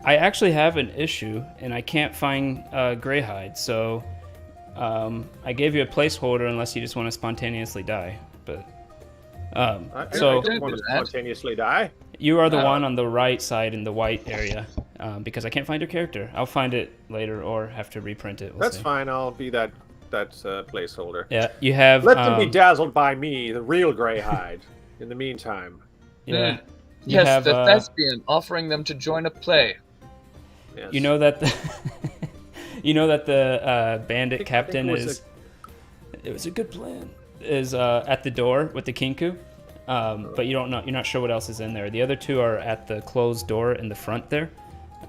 I actually have an issue, and I can't find Greyhide. So I gave you a placeholder unless you just want to spontaneously die. But I so don't want to spontaneously die. you are the Oh. one on the right side in the white area, because I can't find your character. I'll find it later or have to reprint it. We'll That's see. fine. I'll be that placeholder. Yeah, you have. Let them be dazzled by me, the real Greyhide. In the meantime, Yeah. You Yes, have, the thespian offering them to join a play. yes. You know that the bandit I think captain it was is. It was a good plan. Is at the door with the kinku, but you don't know. You're not sure what else is in there. The other two are at the closed door in the front there.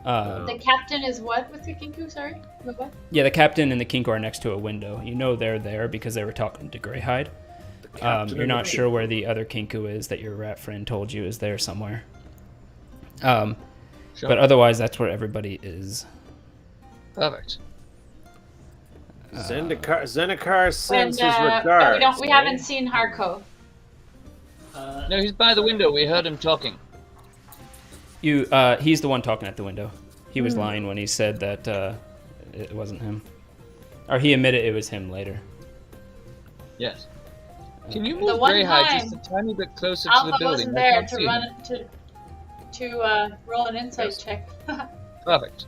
The captain is what with the kinku? Sorry, what? Yeah, the captain and the kinku are next to a window. You know they're there because they were talking to Greyhide. Captain You're and not the sure where the other kinku is that your rat friend told you is there somewhere. But otherwise, that's where everybody is. Perfect. Zendikar sends his And regards. we eh? haven't seen Harko. No, he's by the window. We heard him talking. He's the one talking at the window. He was lying when he said that it wasn't him, or he admitted it was him later. Yes. Can you The move one Greyhide time just a tiny bit closer to the Alpha building? wasn't I there can't to see run him. to roll an insight Yes. check. Perfect.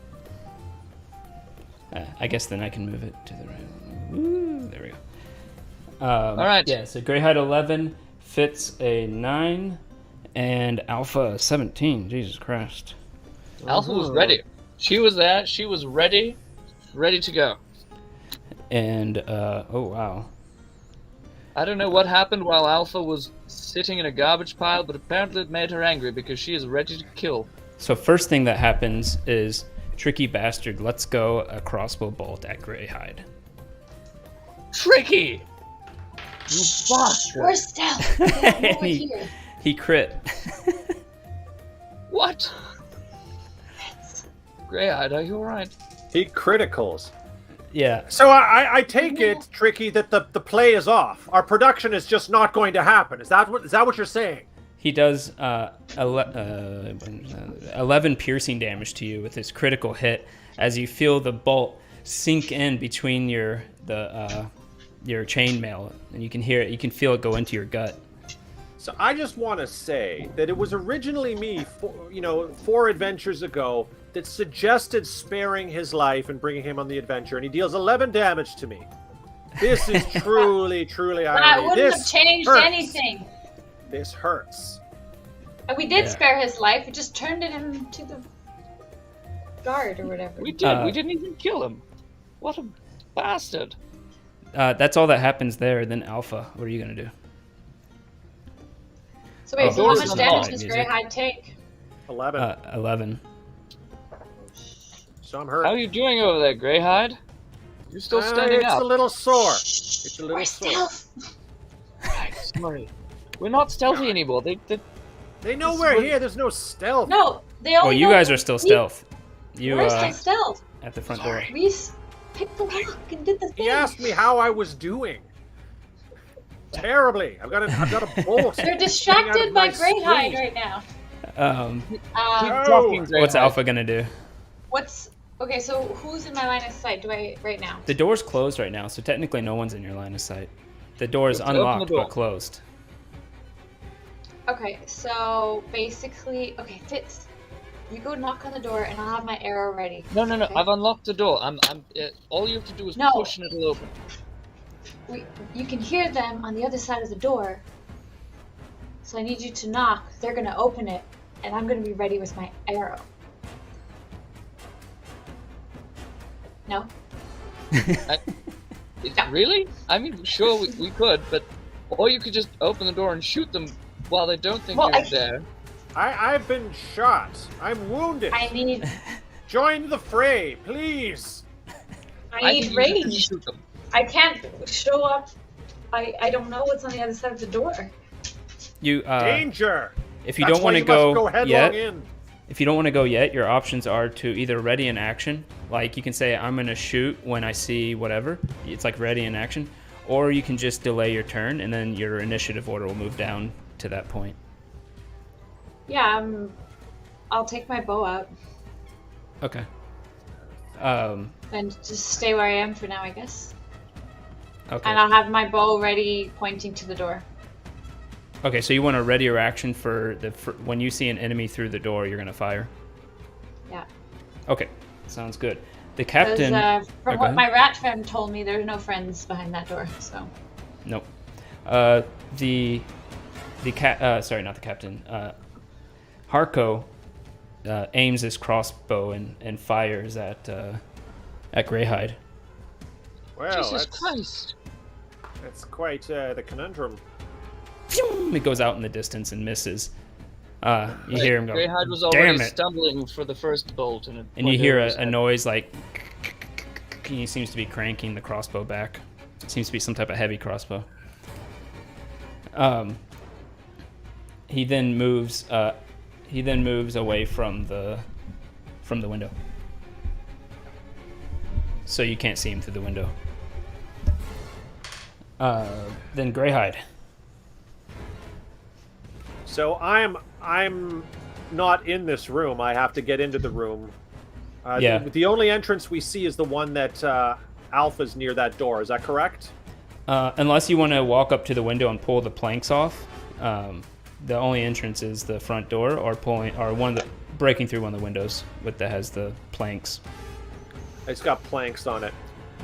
I guess then I can move it to the right. Ooh, there we go. All right. Yeah. So Greyhide 11, Fitz a 9, and Alpha a 17. Jesus Christ. Alpha was ready. She was there. She was ready to go. And oh wow. I don't know what happened while Alpha was sitting in a garbage pile, but apparently it made her angry because she is ready to kill. So first thing that happens is Tricky bastard, let's go a crossbow bolt at Greyhide. Tricky! You bastard! We're stealth. We don't know we're he, here. he crit. What? Greyhide, are you alright? He criticals. Yeah. So I take it, Tricky, that the play is off. Our production is just not going to happen. Is that what you're saying? He does 11 piercing damage to you with his critical hit as you feel the bolt sink in between your chainmail, and you can hear it. You can feel it go into your gut. So I just want to say that it was originally me, 4 adventures ago, that suggested sparing his life and bringing him on the adventure, and he deals 11 damage to me. This is truly That irony. wouldn't This have changed hurts. anything. This hurts. And we did Yeah. spare his life. We just turned it into the guard or whatever. We did. We didn't even kill him. What a bastard. That's all that happens there. Then Alpha, what are you gonna do? So wait, Oh, so how doors much on damage the does music. Greyhide take? 11. 11. So I'm How hurt. are you doing over there, Greyhide? You're still standing it's up. a little sore. It's a little We're sore. stealth. Right, sorry. We're not stealthy anymore. They They know This we're was- here. There's no stealth. No, they Well, only you know guys are still stealth. You We're still stealth. at the front door. We picked the lock and did the thing. He asked me how I was doing. Terribly. I've got a bolt. They're hanging out distracted of by my Greyhide sleeve. right now. keep No. talking, What's Greyhide. Alpha gonna do? Okay? So who's in my line of sight? Right now? The door's closed right now, so technically no one's in your line of sight. The door is Let's open the unlocked door. but closed. Okay, so basically, Fitz, you go knock on the door and I'll have my arrow ready. No. Okay? I've unlocked the door. All you have to do is No. push and it'll open. You can hear them on the other side of the door. So I need you to knock. They're gonna open it, and I'm gonna be ready with my arrow. No? Really? I mean, sure, we could, but or you could just open the door and shoot them while they don't think Well, you're I- there. I've been shot. I'm wounded. I need Join the fray, please. I need think you should range. shoot them. I can't show up. I don't know what's on the other side of the door. You Danger. if you That's don't why want to you must go headlong yet, in. if you don't want to go yet, your options are to either ready in action, like you can say I'm gonna shoot when I see whatever. It's like ready in action, or you can just delay your turn and then your initiative order will move down to that point. Yeah, I'll take my bow out Okay. and just stay where I am for now, I guess. Okay. And I'll have my bow ready, pointing to the door. Okay, so you want to ready your action for when you see an enemy through the door, you're gonna fire. Yeah. Okay, sounds good. The Because captain. from go what ahead. my rat friend told me, there's no friends behind that door. So Nope. The sorry, not the captain. Harko aims his crossbow and fires at Greyhide. Well, Jesus Christ! that's quite the conundrum. It goes out in the distance and misses. You hear him go, Greyhide was "Damn already it!" stumbling for the first bolt, and And you hear a noise like. He seems to be cranking the crossbow back. It seems to be some type of heavy crossbow. He then moves. He then moves away from the window, so you can't see him through the window. Then Greyhide. So I'm not in this room. I have to get into the room. Yeah. The only entrance we see is the one that Alpha's near that door. Is that correct? Unless you want to walk up to the window and pull the planks off, the only entrance is the front door, or breaking through one of the windows that has the planks. It's got planks on it.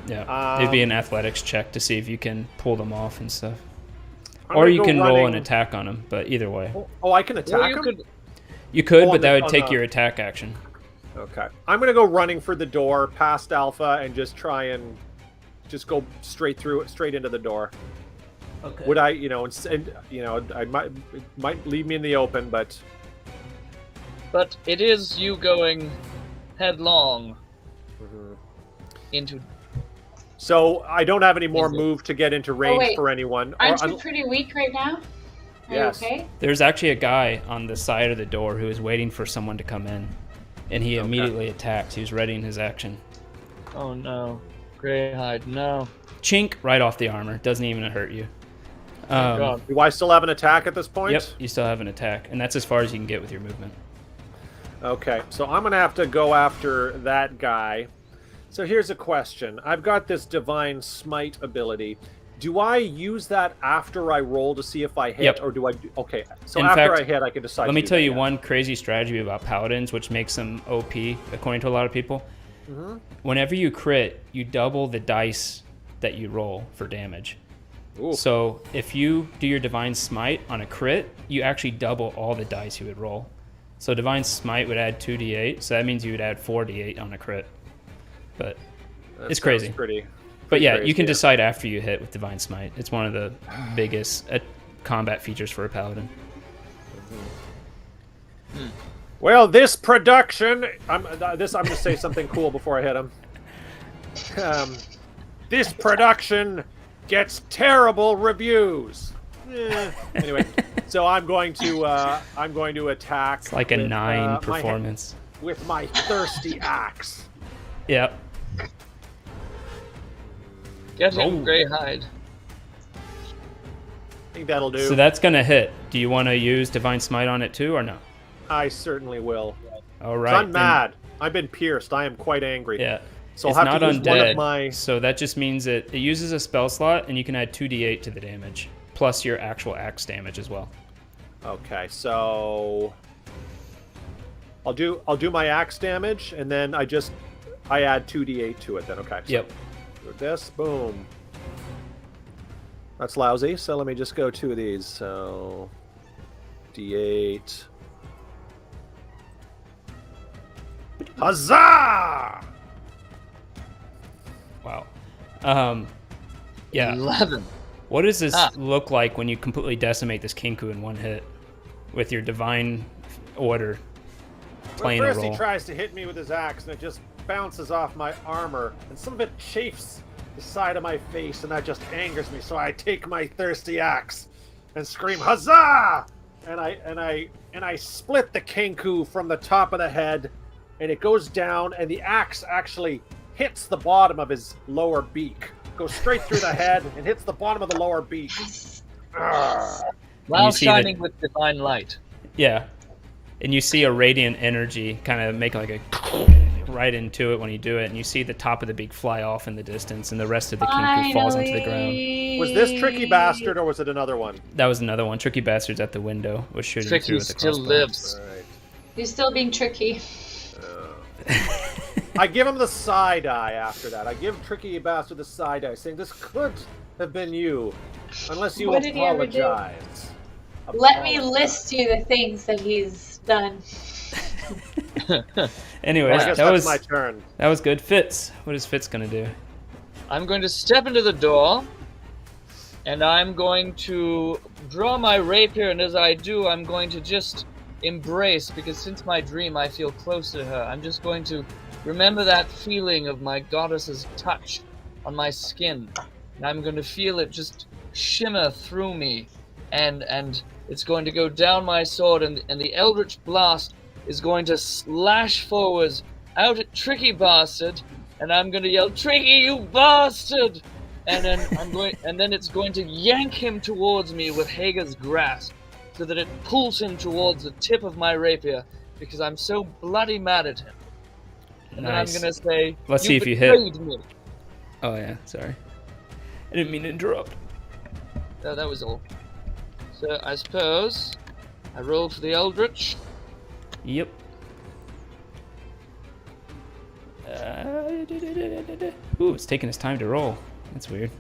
Yeah, it'd be an athletics check to see if you can pull them off and stuff, I'm or gonna you go can roll running- an attack on them. But either way, Oh, I can attack Or you him? could. you could, Oh, but that would on take the- your attack action. Okay. I'm gonna go running for the door past Alpha and just try and just go straight into the door. Okay. Would I, I might leave me in the open, but But it is you going headlong into. So I don't have any more Is it- move to get into range wait. for anyone. Aren't you pretty weak right now? Are Yes. you okay? There's actually a guy on the side of the door who is waiting for someone to come in, and he immediately attacks. He was readying his action. Oh no, Greyhide, no. Chink right off the armor. Doesn't even hurt you. God. Do I still have an attack at this point? Yep, you still have an attack, and that's as far as you can get with your movement. Okay, so I'm going to have to go after that guy. So here's a question. I've got this Divine Smite ability. Do I use that after I roll to see if I hit, Yep. or do I... Okay, so In after fact, I hit, I can decide Let to me do tell that, you yeah. one crazy strategy about paladins, which makes them OP, according to a lot of people. Whenever you crit, you double the dice that you roll for damage. Ooh. So if you do your Divine Smite on a crit, you actually double all the dice you would roll. So Divine Smite would add 2d8, so that means you would add 4d8 on a crit. But That it's sounds crazy. Pretty But yeah, crazy, you can yeah. decide after you hit with Divine Smite. It's one of the biggest combat features for a paladin. Well, this production... I'm going to say something cool before I hit him. This production gets terrible reviews. Anyway, so I'm going to attack. It's like a with, 9 performance. with my thirsty axe. Yep. Get him, Oh. Greyhide. I think that'll do. So that's going to hit. Do you want to use Divine Smite on it too, or no? I certainly will. All 'Cause right. I'm then- mad. I've been pierced. I am quite angry. Yeah. So I'll It's have not to use one undead, of my... so that just means that it uses a spell slot, and you can add 2d8 to the damage, plus your actual axe damage as well. Okay, so I'll do my axe damage, and then I add 2d8 to it. Then okay. So Yep. do this, boom. That's lousy. So let me just go 2 of these. So d8. Huzzah! Wow. Yeah. 11. What does this Ah. look like when you completely decimate this Kinku in one hit with your divine order playing Well, a first role? he tries to hit me with his axe, and it just bounces off my armor, and some of it chafes the side of my face, and that just angers me. So I take my thirsty axe and scream "Huzzah!" and I split the Kenku from the top of the head, and it goes down, and the axe actually hits the bottom of his lower beak, goes straight through the head, and hits the bottom of the lower beak. Arrgh. While you see shining that- with divine light. Yeah. And you see a radiant energy kind of make like a right into it when you do it, and you see the top of the beak fly off in the distance, and the rest of the Kinku falls into the ground. Was this tricky bastard, or was it another one? That was another one. Tricky Bastard's at the window was shooting through Tricky with the still crossbow. lives. All right. You're still being tricky. I give him the side eye after that. I give Tricky Bastard the side eye, saying this could have been you, unless you What did he ever do? apologize. Let me list you the things that he's done. Anyways, I guess that that's was my turn. that was good. Fitz, what is Fitz gonna do? I'm going to step into the door, and I'm going to draw my rapier, and as I do, I'm going to just embrace, because since my dream I feel close to her. I'm just going to remember that feeling of my goddess's touch on my skin, and I'm going to feel it just shimmer through me, and it's going to go down my sword, and the Eldritch Blast is going to slash forwards out at Tricky Bastard, and I'm going to yell, "Tricky, you bastard!" And then it's going to yank him towards me with Hager's grasp, so that it pulls him towards the tip of my rapier, because I'm so bloody mad at him. And Nice. then I'm going to say, Let's see if you hit. betrayed me." Oh yeah, sorry. I didn't mean to interrupt. No, that was all. So I suppose I roll for the Eldritch. Yep. Ooh, it's taking its time to roll. That's weird.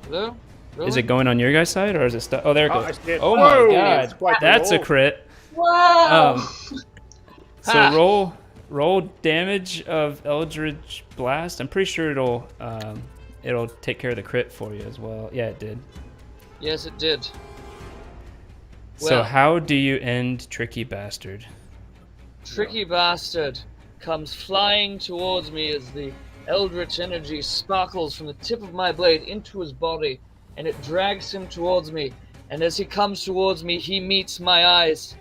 Hello? Is it going on your guys' side, or is it stuck? Oh, there it Oh, goes. I did. Oh Whoa, my it's god, quite the that's a roll. crit. Whoa! So Ha! roll damage of Eldritch Blast. I'm pretty sure it'll take care of the crit for you as well. Yeah, it did. Yes, it did. So Well- how do you end Tricky Bastard? tricky bastard comes flying towards me as the eldritch energy sparkles from the tip of my blade into his body, and it drags him towards me. And as he comes towards me, he meets my eyes,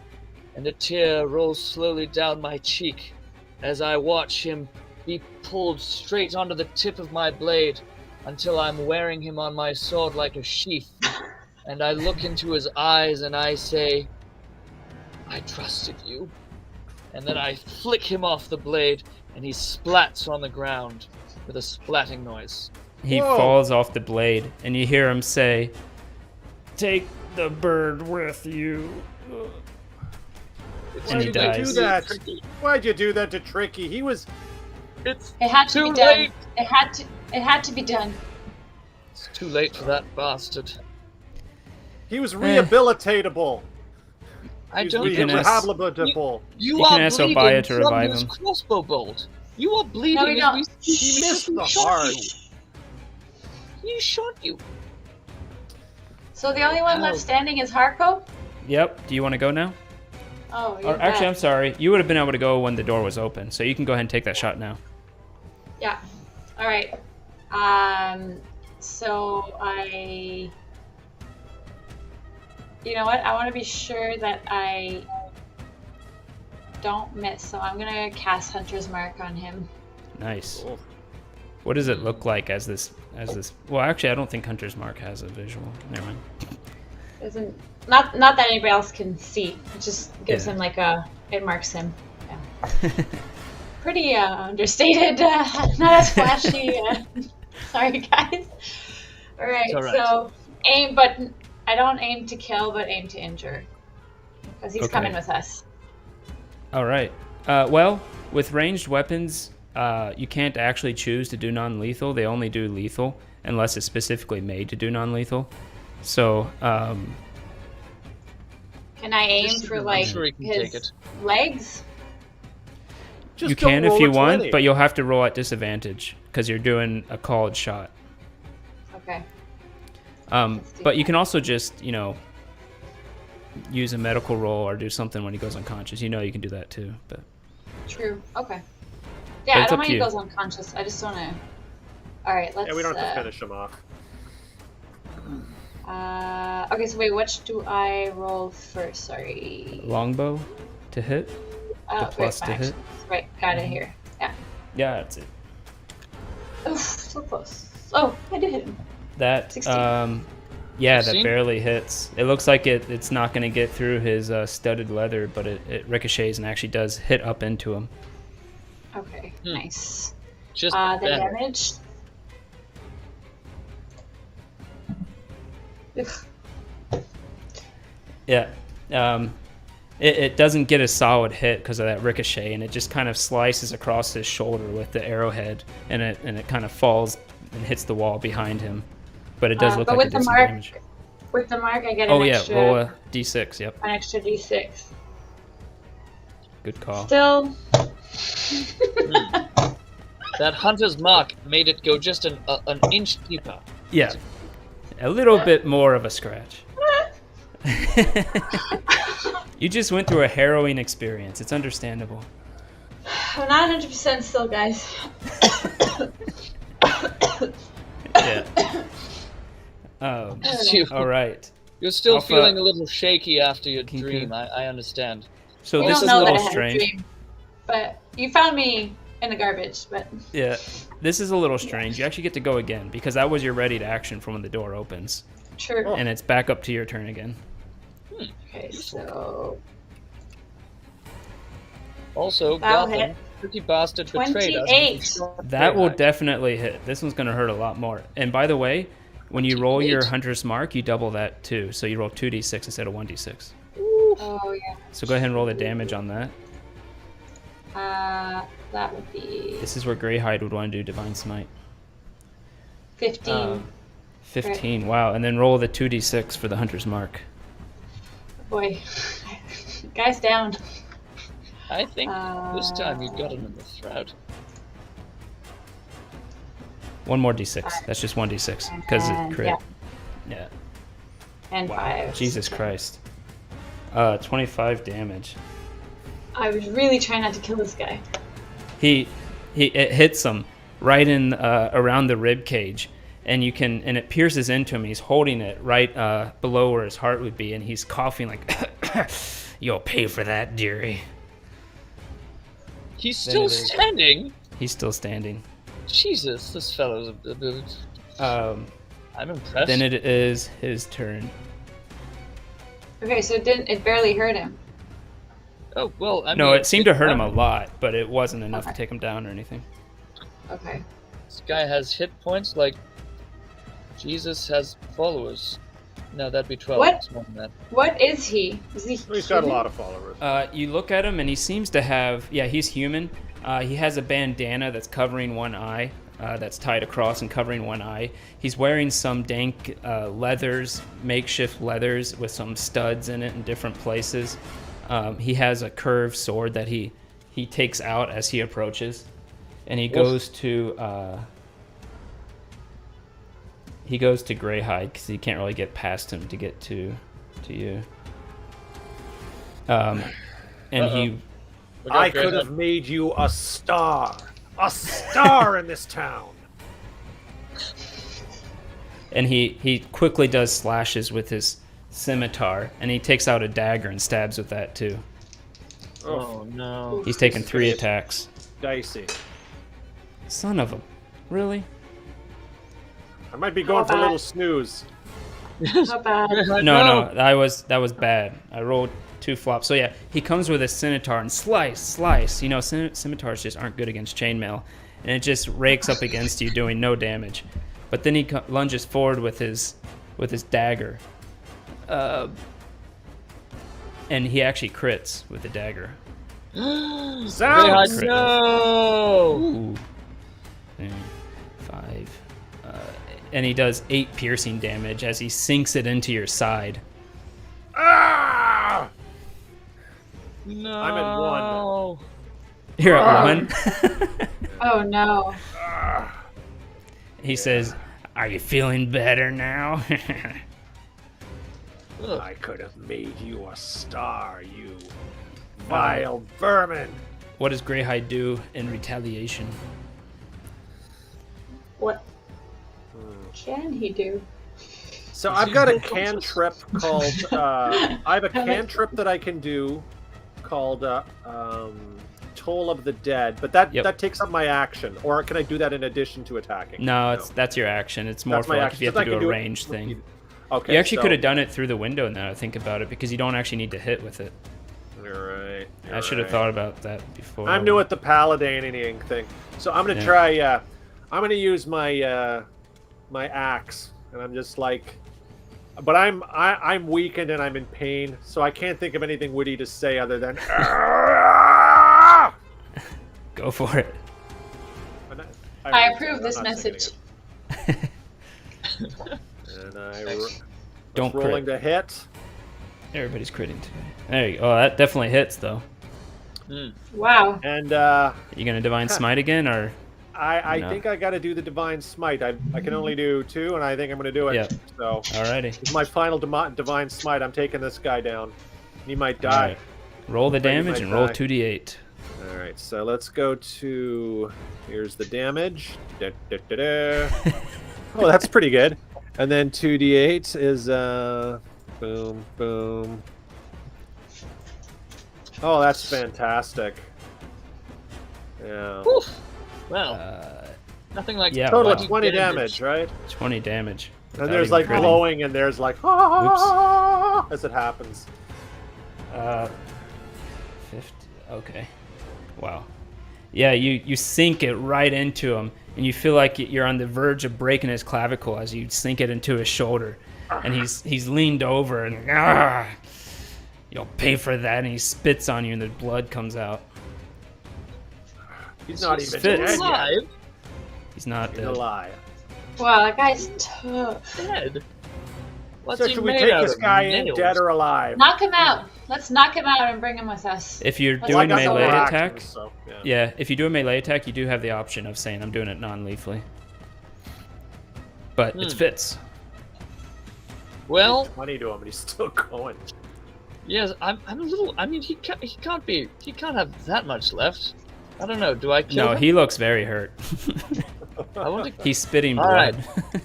and a tear rolls slowly down my cheek as I watch him be pulled straight onto the tip of my blade until I'm wearing him on my sword like a sheath. And I look into his eyes and I say, I trusted you. And then I flick him off the blade, and he splats on the ground with a splatting noise. He falls off the blade, and you hear him say, "Take the bird with you." And he dies. Why'd you do that to Tricky? He was... It had to be done. It had to be done. It's too late for that bastard. He was rehabilitatable. I don't You can rehabilitable. You can are ask bleeding Obaya to from revive his him. crossbow bolt. You are bleeding. No, we don't. He missed the heart. He shot you. So the only one left standing is Harko? Yep. Do you want to go now? Oh, Or, actually, I'm sorry. You would have been able to go when the door was open, so you can go ahead and take that shot now. Yeah. All right. So I... You know what? I want to be sure that I don't miss, so I'm going to cast Hunter's Mark on him. Nice. What does it look like as this? Well, actually, I don't think Hunter's Mark has a visual. Never mind. Isn't not that anybody else can see. It just gives Yeah. him like it marks him. Yeah. Pretty understated, not as flashy. Sorry, guys. All right, It's all right. so aim, but I don't aim to kill, but aim to injure, because he's Okay. coming with us. All right. Well, with ranged weapons, you can't actually choose to do non-lethal. They only do lethal unless it's specifically made to do non-lethal. So, Can I aim Just for I'm like sure he can take his it. legs? Just you don't can if roll you a want, 20. but you'll have to roll at disadvantage because you're doing a called shot. Okay. But you can also just, use a medical roll or do something when he goes unconscious. You can do that too. But True. Okay. But Yeah, I it's don't up mind to he you. goes unconscious. I just want to. All right, let's. Yeah, we don't have to finish him off. Okay, so wait, which do I roll first? Sorry. longbow to hit. Oh, plus to hit. Right, got it here. Yeah. Yeah, that's it. Oof, so close. Oh, I did hit him. That 16. yeah, that 16? barely hits. It looks like it's not going to get through his studded leather, but it ricochets and actually does hit up into him. Okay, nice. Just The better. damage. Ugh. Yeah. It doesn't get a solid hit because of that ricochet, and it just kind of slices across his shoulder with the arrowhead, and it kind of falls and hits the wall behind him. But it does look but like with it did the some mark, damage. with the mark, I get Oh an yeah, extra, roll a d6. Yep, an extra d6. good call. Still. That hunter's mark made it go just an inch deeper. Yeah, a little bit more of a scratch. You just went through a harrowing experience. It's understandable. I'm not 100% still, guys. Yeah. You- All right. You're still Alpha- feeling a little shaky after your Can you- dream. I understand. So You this don't is a know that I little had a strange. dream, but you found me in the garbage. But Yeah, this is a little strange. You actually get to go again because that was your ready to action from when the door opens, true. and it's back up to your turn again. Okay, so Also, That'll Gotham, hit. tricky bastard betrayed us. 28. That will definitely hit. This one's going to hurt a lot more. And by the way, when you roll your 28. hunter's mark, you double that too. So you roll 2d6 instead of 1d6. oh yeah, So go ahead and roll the damage on that. that would be This is where Greyhide would want to do Divine Smite. 15. 15. Wow. And then roll the 2d6 for the hunter's mark. Boy, guys down. I think this time you got him in the throat. One more d6. That's just 1d6 because it crit. Yeah, Yeah. and Wow. 5. Jesus Christ. 25 damage. I was really trying not to kill this guy. It hits him right in around the rib cage, and it pierces into him. He's holding it right below where his heart would be, and he's coughing like, "You'll pay for that, dearie." He's still standing. He's still standing. Jesus, this fellow's a bit. I'm impressed. Then it is his turn. Okay, so it barely hurt him. Oh well. I No, mean, it seemed to hurt him a lot, but it wasn't enough to take him down or anything. Okay. This guy has hit points like Jesus has followers. No, that'd be 12. What? It's more than that. What is he? Is he He's got a lot of followers. You look at him, and he seems to have. Yeah, he's human. He has a bandana that's covering one eye. That's tied across and covering one eye. He's wearing some dank leathers, makeshift leathers with some studs in it in different places. He has a curved sword that he takes out as he approaches, and he goes to Greyhide because he can't really get past him to get to you. And he. I could have made you a star in this town. And he quickly does slashes with his scimitar, and he takes out a dagger and stabs with that too. Oh no. He's taken 3 attacks. Dicey. Son of a... Really? I might be going for a little snooze. not bad? No, that was bad. I rolled 2 flops. So yeah, he comes with a scimitar and slice. You know, scimitars just aren't good against chainmail, and it just rakes up against you, doing no damage. But then he lunges forward with his dagger, and he actually crits with the dagger. Sounds. No. Ooh. 5. And he does 8 piercing damage as he sinks it into your side. Ah! No. I'm at 1. You're at 1. Oh no. He says, "Are you feeling better now?" I could have made you a star, you vile vermin. What does Greyhide do in retaliation? What can he do? So I've got a cantrip called. I have a cantrip that I can do called Toll of the Dead, but that takes up my action. Or can I do that in addition to attacking? No, that's your action. It's more That's for my like action. if you have So to I do can a do it range thing. Okay. You actually so- could have done it through the window now I think about it, because you don't actually need to hit with it. You're right. I should have thought about that before. I'm new at the paladining thing, so I'm gonna try. I'm gonna use my my axe, and I'm just like, but I'm weakened and I'm in pain, so I can't think of anything witty to say other than. Go for it. I approve this message. And I Don't rolling crit. to hit. Everybody's critting today. There you go. Oh, that definitely hits though. Wow. And You gonna divine smite again, or? I No. think I got to do the divine smite. I can only do 2, and I think I'm gonna do it. Yep. So Alrighty. it's my final divine smite. I'm taking this guy down. He might die. Alright. Roll the Afraid he damage might and roll die. 2d8. All right, so let's go to. Here's the damage. Da, da, da, da. Oh, that's pretty good. And then 2d8 is boom, boom. Oh, that's fantastic. Yeah. Oof. Well, nothing like yeah, Total wow. of 20 damage, right? 20 damage. And without there's even like critting. glowing, and there's like as it happens. 50. Okay. Wow. Yeah, you sink it right into him, and you feel like you're on the verge of breaking his clavicle as you sink it into his shoulder, and he's leaned over and you'll pay for that, and he spits on you, and the blood comes out. He's not even Fits. dead yet. alive. He's not He's dead. alive. Wow, that guy's tough. Dead. What's So he should we made take out this of? guy in, Nails? dead or alive? Knock him out. Let's knock him out and bring him with us. If you're Well, doing Well, I got melee double attack, actions, so, yeah. yeah, if you do a melee attack, you do have the option of saying I'm doing it non-lethally. But it's fits. Well, 20 to him, and he's still going. Yes, I'm a little. I mean, he can't have that much left. I don't know. Do I kill No, him? he looks very hurt. I want to. He's spitting All right. blood.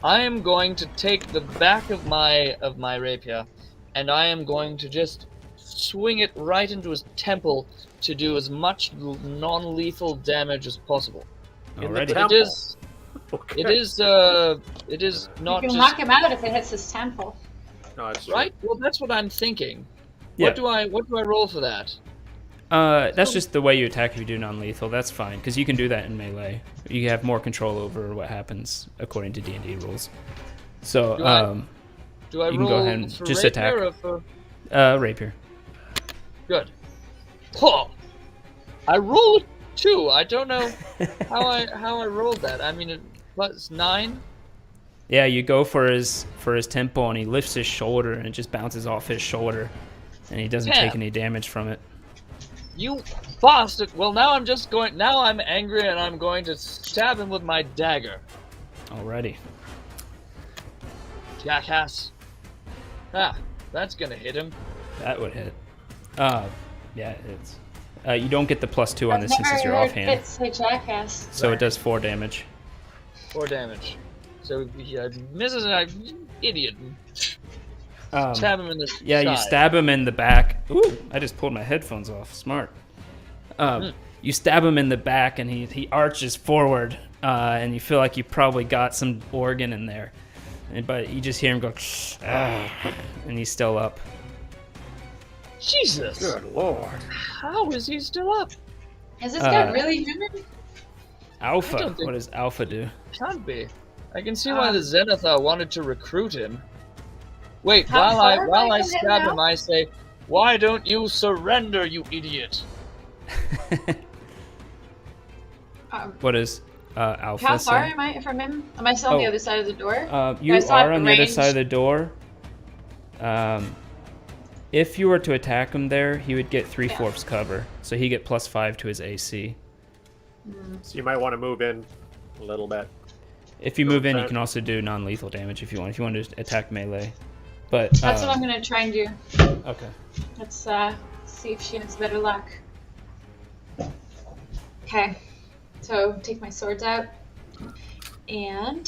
I am going to take the back of my rapier, and I am going to just swing it right into his temple to do as much non-lethal damage as possible. In the Alrighty. temple. It is not You can just knock him out if it hits his temple. No, it's right. Well, that's what I'm thinking. Yeah. What do I roll for that? That's just the way you attack if you do non-lethal. That's fine, because you can do that in melee. You have more control over what happens according to D&D rules. So, Do I you can roll go ahead and for just rapier attack. or for... Rapier. Good. Oh, I rolled 2. I don't know how I rolled that. I mean, it plus 9. Yeah, you go for his temple, and he lifts his shoulder, and it just bounces off his shoulder, and he doesn't 10. take any damage from it. You bastard! Well, now I'm just going. Now I'm angry, and I'm going to stab him with my dagger. Alrighty. Jackass! Ah, that's gonna hit him. That would hit. Yeah, it hits. You don't get the +2 on I've this since it's never your heard offhand, Fitz say jackass. so it does 4 damage. 4 damage. So he misses, and I idiot. Um, Stab him in the Yeah, you side. stab him in the back. Ooh, I just pulled my headphones off. Smart. You stab him in the back, and he arches forward, and you feel like you probably got some organ in there. But you just hear him go, and he's still up. Jesus! Good lord. How is he still up? Is this guy really human? I Alpha. don't think- What does Alpha do? Can't be. I can see why the Zenithar wanted to recruit him. Wait, How while far I am I from him stab now? him, I say, "Why don't you surrender, you idiot?" What is Alpha How far say? am I from him? Am I still on the Oh. other side of the door? You I still have are on the other range. side of the door. If you were to attack him there, he would get 3/4 cover, so he get +5 to his AC. So you might want to move in a little bit. If you move in, you Okay. can also do non-lethal damage if you want. If you want to attack melee, but That's what I'm gonna try and do. okay. Let's see if she has better luck. Okay, so take my swords out, and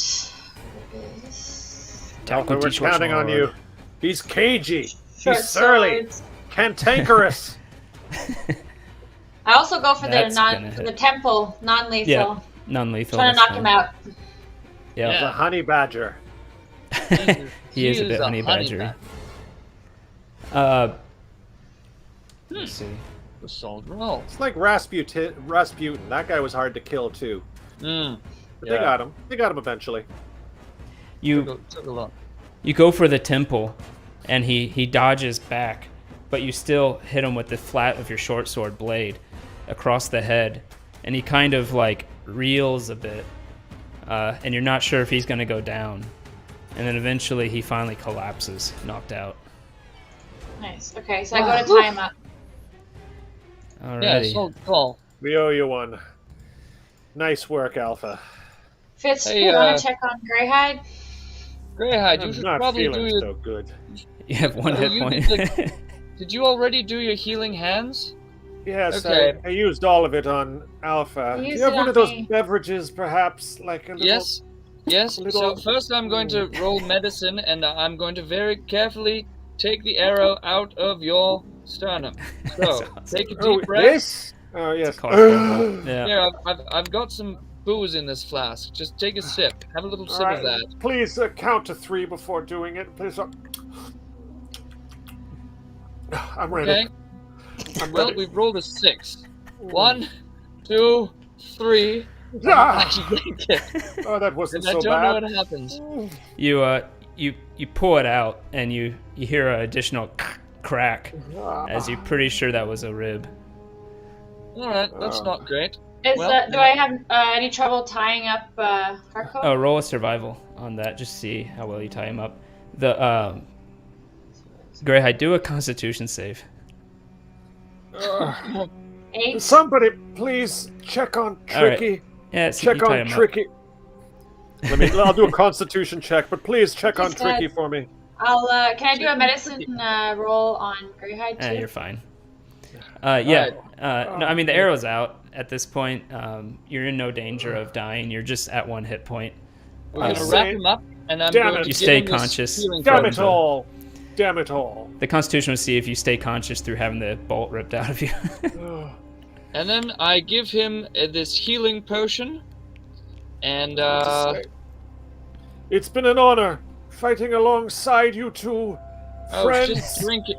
there is Alpha, we're teach what counting on you. sword. He's cagey. short He's surly. swords. Cantankerous. I also go for That's the gonna hit. the temple non-lethal. Yeah, non-lethal. Trying to that's knock him fine. out. Yeah, The honey badger. he is a bit honey badgery. Let's see. Assault roll. It's like Rasputin. That guy was hard to kill too. Mm. But they got him. They got him eventually. You Took a lot. you go for the temple, and he dodges back, but you still hit him with the flat of your short sword blade across the head, and he kind of like reels a bit, and you're not sure if he's gonna go down, and then eventually he finally collapses, knocked out. Nice. Okay, so I go to tie him up. Yeah, Alrighty. assault call. We owe you one. Nice work, Alpha. Fitz, Hey, you want to check on Greyhide? Greyhide, you I'm should not probably do feeling your. so good. You have 1 hit you point. did Did you already do your healing hands? Yes, Okay. I used all of it on Alpha. You Do used you have it one on of those me. beverages, perhaps? Like a little... Yes. Yes. So little- first, I'm going to roll medicine, and I'm going to very carefully take the arrow out of your sternum. So That's take a Oh, deep breath. this? Oh, yes. Crossbow. Yeah. Here, I've got some booze in this flask. Just take a sip. Have a little All sip right. of that. Please count to 3 before doing it. Please. I'm ready. Okay. I'm Well, ready. we've rolled a 6. 1, 2, 3. Ah! Actually, take it. Oh, that wasn't And I so don't know bad. what happens. You pull it out, and you hear an additional crack, as you're pretty sure that was a rib. All right, that's not great. Is Well, do I have any trouble tying up Harko? Oh, roll a survival on that. Just see how well you tie him up. The Greyhide, do a Constitution save. 8. Somebody, please check on All right. Tricky. Yeah, so Check you tie on him up. Tricky. I'll do a Constitution check, but please check on He's dead. Tricky for me. I'll. Can I do a medicine roll on Greyhide too? You're fine. Yeah. No, I mean the arrow's out at this point. You're in no danger of dying. You're just at 1 hit point. We're gonna wrap him up, and I'm Damn going it. to You give stay him this conscious. healing Damn potion. it all! Damn it all! The Constitution will see if you stay conscious through having the bolt ripped out of you. And then I give him this healing potion, and It's been an honor fighting alongside you two, friends. just drink it,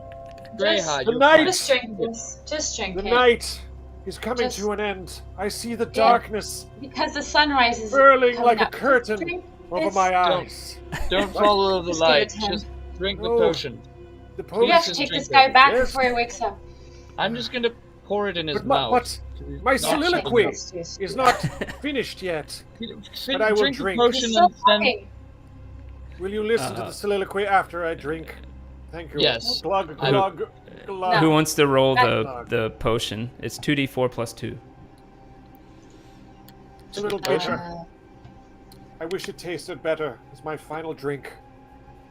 Greyhide. The you're night- fine. Just drink this. Just drink The it. night is coming Just- to an end. I see the darkness Because the sunrise is burning coming like a up. curtain Just drink over this. my Don't- eyes. Don't follow the Just give it light. to him. Just drink the No. potion. The You potion. have to just take drink this guy it. back Yes. before he wakes up. I'm just gonna pour it in his But mouth. my Not soliloquy shaking. is not finished yet. But I will Drink the drink. potion He's so and then funny. Will you listen to the soliloquy after I drink? Thank you. Yes. Glug, I- glug, glug. Who wants to roll That- the potion? It's 2d4 plus 2. It's a little bitter. Uh, I wish it tasted better as my final drink.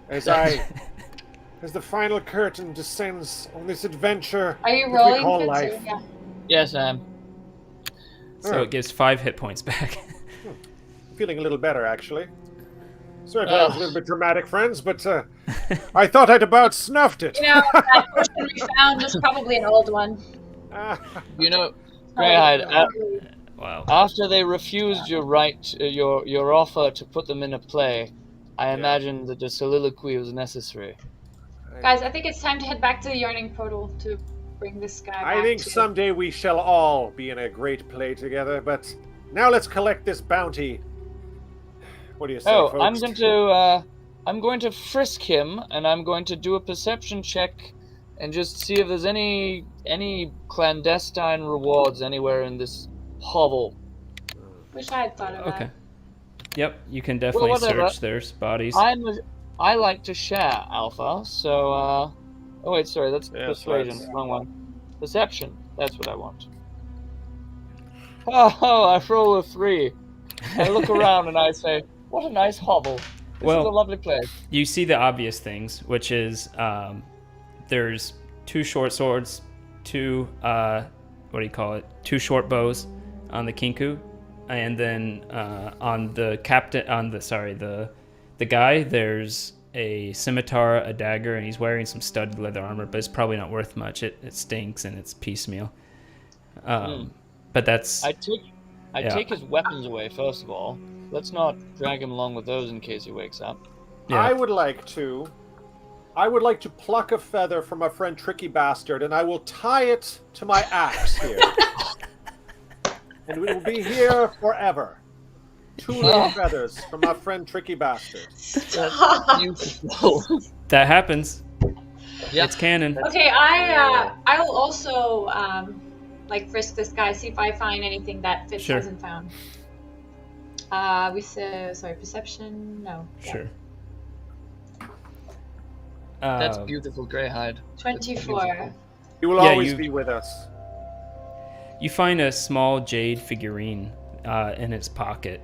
As the final curtain descends on this adventure Are you that we rolling call for life. two? Yeah. yes, I am. So it gives 5 hit points back. Feeling a little better, actually. Sorry if that was a little bit dramatic, friends, but I thought I'd about snuffed it. You know, that potion we found was probably an old one. You know, Greyhide. Wow. After they refused your your offer to put them in a play, I imagine that the soliloquy was necessary. Guys, I think it's time to head back to the Yearning Portal to bring this guy back. I think to- someday we shall all be in a great play together, but now let's collect this bounty. What do you say, Oh, folks? I'm going to frisk him, and I'm going to do a perception check, and just see if there's any clandestine rewards anywhere in this hovel. Wish I had thought of Okay. that. Yep, you can definitely whatever. search. There's bodies. I like to share, Alpha. So, oh wait, sorry, that's Yeah, persuasion. that's- Wrong one. Perception. That's what I want. Oh, I roll a 3. I look around and I say, "What a nice hovel. This is Well- a lovely place." You see the obvious things, which is there's 2 short swords, 2 what do you call it? 2 short bows on the kinku, and then on the the guy there's a scimitar, a dagger, and he's wearing some studded leather armor, but it's probably not worth much. It stinks and it's piecemeal. But that's I Yeah. take his weapons away first of all. Let's not drag him along with those in case he wakes up. yeah. I would like to pluck a feather from my friend Tricky Bastard, and I will tie it to my axe here. And it will be here forever. 2 little feathers from my friend Tricky Bastard. That's beautiful. That happens. Yeah. It's canon. Okay, I will also frisk this guy, see if I find anything that Fitz Sure. hasn't found. We said perception. No. Yeah. Sure. That's beautiful, Greyhide. 24. He will Yeah, always you- be with us. You find a small jade figurine in its pocket.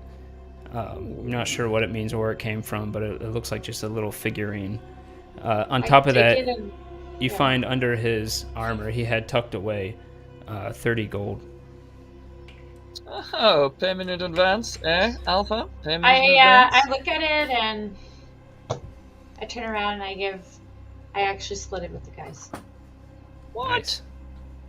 I'm not sure what it means or where it came from, but it looks like just a little figurine. On top of that, you find under his armor he had tucked away 30 gold. Oh, payment in advance, eh, Alpha? Payment in I advance? look at it and I turn around and I actually split it with the guys. What? Nice.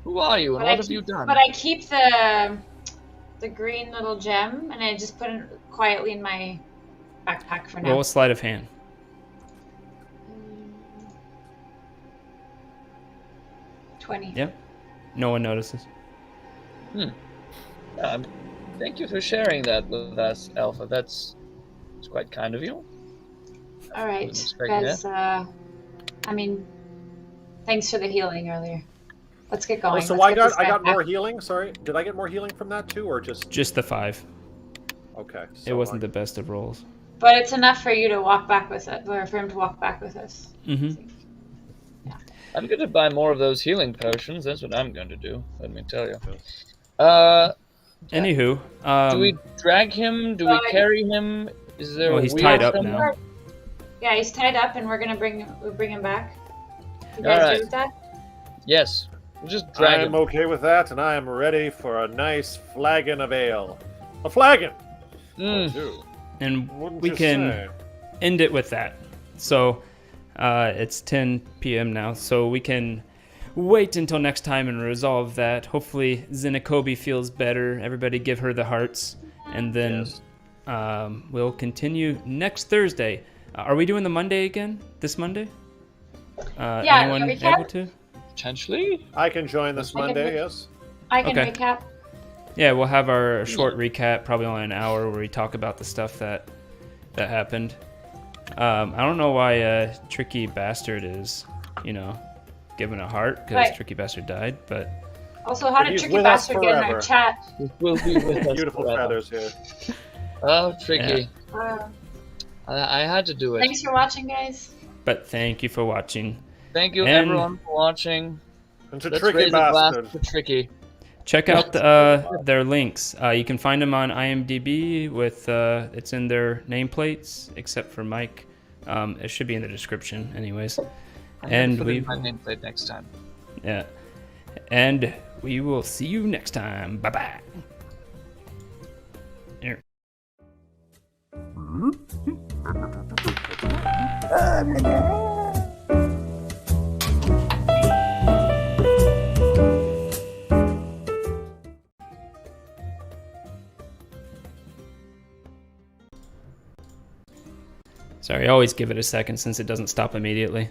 Who are you, and But what I have keep- you done? But I keep the green little gem and I just put it quietly in my backpack for now. Roll a sleight of hand. 20. Yeah. No one notices. Thank you for sharing that with us, Alpha. That's quite kind of you. All right, Wasn't expecting guys. Thanks for the healing earlier. Let's get going. Oh, so Let's I get this got guy more back. healing. Sorry, did I get more healing from that too, or just Just the 5. okay? It wasn't the best of rolls. But it's enough for you to walk back with it, or for him to walk back with us. Mm-hmm. I'm going to buy more of those healing potions. That's what I'm going to do. Let me tell you. Anywho, Do we drag him? Do we Uh, carry him? Is there well, a he's wheel tied up somewhere? now. Yeah, he's tied up, and we'll bring him back. You guys Alright. good with that? Yes. We'll just I drag am him. okay with that, and I am ready for a nice flagon of ale. A flagon! Mm. Two. And Wouldn't we you can say? end it with that. So it's 10 p.m. now, so we can wait until next time and resolve that. Hopefully Zenakobi feels better. Everybody give her the hearts, and then Yes. we'll continue next Thursday. Are we doing the Monday again? This Monday? Yeah, anyone a recap? able to? Potentially? I can join this I can Monday, make- yes. I can Okay. recap. Yeah, we'll have our short recap, probably only an hour, where we talk about the stuff that happened. I don't know why Tricky Bastard is, given a heart because Right. Tricky Bastard died, but Also, how did He's Tricky with us Bastard get in our forever. chat? It will be with us Beautiful forever. feathers here. Oh, tricky. Uh, I had to do it. thanks for watching, guys. thank you for watching. Thank you, And- everyone, for watching. And to Let's Tricky raise a glass Bastard. for Tricky. Check out their links. You can find them on IMDb with it's in their nameplates, except for Mike. It should be in the description, anyways. And we we my nameplate next time. and we will see you next time. Bye bye. Here. Sorry, I always give it a second since it doesn't stop immediately.